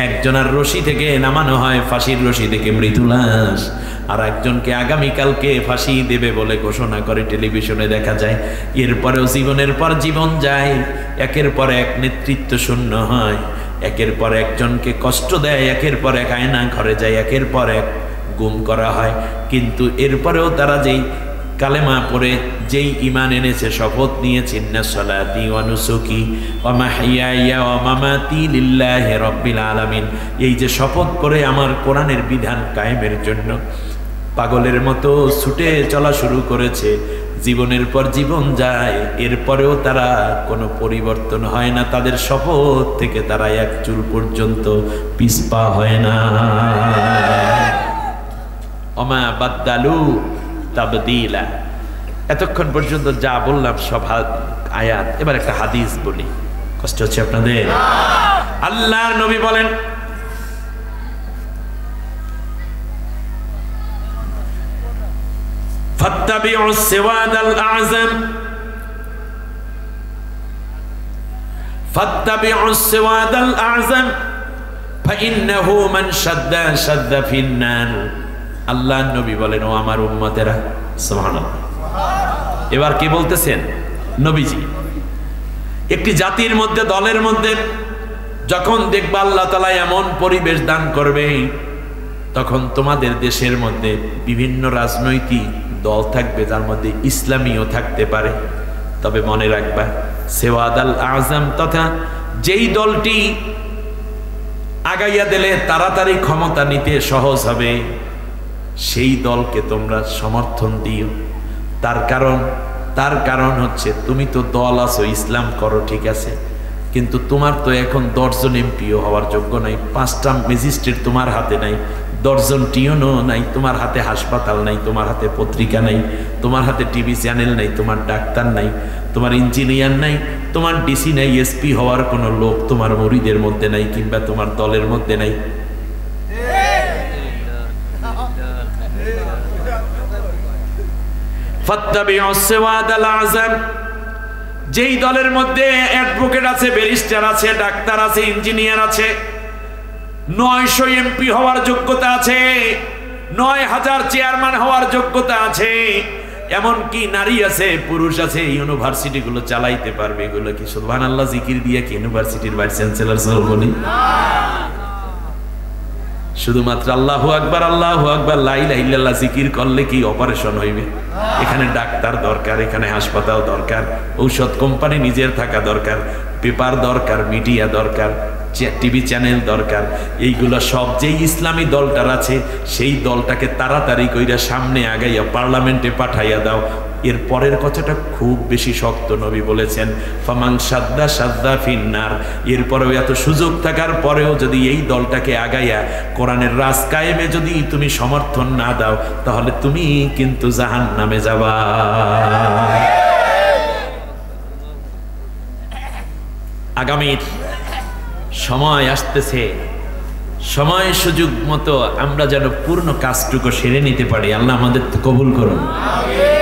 একজনের রশি থেকে নামানো হয়, ফাঁসির রশি থেকে মৃত্যু লাশ, আর একজনকে আগামীকালকে ফাঁসি দেবে বলে ঘোষণা করে টেলিভিশনে দেখা যায়। এরপরেও জীবনের পর জীবন যায়, একের পর এক নেতৃত্ব শূন্য হয়, একের পর একজনকে কষ্ট দেয়, একের পর এক আয়না ঘরে যায়, একের পর এক গুম করা হয়। কিন্তু এরপরেও তারা যেই কালেমা পড়ে, যেই ঈমান এনেছে, শপথ নিয়েছে, ইন্না সলাতি ওয়া নুসুকি ওয়া মাহইয়ায়া ওয়া মামাতি লিল্লাহি রাব্বিল আলামিন, এই যে শপথ করে আমার কোরআনের বিধান কায়েমের জন্য পাগলের মতো ছুটে চলা শুরু করেছে, জীবনের পর জীবন যায়, এরপরেও তারা কোনো পরিবর্তন হয় না, তাদের শপথ থেকে তারা এক চুল পর্যন্ত পিছপা হয় না। ওমা বাদদালু তাবদীলা। এতক্ষণ পর্যন্ত যা বললাম সব আয়াত, এবার একটা হাদিস বলি, কষ্ট হচ্ছে আপনাদের? আল্লাহর নবী বলেন, ফাত্তাবিউস সিওয়াদাল আযম, ফাত্তাবিউস সিওয়াদাল আযম ফাইন্নাহু মান শাদ্দা শাদ্দা ফিন্নার। আল্লাহর নবী বলেন, ও আমার উম্মতেরা, সুবহানাল্লাহ। এবার কি বলতেছেন নবীজি? একটি জাতির মধ্যে, দলের মধ্যে যখন দেখবা আল্লাহ তাআলা এমন পরিবেশ দান করবে, তখন তোমাদের দেশের মধ্যে বিভিন্ন রাজনৈতিক দল থাকবে, যার মধ্যে ইসলামীও থাকতে পারে। তবে মনে রাখবা, সেওয়াদাল আযম তথা যেই দলটি আগাইয়া দিলে তাড়াতাড়ি ক্ষমতা নিতে সহজ হবে, সেই দলকে তোমরা সমর্থন দিও। তার কারণ হচ্ছে, তুমি তো দল আছো, ইসলাম করো, ঠিক আছে, কিন্তু তোমার তো এখন 10 জন এমপিও হওয়ার যোগ্য নাই, 5টা ম্যাজিস্ট্রেট তোমার হাতে নাই, 10 জন টিউনও নাই, তোমার হাতে হাসপাতাল নাই, তোমার হাতে পত্রিকা নাই, তোমার হাতে টিভি চ্যানেল নাই, তোমার ডাক্তার নাই, তোমার ইঞ্জিনিয়ার নাই, তোমার ডিসি নাই, এসপি হওয়ার কোনো লোক তোমার মুরিদের মধ্যে নাই, কিংবা তোমার দলের মধ্যে নাই। ফাত্তাবিউস সিওয়াদাল আযম, যেই দলের মধ্যে অ্যাডভোকেট আছে, ব্যারিস্টার আছে, ডাক্তার আছে, ইঞ্জিনিয়ার আছে, 900 এমপি হওয়ার যোগ্যতা আছে, 9000 চেয়ারম্যান হওয়ার যোগ্যতা আছে, এমনকি নারী আছে, পুরুষ আছে, ইউনিভার্সিটি গুলো চালাইতে পারবে। এগুলো কি সুবহানাল্লাহ জিকির দিয়ে কি ইউনিভার্সিটির ভাইস চ্যান্সেলর স্যার বলি? শুধুমাত্র আল্লাহু আকবার আল্লাহু আকবার লা ইলাহা ইল্লাল্লাহ জিকির করলে কি অপারেশন হইবে? এখানে ডাক্তার দরকার, এখানে হাসপাতাল দরকার, ঔষধ কোম্পানি নিজের থাকা দরকার, পেপার দরকার, মিডিয়া দরকার, টিভি চ্যানেল দরকার। এইগুলো সব যেই ইসলামী দলটার আছে সেই দলটাকে তাড়াতাড়ি কইরা সামনে আগাইয়া পার্লামেন্টে পাঠাইয়া দাও। এর পরের কথাটা খুব বেশি শক্ত। নবী বলেছেন ফামান সাদ্দা সাদ্দা ফিন্নার। এরপরেও এত সুযোগ থাকার পরেও যদি এই দলটাকে আগাইয়া কোরআনের রাজ কায়েমে যদি তুমি সমর্থন না দাও, তাহলে তুমি কিন্তু জাহান্নামে যাবা। আগামীর সময় আসতেছে, সময় সুযোগ মতো আমরা যেন পূর্ণ কাজটুকু সেরে নিতে পারি। আল্লাহ আমাদের কবুল করুন।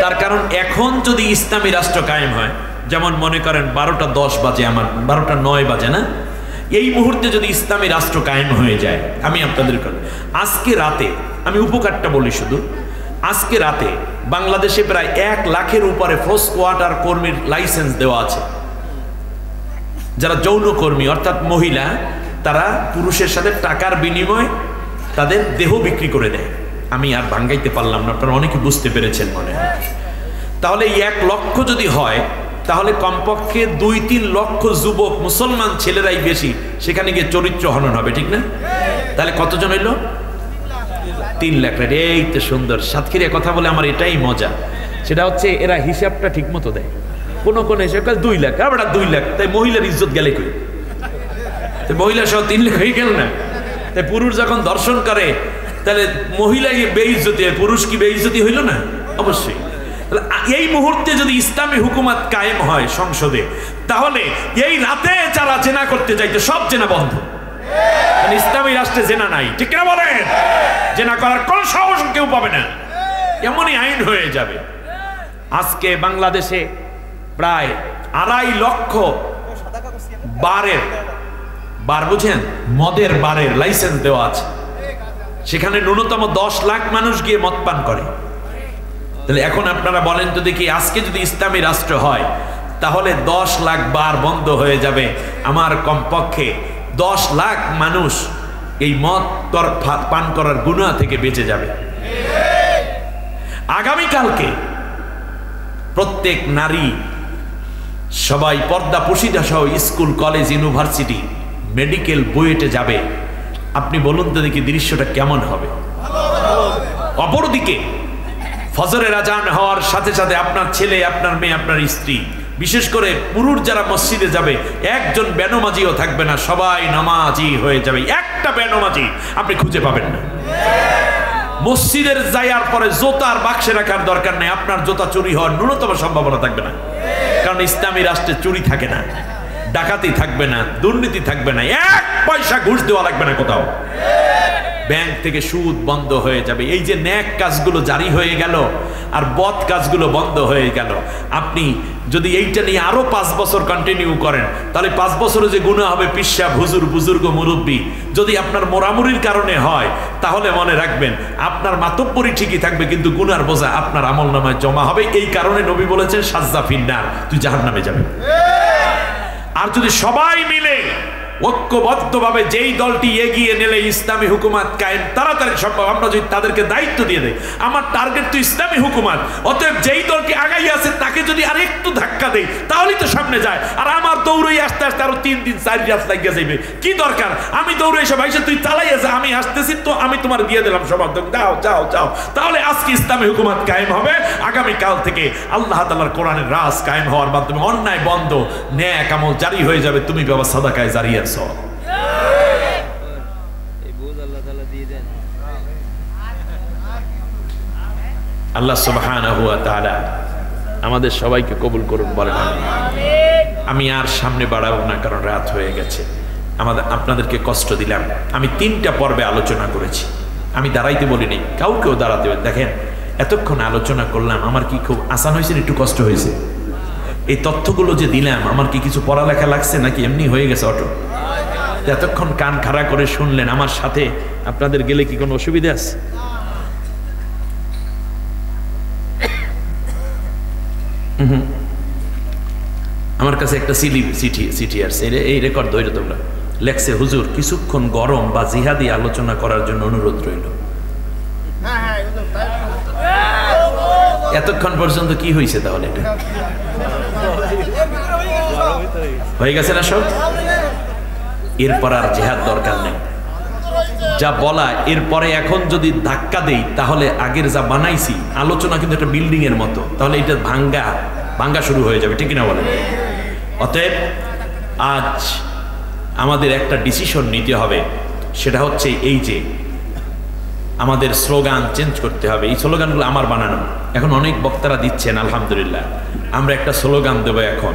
তার কারণ এখন যদি ইসলামী রাষ্ট্র কায়েম হয়, যেমন মনে করেন 12টা 10 বাজে, আমার 12টা 9 বাজে না, এই মুহূর্তে যদি ইসলামী রাষ্ট্র কায়েম হয়ে যায়, আমি আপনাদের আজকে রাতে, আমি উপকারটা বলি শুধু, আজকে রাতে বাংলাদেশে প্রায় 1 লাখের উপরে ফোর্স কোয়ার্টার কর্মীর লাইসেন্স দেওয়া আছে, যারা যৌনকর্মী অর্থাৎ মহিলা, তারা পুরুষের সাথে টাকার বিনিময়ে তাদের দেহ বিক্রি করে দেয়। আমি আর ভাঙ্গাইতে পারলাম না, আপনারা অনেকে বুঝতে পেরেছেন মনে হয়। তাহলে 1 লক্ষ যদি হয়, তাহলে কমপক্ষে 2-3 লক্ষ যুবক মুসলমান ছেলেরাই বেশি সেখানে গিয়ে চরিত্র হনন হবে, ঠিক না? তাহলে কতজন হইল? 3 লাখ। এই তো সুন্দর। সাতক্ষীরায় কথা বলে আমার এটাই মজা, সেটা হচ্ছে এরা হিসাবটা ঠিক মতো দেয়। কোন হিসাব 2 লাখ, আবার 2 লাখ, তাই মহিলার ইজ্জত গেলে কই? মহিলা সহ 3 লাখ হয়ে গেল না? তাই পুরুষ যখন দর্শন করে তাহলে মহিলা বেইজ্জতি, পুরুষ কি বেইজ্জতি হইল না? অবশ্যই। এই মুহূর্তে যদি ইসলামী হুকুমত কায়েম হয় সংসদে, তাহলে এই রাতে যারা জেনা করতে যাইতে সব জেনা বন্ধ। ইসলামী রাষ্ট্রে জেনা নাই, ঠিক না বলেন? জেনা করার কোন সাহস কেউ পাবে না, এমনই আইন হয়ে যাবে। আজকে বাংলাদেশে প্রায় 2.5 লক্ষ বার বুঝেন, মদের বারের লাইসেন্স দেওয়া আছে। সেখানে ন্যূনতম 10 লাখ মানুষ গিয়ে মদ পান করে। তাহলে এখন আপনারা বলেন তো দেখি, আজকে যদি ইসলামী রাষ্ট্র হয় তাহলে 10 লাখ বার বন্ধ হয়ে যাবে। আমার কমপক্ষে 10 লাখ মানুষ এই মদ পান করার গুনাহ থেকে বেঁচে যাবে। আগামীকালকে প্রত্যেক নারী সবাই পর্দা পশিদা সহ স্কুল, কলেজ, ইউনিভার্সিটি, মেডিকেল, বুয়েটে যাবে। আপনি বলুন তো দেখি দৃশ্যটা কেমন হবে? অপরদিকে ফজরের আজান হওয়ার সাথে সাথে আপনার ছেলে, আপনার মেয়ে, আপনার স্ত্রী, বিশেষ করে পুরুষ যারা মসজিদে যাবে, একজন বেনমাজিও থাকবে না, সবাই নামাজি হয়ে যাবে। একটা বেনমাজি আপনি খুঁজে পাবেন না। মসজিদের যাওয়ার পরে জোতার বাক্সে রাখার দরকার নেই, আপনার জোতা চুরি হওয়ার ন্যূনতম সম্ভাবনা থাকবে না। কারণ ইসলামী রাষ্ট্রে চুরি থাকে না, ডাকাতি থাকবে না, দুর্নীতি থাকবে না, 1 পয়সা ঘুষ দেওয়া লাগবে না কোথাও। ব্যাংক থেকে সুদ বন্ধ হয়ে যাবে। এই যে ন্যাক কাজগুলো জারি হয়ে গেল আর বদ কাজগুলো বন্ধ হয়ে গেল, আপনি যদি এইটা নিয়ে আরো 5 বছর কন্টিনিউ করেন, তাহলে 5 বছরে যে গুনাহ হবে পিসা হুজুর, বুজুর্গ, মুরব্বী, যদি আপনার মোরামুরির কারণে হয়, তাহলে মনে রাখবেন আপনার মাতব্বরি ঠিকই থাকবে, কিন্তু গুনার বোঝা আপনার আমলনামায় জমা হবে। এই কারণে নবী বলেছেন সাজ্জা ফিন্নার, তুই জাহান্নামে যাবে। আর যদি সবাই মিলে ঐক্যবদ্ধভাবে যেই দলটি এগিয়ে নিলে ইসলামী হুকুমত কায়েম তাড়াতাড়ি সম্ভব, আমরা যদি তাদেরকে দায়িত্ব দিয়ে দেই, আমার টার্গেট তো ইসলামী হুকুমত, অতএব যেই দলটি আগাই আছে তাকে যদি আর একটু ধাক্কা দেই তাহলেই তো সামনে যায়। আর আমার দৌড়ই আস্তে আস্তে আরো 3 দিন 4 রাত লাগিয়ে যাইবে, কি দরকার? আমি দৌড়ে এসে ভাইসা তুই চালাই আছে, আমি আসতেছি তো, আমি তোমার দিয়ে দিলাম সমর্থন, যাও যাও যাও। তাহলে আজকে ইসলামী হুকুমত কায়েম হবে, আগামীকাল থেকে আল্লাহ তাআলার কোরআনের রাজ কায়েম হওয়ার মাধ্যমে অন্যায় বন্ধ, ন্যাক আমল জারি হয়ে যাবে। তুমি বাবা সাদাকায় জারি আছো। আল্লাহ সুবহানাহু ওয়া তাআলা আমাদের সবাইকে কবুল করুন, বলেন আমিন। আমি আর সামনে বাড়াবো না, কারণ রাত হয়ে গেছে, আপনাদেরকে কষ্ট দিলাম। আমি 3টা পর্বে আলোচনা করেছি, আমি দাঁড়াইতে বলিনি, কাউকেও দাঁড়াতে। দেখেন এতক্ষণ আলোচনা করলাম, আমার কি খুব আসান হয়েছে, একটু কষ্ট হয়েছে? এই তথ্যগুলো যে দিলাম, আমার কি কিছু পড়ালেখা লাগছে নাকি এমনি হয়ে গেছে অটো? এতক্ষণ কান খাড়া করে শুনলেন, আমার সাথে আপনাদের গেলে কি কোনো অসুবিধা আছে? আমার কাছে একটা চিঠি আসছে, এই রেকর্ড ধরে তোমরা, লেখছে হুজুর কিছুক্ষণ গরম বা জিহাদি আলোচনা করার জন্য অনুরোধ রইল। এতক্ষণ পর্যন্ত কি হয়েছে তাহলে? এটা হয়ে গেছে না সব? এরপর আর জিহাদ দরকার নেই, যা বলা এরপরে এখন যদি ধাক্কা দেই তাহলে আগের যা বানাইছি আলোচনা কিন্তু একটা বিল্ডিং এর মতো, তাহলে এটা ভাঙ্গা শুরু হয়ে যাবে, ঠিক না বলেন? অতএব আজ আমাদের একটা ডিসিশন নিতে হবে, সেটা হচ্ছে এই যে আমাদের স্লোগান চেঞ্জ করতে হবে। এই স্লোগানগুলো আমার বানানো, এখন অনেক বক্তারা দিচ্ছেন আলহামদুলিল্লাহ। আমরা একটা স্লোগান দেবো এখন,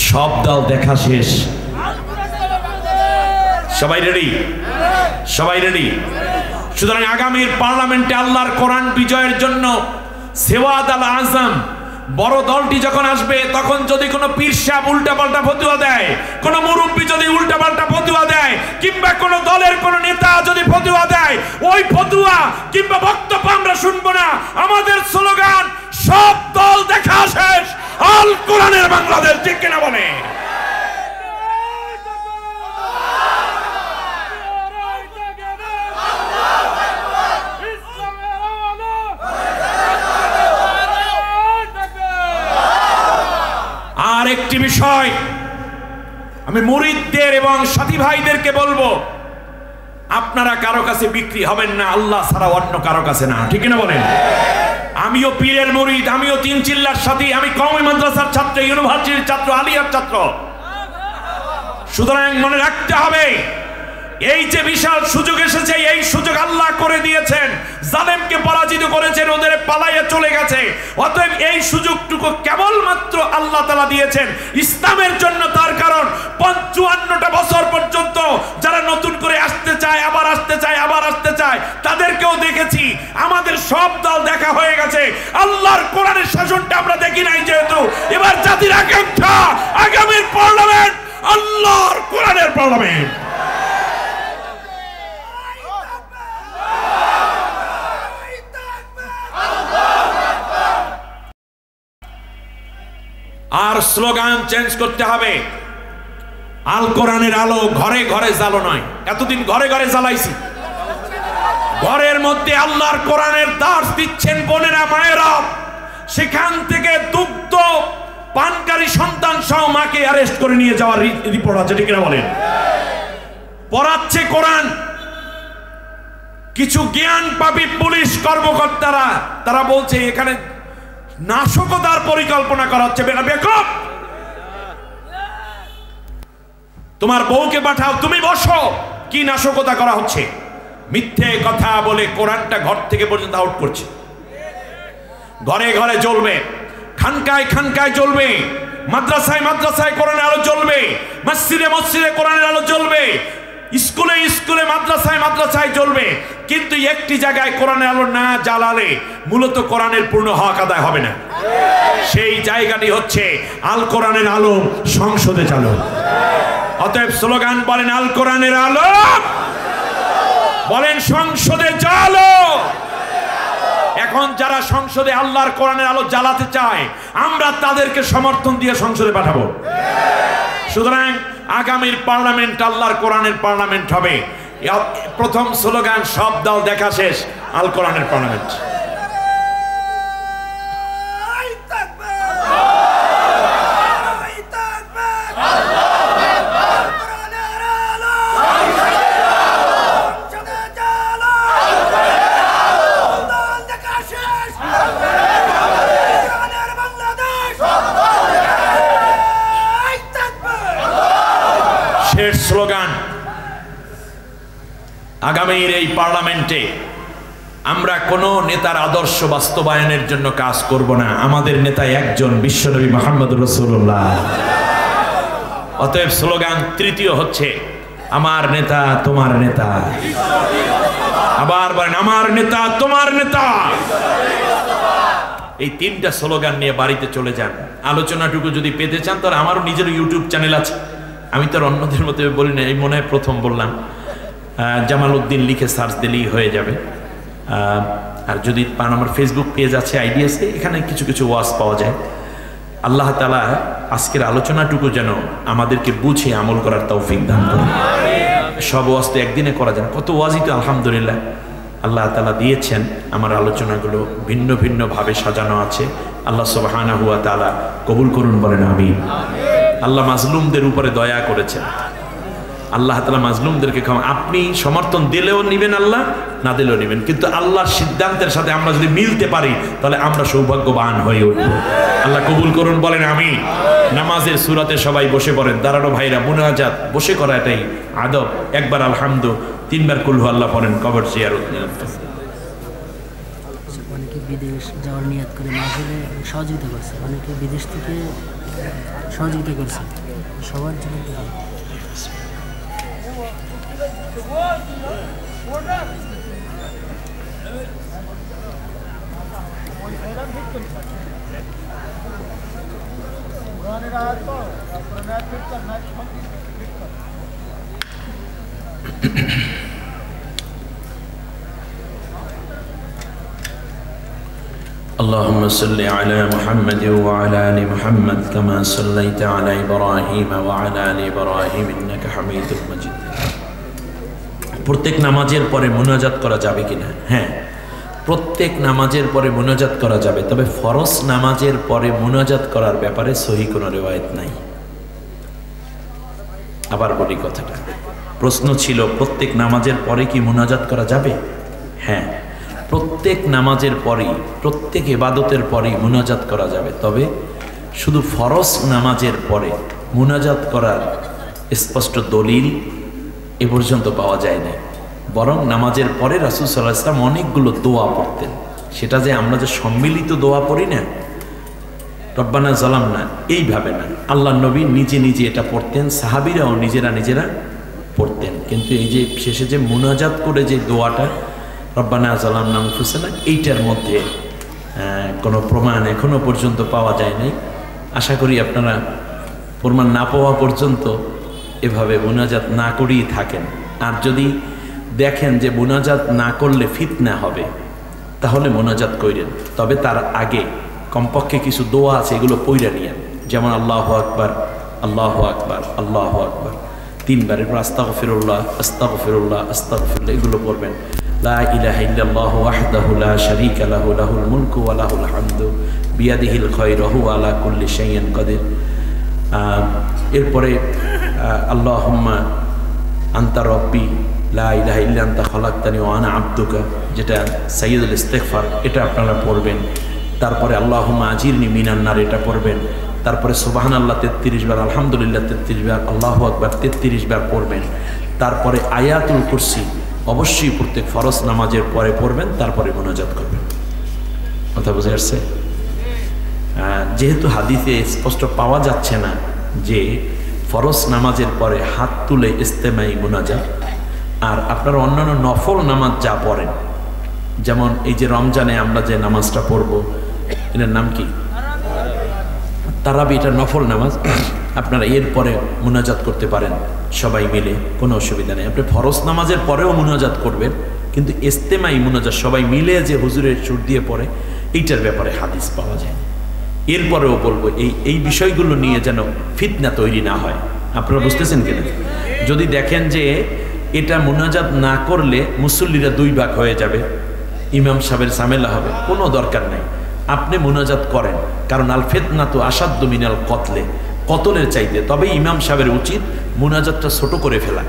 সব দল দেখা শেষ। সবাই রেডি? সবাই রেডি? সুতরাং আগামীর পার্লামেন্টে আল্লাহর কোরআন বিজয়ের জন্য সেওয়াদ আল আজম বড় দলটি যখন আসবে, তখন যদি কোনো পীর সাহেব উল্টাপাল্টা ফতোয়া দেয়, কোনো মুরব্বী যদি উল্টাপাল্টা ফতোয়া দেয়, কিংবা কোনো দলের কোনো নেতা যদি ফতোয়া দেয়, ওই ফতোয়া কিংবা বক্তব্য আমরা শুনবো না। আমাদের স্লোগান সব দল দেখা শেষ, আল কোরআনের বাংলাদেশ, ঠিক কিনা বলে? আর একটি বিষয় আমি মুরিদদের এবং সাথী ভাইদেরকে বলবো, আপনারা কারো কাছে বিক্রি হবেন না, আল্লাহ ছাড়া অন্য কারো কাছে না, ঠিক না বলেন? আমিও পীরের মুরিদ, আমিও তিন চিল্লার সাথী, আমি কওমি মাদ্রাসার ছাত্র, ইউনিভার্সিটির ছাত্র, আলিয়ার ছাত্র। সুতরাং মনে রাখতে হবে, এই যে বিশাল সুযোগ এসেছে, এই সুযোগ আল্লাহ করে দিয়েছেন, জালেমকে পরাজিত করেছেন, ওদের পালাইয়া চলে গেছে। অতএব এই সুযোগটুকু কেবলমাত্র আল্লাহ তাআলা দিয়েছেন ইসলামের জন্য। তার কারণ 55টা বছর পর্যন্ত যারা নতুন করে আসতে চায়, আবার আসতে চায়, আবার আসতে চায়, তাদেরকেও দেখেছি। আমাদের সব দল দেখা হয়ে গেছে, আল্লাহর কোরআনের শাসনটা আমরা দেখি নাই। যেহেতু এবার জাতির আকাঙ্ক্ষা আগামীর পার্লামেন্ট আল্লাহর কোরআনের পার্লামেন্ট। আর স্লোগান চেঞ্জ করতে হবে, আল কোরআনের আলো ঘরে ঘরে জ্বালো নয়। এতদিন ঘরে ঘরে জ্বালাইছি, ঘরের মধ্যে আল্লাহর কোরআনের দাস দিচ্ছেন বোনেরা, মায়েরা। সেখান থেকে দুগ্ধ পানকারী সন্তান সহ মাকে অ্যারেস্ট করে নিয়ে যাওয়ার রিপোর্ট আছে, ঠিক না বলেন? পড়াচ্ছে কোরআন। কিছু জ্ঞান পাপী পুলিশ কর্মকর্তারা তারা বলছে এখানে নাশকতার পরিকল্পনা করা হচ্ছে। বেকুব, তোমার বউকে পাঠাও, তুমি বসো, কি নাশকতা করা হচ্ছে? মিথ্যে কথা বলে কোরআনটা ঘর থেকে পর্যন্ত আউট করছে। ঘরে ঘরে জ্বলবে, খানকায় খানকায় জ্বলবে, মাদ্রাসায় মাদ্রাসায় কোরআনের আলো জ্বলবে, মসজিদে মসজিদে কোরআনের আলো জ্বলবে, স্কুলে স্কুলে মাদ্রাসায় মাদ্রাসায় জ্বলবে। কিন্তু একটি জায়গায় কোরআনের আলো না জ্বালালে মূলত কোরআনের পূর্ণ হক আদায় হবে না। সেই জায়গাটি হচ্ছে আল কোরআনের আলো সংসদে চালো। অতএব স্লোগান বলেন আল কোরআনের আলো, বলেন সংসদে জ্বালো। এখন যারা সংসদে আল্লাহর কোরআনের আলো জ্বালাতে চায়, আমরা তাদেরকে সমর্থন দিয়ে সংসদে পাঠাবো। সুতরাং আগামীর পার্লামেন্ট আল্লাহর কোরআনের পার্লামেন্ট হবে। প্রথম স্লোগান সব দল দেখা শেষ, আল কোরআনের পার্লামেন্ট। শেষ স্লোগান, আগামীর এই পার্লামেন্টে আমরা কোন নেতার আদর্শ বাস্তবায়নের জন্য কাজ করব না। আমাদের নেতা একজন, বিশ্বনবী মুহাম্মদুর রাসূলুল্লাহ। অতএব স্লোগান তৃতীয় হচ্ছে আমার নেতা তোমার নেতা। আবার বলেন আমার নেতা তোমার নেতা। এই তিনটা স্লোগান নিয়ে বাড়িতে চলে যান। আলোচনাটুকু যদি পেতে চান তাহলে আমারও নিজের ইউটিউব চ্যানেল আছে, আমি তো আর অন্যদের মতো বলি না, এই মনে হয় প্রথম বললাম। জামাল উদ্দিন লিখে সার্চ দিলেই হয়ে যাবে। আর যদি পান আমার ফেসবুক পেজ আছে, আইডি আছে, এখানে কিছু কিছু ওয়াজ পাওয়া যায়। আল্লাহ তাআলা আজকের আলোচনাটুকু যেন আমাদেরকে বুঝে আমল করার তৌফিক দান করেন। সব ওয়াজ তো একদিনে করা যায় না, কত ওয়াজই তো আলহামদুলিল্লাহ আল্লাহ তাআলা দিয়েছেন। আমার আলোচনাগুলো ভিন্ন ভিন্নভাবে সাজানো আছে। আল্লাহ সুবহানাহু ওয়া তাআলা কবুল করুন, বলেন আমিন। আল্লাহ মাজলুমদের উপরে দয়া করেছেন, আল্লাহ তাআলা মাজলুমদেরকে ক্ষমা। আপনি সমর্থন দিলেও নিবেন, আল্লাহ না দিলেও নিবেন, কিন্তু আল্লাহর সিদ্ধান্তের সাথে আমরা যদি মিলতে পারি তাহলে আমরা সৌভাগ্যবান হয়ে উঠব। আল্লাহ কবুল করুন, বলেন আমিন। নামাজের সূরাতে সবাই বসে পড়েন, দাঁড়ানো ভাইরা মুনাজাত বসে করা এটাই আদব। একবার আলহামদু, তিনবার কুল হু আল্লাহ পড়েন, কবর জিয়ারত নিয়ত। অনেকে বিদেশ যাওয়ার নিয়ত করে মাহফিলে সহযোগিতা করছে, অনেকে বিদেশ থেকে সহযোগিতা করছে, সবার জন্য اللهم صل على محمد وعلى آل محمد كما صليت على إبراهيم وعلى آل إبراهيم إنك حميد مجيد। প্রত্যেক নামাজের পরে মুনাজাত করা যাবে কিনা? হ্যাঁ, প্রত্যেক নামাজের পরে মুনাজাত করা যাবে, তবে ফরজ নামাজের পরে মুনাজাত করার ব্যাপারে সহি কোনো রিওয়ায়াত নাই। আবার বলি কথাটা, প্রশ্ন ছিল প্রত্যেক নামাজের পরে কি মুনাজাত করা যাবে? হ্যাঁ, প্রত্যেক নামাজের পরেই, প্রত্যেক ইবাদতের পরেই মুনাজাত করা যাবে, তবে শুধু ফরজ নামাজের পরে মুনাজাত করার স্পষ্ট দলিল এ পর্যন্ত পাওয়া যায় না। বরং নামাজের পরে রাসূল সাল্লাল্লাহু আলাইহি ওয়াসাল্লাম অনেকগুলো দোয়া পড়তেন। সেটা যে আমরা যে সম্মিলিত দোয়া পড়ি না, রব্বানা জালামনা, এইভাবে না, আল্লাহ নবী নিজে নিজে এটা পড়তেন, সাহাবীরাও নিজেরা নিজেরা পড়তেন। কিন্তু এই যে শেষে যে মুনাজাত করে যে দোয়াটা রব্বানা জালামনা আনফুসানা, এইটার মধ্যে কোনো প্রমাণ এখনো পর্যন্ত পাওয়া যায় নাই। আশা করি আপনারা প্রমাণ না পাওয়া পর্যন্ত এভাবে মুনাজাত না করেই থাকেন। আর যদি দেখেন যে মুনাজাত না করলে ফিতনা হবে, তাহলে মুনাজাত কইরেন, তবে তার আগে কমপক্ষে কিছু দোয়া আছে, এগুলো পইরা নিয়েন। যেমন আল্লাহু আকবার, আল্লাহু আকবার, আল্লাহু আকবার তিনবার, এরপর আস্তাগফিরুল্লাহ, আস্তাগফিরুল্লাহ, আস্তাগফিরুল্লাহ, এগুলো পড়বেন। লা ইলাহা ইল্লাল্লাহু ওয়াহদাহু লা শারীকা লাহু, লাহুল মুলকু ওয়া লাহুল হামদু বিয়াদিহিল খায়রু ওয়া হুয়া আলা কুল্লি শাইইন কাদির। এরপরে আল্লাহুম্মা আনতা রব্বি লা ইলাহা ইল্লা আনতা খালাকতানি ওয়া আনা আবদুকা, যেটা সাইয়্যিদুল ইস্তিগফার, এটা আপনারা পড়বেন। তারপরে আল্লাহুম্মা আজিরনি মিনান নার, এটা পড়বেন। তারপরে সুবহানাল্লাহ 33 বার, আলহামদুলিল্লাহ 33 বার, আল্লাহু আকবার 33 বার পড়বেন। তারপরে আয়াতুল কুরসি অবশ্যই প্রত্যেক ফরজ নামাজের পরে পড়বেন, তারপরে মুনাজাত করবেন। কথা বুঝে আসছে? যেহেতু হাদিসে স্পষ্ট পাওয়া যাচ্ছে না যে ফরজ নামাজের পরে হাত তুলে ইস্তেমাই মুনাজাত, আর আপনারা অন্যান্য নফল নামাজ যা পড়েন, যেমন এই যে রমজানে আমরা যে নামাজটা পড়ব, এটার নাম কি? তারাবি, এটা নফল নামাজ। আপনারা এরপরে মুনাজাত করতে পারেন সবাই মিলে, কোনো অসুবিধা নেই। আপনি ফরজ নামাজের পরেও মুনাজাত করবেন, কিন্তু ইস্তেমাই মুনাজাত সবাই মিলে যে হুজুরের সুর দিয়ে পড়ে, এইটার ব্যাপারে হাদিস পাওয়া যায়। এরপরেও বলবো এই বিষয়গুলো নিয়ে যেন ফিতনা তৈরি না হয়। আপনারা বুঝতেছেন কিনা? যদি দেখেন যে এটা মুনাজাত না করলে মুসল্লিরা দুই ভাগ হয়ে যাবে, ইমাম সাহেবের ঝামেলা হবে, কোনো দরকার নেই। আপনি মুনাজাত করেন, কারণ আল ফিতনা তো আসাদ্দু মিনাল কতলে, কতলের চাইতে। তবে ইমাম সাহেবের উচিত মুনাজাতটা ছোট করে ফেলা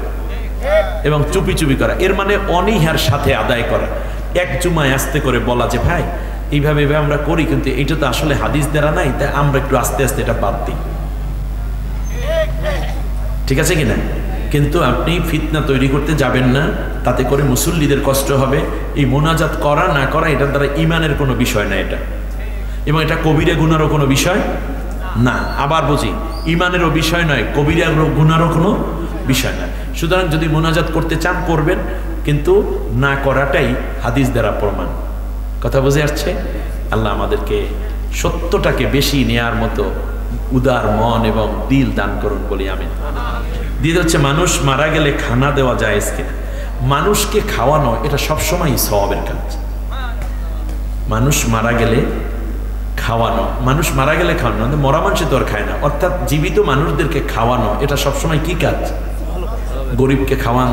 এবং চুপি চুপি করা, এর মানে অনীহার সাথে আদায় করা। এক জুমায় আস্তে করে বলা যে ভাই এইভাবে আমরা করি, কিন্তু এটা তো আসলে হাদিস দ্বারা নাই, তাই আমরা একটু আস্তে আস্তে এটা বাদ দিই। ঠিক আছে কিনা? কিন্তু আপনি ফিতনা তৈরি করতে যাবেন না, তাতে করে মুসল্লিদের কষ্ট হবে। এই মোনাজাত করা না করা এটার দ্বারা ইমানের কোনো বিষয় না এটা, এবং এটা কবিরা গুনারও কোনো বিষয় না। আবার বুঝি, ইমানেরও বিষয় নয়, কবিরা গুনারও কোনো বিষয় না। সুতরাং যদি মোনাজাত করতে চান করবেন, কিন্তু না করাটাই হাদিস দ্বারা প্রমাণ। কথা বুঝে আসছে? আল্লাহ আমাদেরকে সত্যটাকে বেশি নেয়ার মতো উদার মন এবং দিল দান করুন বলি আমিন। দিয়ে হচ্ছে মানুষ মারা গেলে খানা দেওয়া যায় কিনা? মানুষকে খাওয়ানো এটা সবসময় সওয়াবের কাজ। মানুষ মারা গেলে খাওয়ানো, মানুষ মারা গেলে খাওয়ানো, মরা মানুষ তো আর খায় না, অর্থাৎ জীবিত মানুষদেরকে খাওয়ানো, এটা সবসময় কি কাজ? গরিবকে খাওয়ান,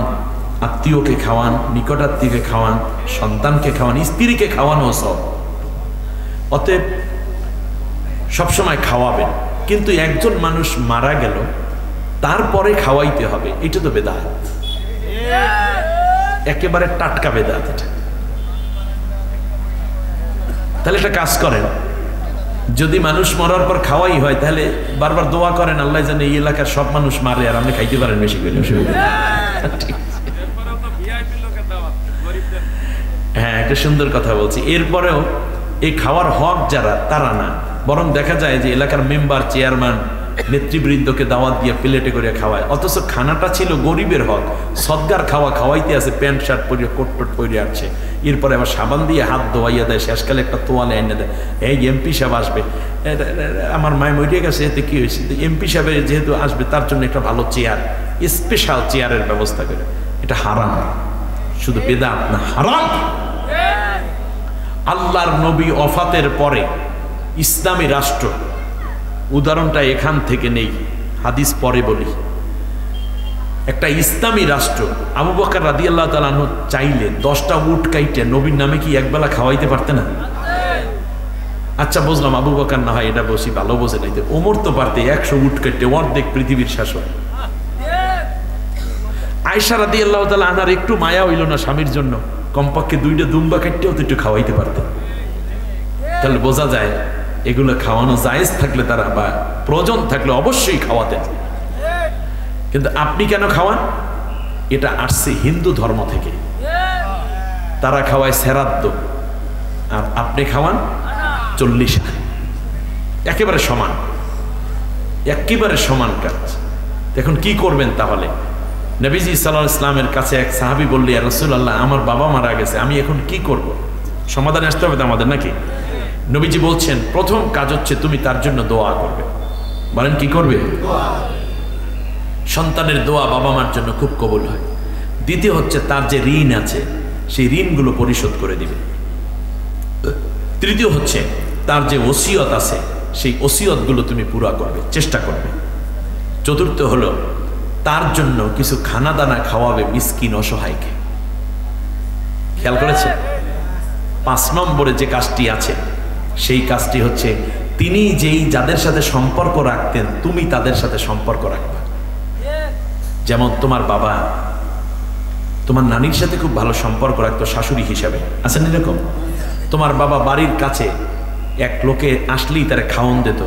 আত্মীয়কে খাওয়ান, নিকটাত্মীয়কে খাওয়ান, সন্তানকে খাওয়ান, স্ত্রীকে খাওয়ানো সব। অতএব সবসময় খাওয়াবেন, কিন্তু একজন মানুষ মারা গেল তারপরে খাওয়াইতে হবে, এটা তো বেদাত, একেবারে টাটকা বেদাত এটা। তাহলে একটা কাজ করেন, যদি মানুষ মরার পর খাওয়াই হয় তাহলে বারবার দোয়া করেন আল্লাহ জানে এই এলাকার সব মানুষ মারে আর আপনি খাইতে পারেন বেশি করে। হ্যাঁ, একটা সুন্দর কথা বলছি। এরপরেও এই খাওয়ার হক যারা, তারা না, বরং দেখা যায় যে এলাকার মেম্বার, চেয়ারম্যান, নেতৃবৃন্দকে দাওয়াত দিয়ে প্লেটে করে খাওয়ায়, অথচ খানাটা ছিল গরিবের হক। সদগার খাওয়া খাওয়াইতে আছে, প্যান্ট শার্ট পরিয়ে কোট টোট পরে আসছে, এরপরে আবার সাবান দিয়ে হাত ধোয়াইয়া দেয়, শেষকালে একটা তোয়ালে এনে দেয়, এই এমপি সাহেব আসবে, আমার মায় মরিয়ে গেছে, এতে কি হয়েছে, এমপি সাহেব যেহেতু আসবে তার জন্য একটা ভালো চেয়ার, স্পেশাল চেয়ারের ব্যবস্থা করে। এটা হারাম, শুধু বেদাত না, হারাম। আল্লাহর নবী ওফাতের পরে ইসলামী রাষ্ট্র, উদাহরণটা এখান থেকে নেই, হাদিস পরে বলি, একটা ইসলামী রাষ্ট্র আবু বকর রাদিয়াল্লাহু তাআলা আনহু চাইলে 10টা উট কাইটে নবীর নামে কি একবেলা খাওয়াইতে পারতে না? আচ্ছা বুঝলাম আবু বকর না হয় এটা বসি ভালো বোঝে নাইতে, ওমর তো পারতে 100 উট কাইটে, অর্ধেক পৃথিবীর শাসক। আয়েশা রাদিয়াল্লাহু তাআলা আনহার একটু মায়া হইল না স্বামীর জন্য, কমপক্ষে 2টা দুম্বা কাটতেও তো একটু খাওয়াইতে পারতেন। তাহলে বোঝা যায় এগুলো খাওয়ানো জায়েজ থাকলে তারা, বা প্রয়োজন থাকলে অবশ্যই খাওয়াতেন। কিন্তু আপনি কেন খাওয়ান? এটা আসছে হিন্দু ধর্ম থেকে, তারা খাওয়ায় শ্রাদ্ধ, আর আপনি খাওয়ান 40। একেবারে সমান, একেবারে সমান কাজ। এখন কি করবেন তাহলে? নবীজি সাল্লাল্লাহু আলাইহি ওয়াসাল্লামের কাছে এক সাহাবী বলল, ইয়া রাসূলুল্লাহ, আমার বাবা মারা গেছে, আমি এখন কি করব? সমাধান আসতে হবে তো আমাদের, নাকি? নবীজি বলছেন প্রথম কাজ হচ্ছে তুমি তার জন্য দোয়া করবে। বলেন কি করবে? সন্তানের দোয়া বাবা মার জন্য খুব কবুল হয়। দ্বিতীয় হচ্ছে তার যে ঋণ আছে সেই ঋণগুলো পরিশোধ করে দিবে। তৃতীয় হচ্ছে তার যে ওসিয়ত আছে সেই ওসিয়তগুলো তুমি পুরা করবে, চেষ্টা করবে। চতুর্থ হলো তার জন্য কিছু খানা দানা খাওয়াবে মিসকিন অসহায়কে। খেয়াল করেছে? 5 নম্বরে যে কাজটি আছে সেই কাজটি হচ্ছে তিনি যাদের সাথে সম্পর্ক রাখতেন তুমি তাদের সাথে সম্পর্ক রাখবা। যেমন তোমার বাবা তোমার নানির সাথে খুব ভালো সম্পর্ক রাখতো শাশুড়ি হিসাবে, আছেন এরকম? তোমার বাবা বাড়ির কাছে এক লোকে আসলেই তার খাওয়ান দিত,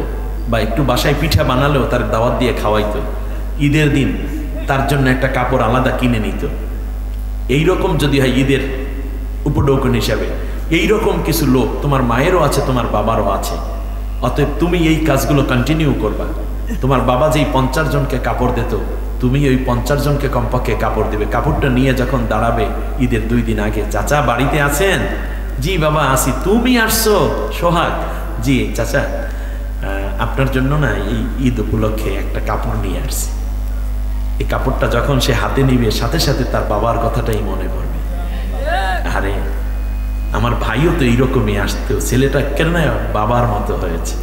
বা একটু বাসায় পিঠা বানালেও তার দাওয়াত দিয়ে খাওয়াইতো। ঈদের দিন তার জন্য একটা কাপড় আলাদা কিনে নিত। এইরকম যদি হয় ঈদের উপঢৌকন হিসাবে, এইরকম কিছু লোক তোমার মায়েরও আছে, তোমার বাবারও আছে। অতএব তুমি এই কাজগুলো কন্টিনিউ করবা। তোমার বাবা যেই 50 জনকে কাপড় দিত, তুমি ওই 50 জনকে কমপক্ষে কাপড় দিবে। কাপড়টা নিয়ে যখন দাঁড়াবে ঈদের 2 দিন আগে, চাচা বাড়িতে আছেন? জি বাবা আসি। তুমি আসছো সোহাগ? জি চাচা, আপনার জন্য না এই ঈদ উপলক্ষে একটা কাপড় নিয়ে আসছি। এই কাপড়টা যখন সে হাতে নিবে সাথে সাথে তার বাবার কথাটাই মনে পড়বে, আরে আমার ভাইও তো এইরকমই আসতো, ছেলেটা কেন বাবার মতো হয়েছে।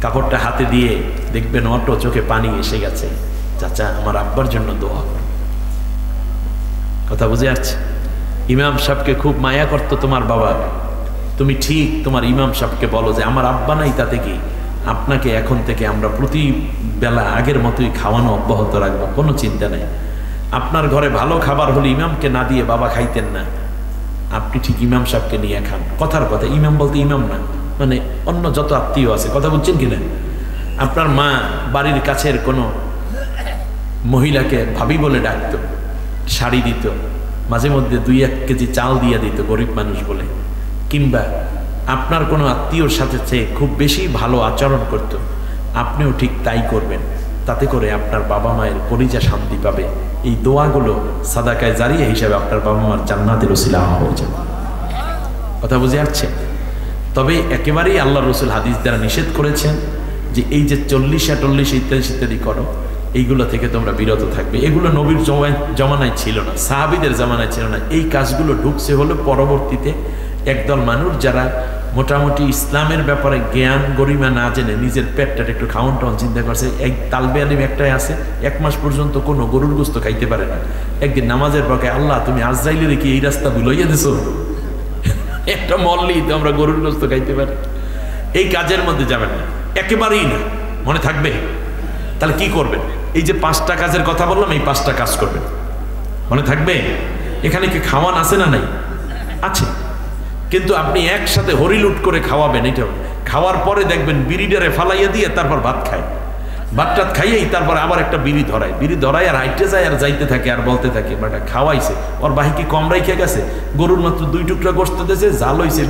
কাপড়টা হাতে দিয়ে দেখবেন অটো চোখে পানি এসে গেছে, চাচা আমার আব্বার জন্য দোয়া করো। কথা বুঝে আসছে? ইমাম সাহেবকে খুব মায়া করতো তোমার বাবা, তুমি ঠিক তোমার ইমাম সাহেবকে বলো যে আমার আব্বা নাই, তাতে কি, আপনাকে এখন থেকে আমরা প্রতি বেলা আগের মতোই খাওয়ানো অব্যাহত রাখবো, কোনো চিন্তা নেই। আপনার ঘরে ভালো খাবার হলে ইমামকে না দিয়ে বাবা খাইতেন না, আপনি ঠিক ইমাম সাহেবকে নিয়ে খান। কথার কথা, ইমাম বলতে ইমাম না, মানে অন্য যত আত্মীয় আছে, কথা বুঝছেন কিনা? আপনার মা বাড়ির কাছের কোনো মহিলাকে ভাবি বলে ডাকতো, শাড়ি দিত, মাঝে মধ্যে 2-1 কেজি চাল দিয়ে দিত গরিব মানুষ বলে, কিংবা আপনার কোনো আত্মীয়র সাথে চেয়ে খুব বেশি ভালো আচরণ করত, আপনিও ঠিক তাই করবেন। তাতে করে আপনার বাবা মায়ের কলিজা শান্তি পাবে। এই দোয়াগুলো সাদাকায়ে জারিয়া হিসাবে আপনার বাবা মার জান্নাতের ওসিলা হয়ে যাবে। কথা বুঝে আসছে? তবে একেবারেই আল্লাহ রসুল হাদিস দ্বারা নিষেধ করেছেন যে এই যে 40 ইত্যাদি ইত্যাদি করো, এইগুলো থেকে তোমরা বিরত থাকবে। এগুলো নবীর জমানায় ছিল না, সাহাবীদের জমানায় ছিল না। এই কাজগুলো ঢুকছে হলো পরবর্তীতে একদল মানুষ যারা মোটামুটি ইসলামের ব্যাপারে জ্ঞান গরিমা না জেনে নিজের পেটটা একটু খাওয়ান টাউন চিন্তা করছে। এক তালবে আলিম একটাই আছে, 1 মাস পর্যন্ত কোনো গরুর গোস্ত খাইতে পারে না। একদিন নামাজের পক্ষে, আল্লাহ তুমি আজরাইলে রেখে এই রাস্তা ভুলাইয়া দিছো, একটা মল্লি তো আমরা গরুর গোস্ত খাইতে পারি। এই কাজের মধ্যে যাবেন না, একেবারেই না। মনে থাকবে? তাহলে কি করবেন? এই যে 5টা কাজের কথা বললাম, এই 5টা কাজ করবেন। মনে থাকবে? এখানে কি খাওয়ান আছে না নাই? আছে। কিন্তু আপনি একসাথে হরিলুট করে খাওয়াবেন, এটা খাওয়ার পরে দেখবেন বিড়িটারে ফালাইয়া দিয়ে তারপর ভাত খায়, ভাতটাত খাইয়েই তারপর আবার একটা বিড়ি ধরায় আর হাইটে যায় আর যাইতে থাকে আর বলতে থাকে, বাটা খাওয়াইছে ওর বাহি কি কম রাইখে গেছে, গরুর মাত্র 2 টুকরা গোস্ত দিয়েছে, জাল হইছে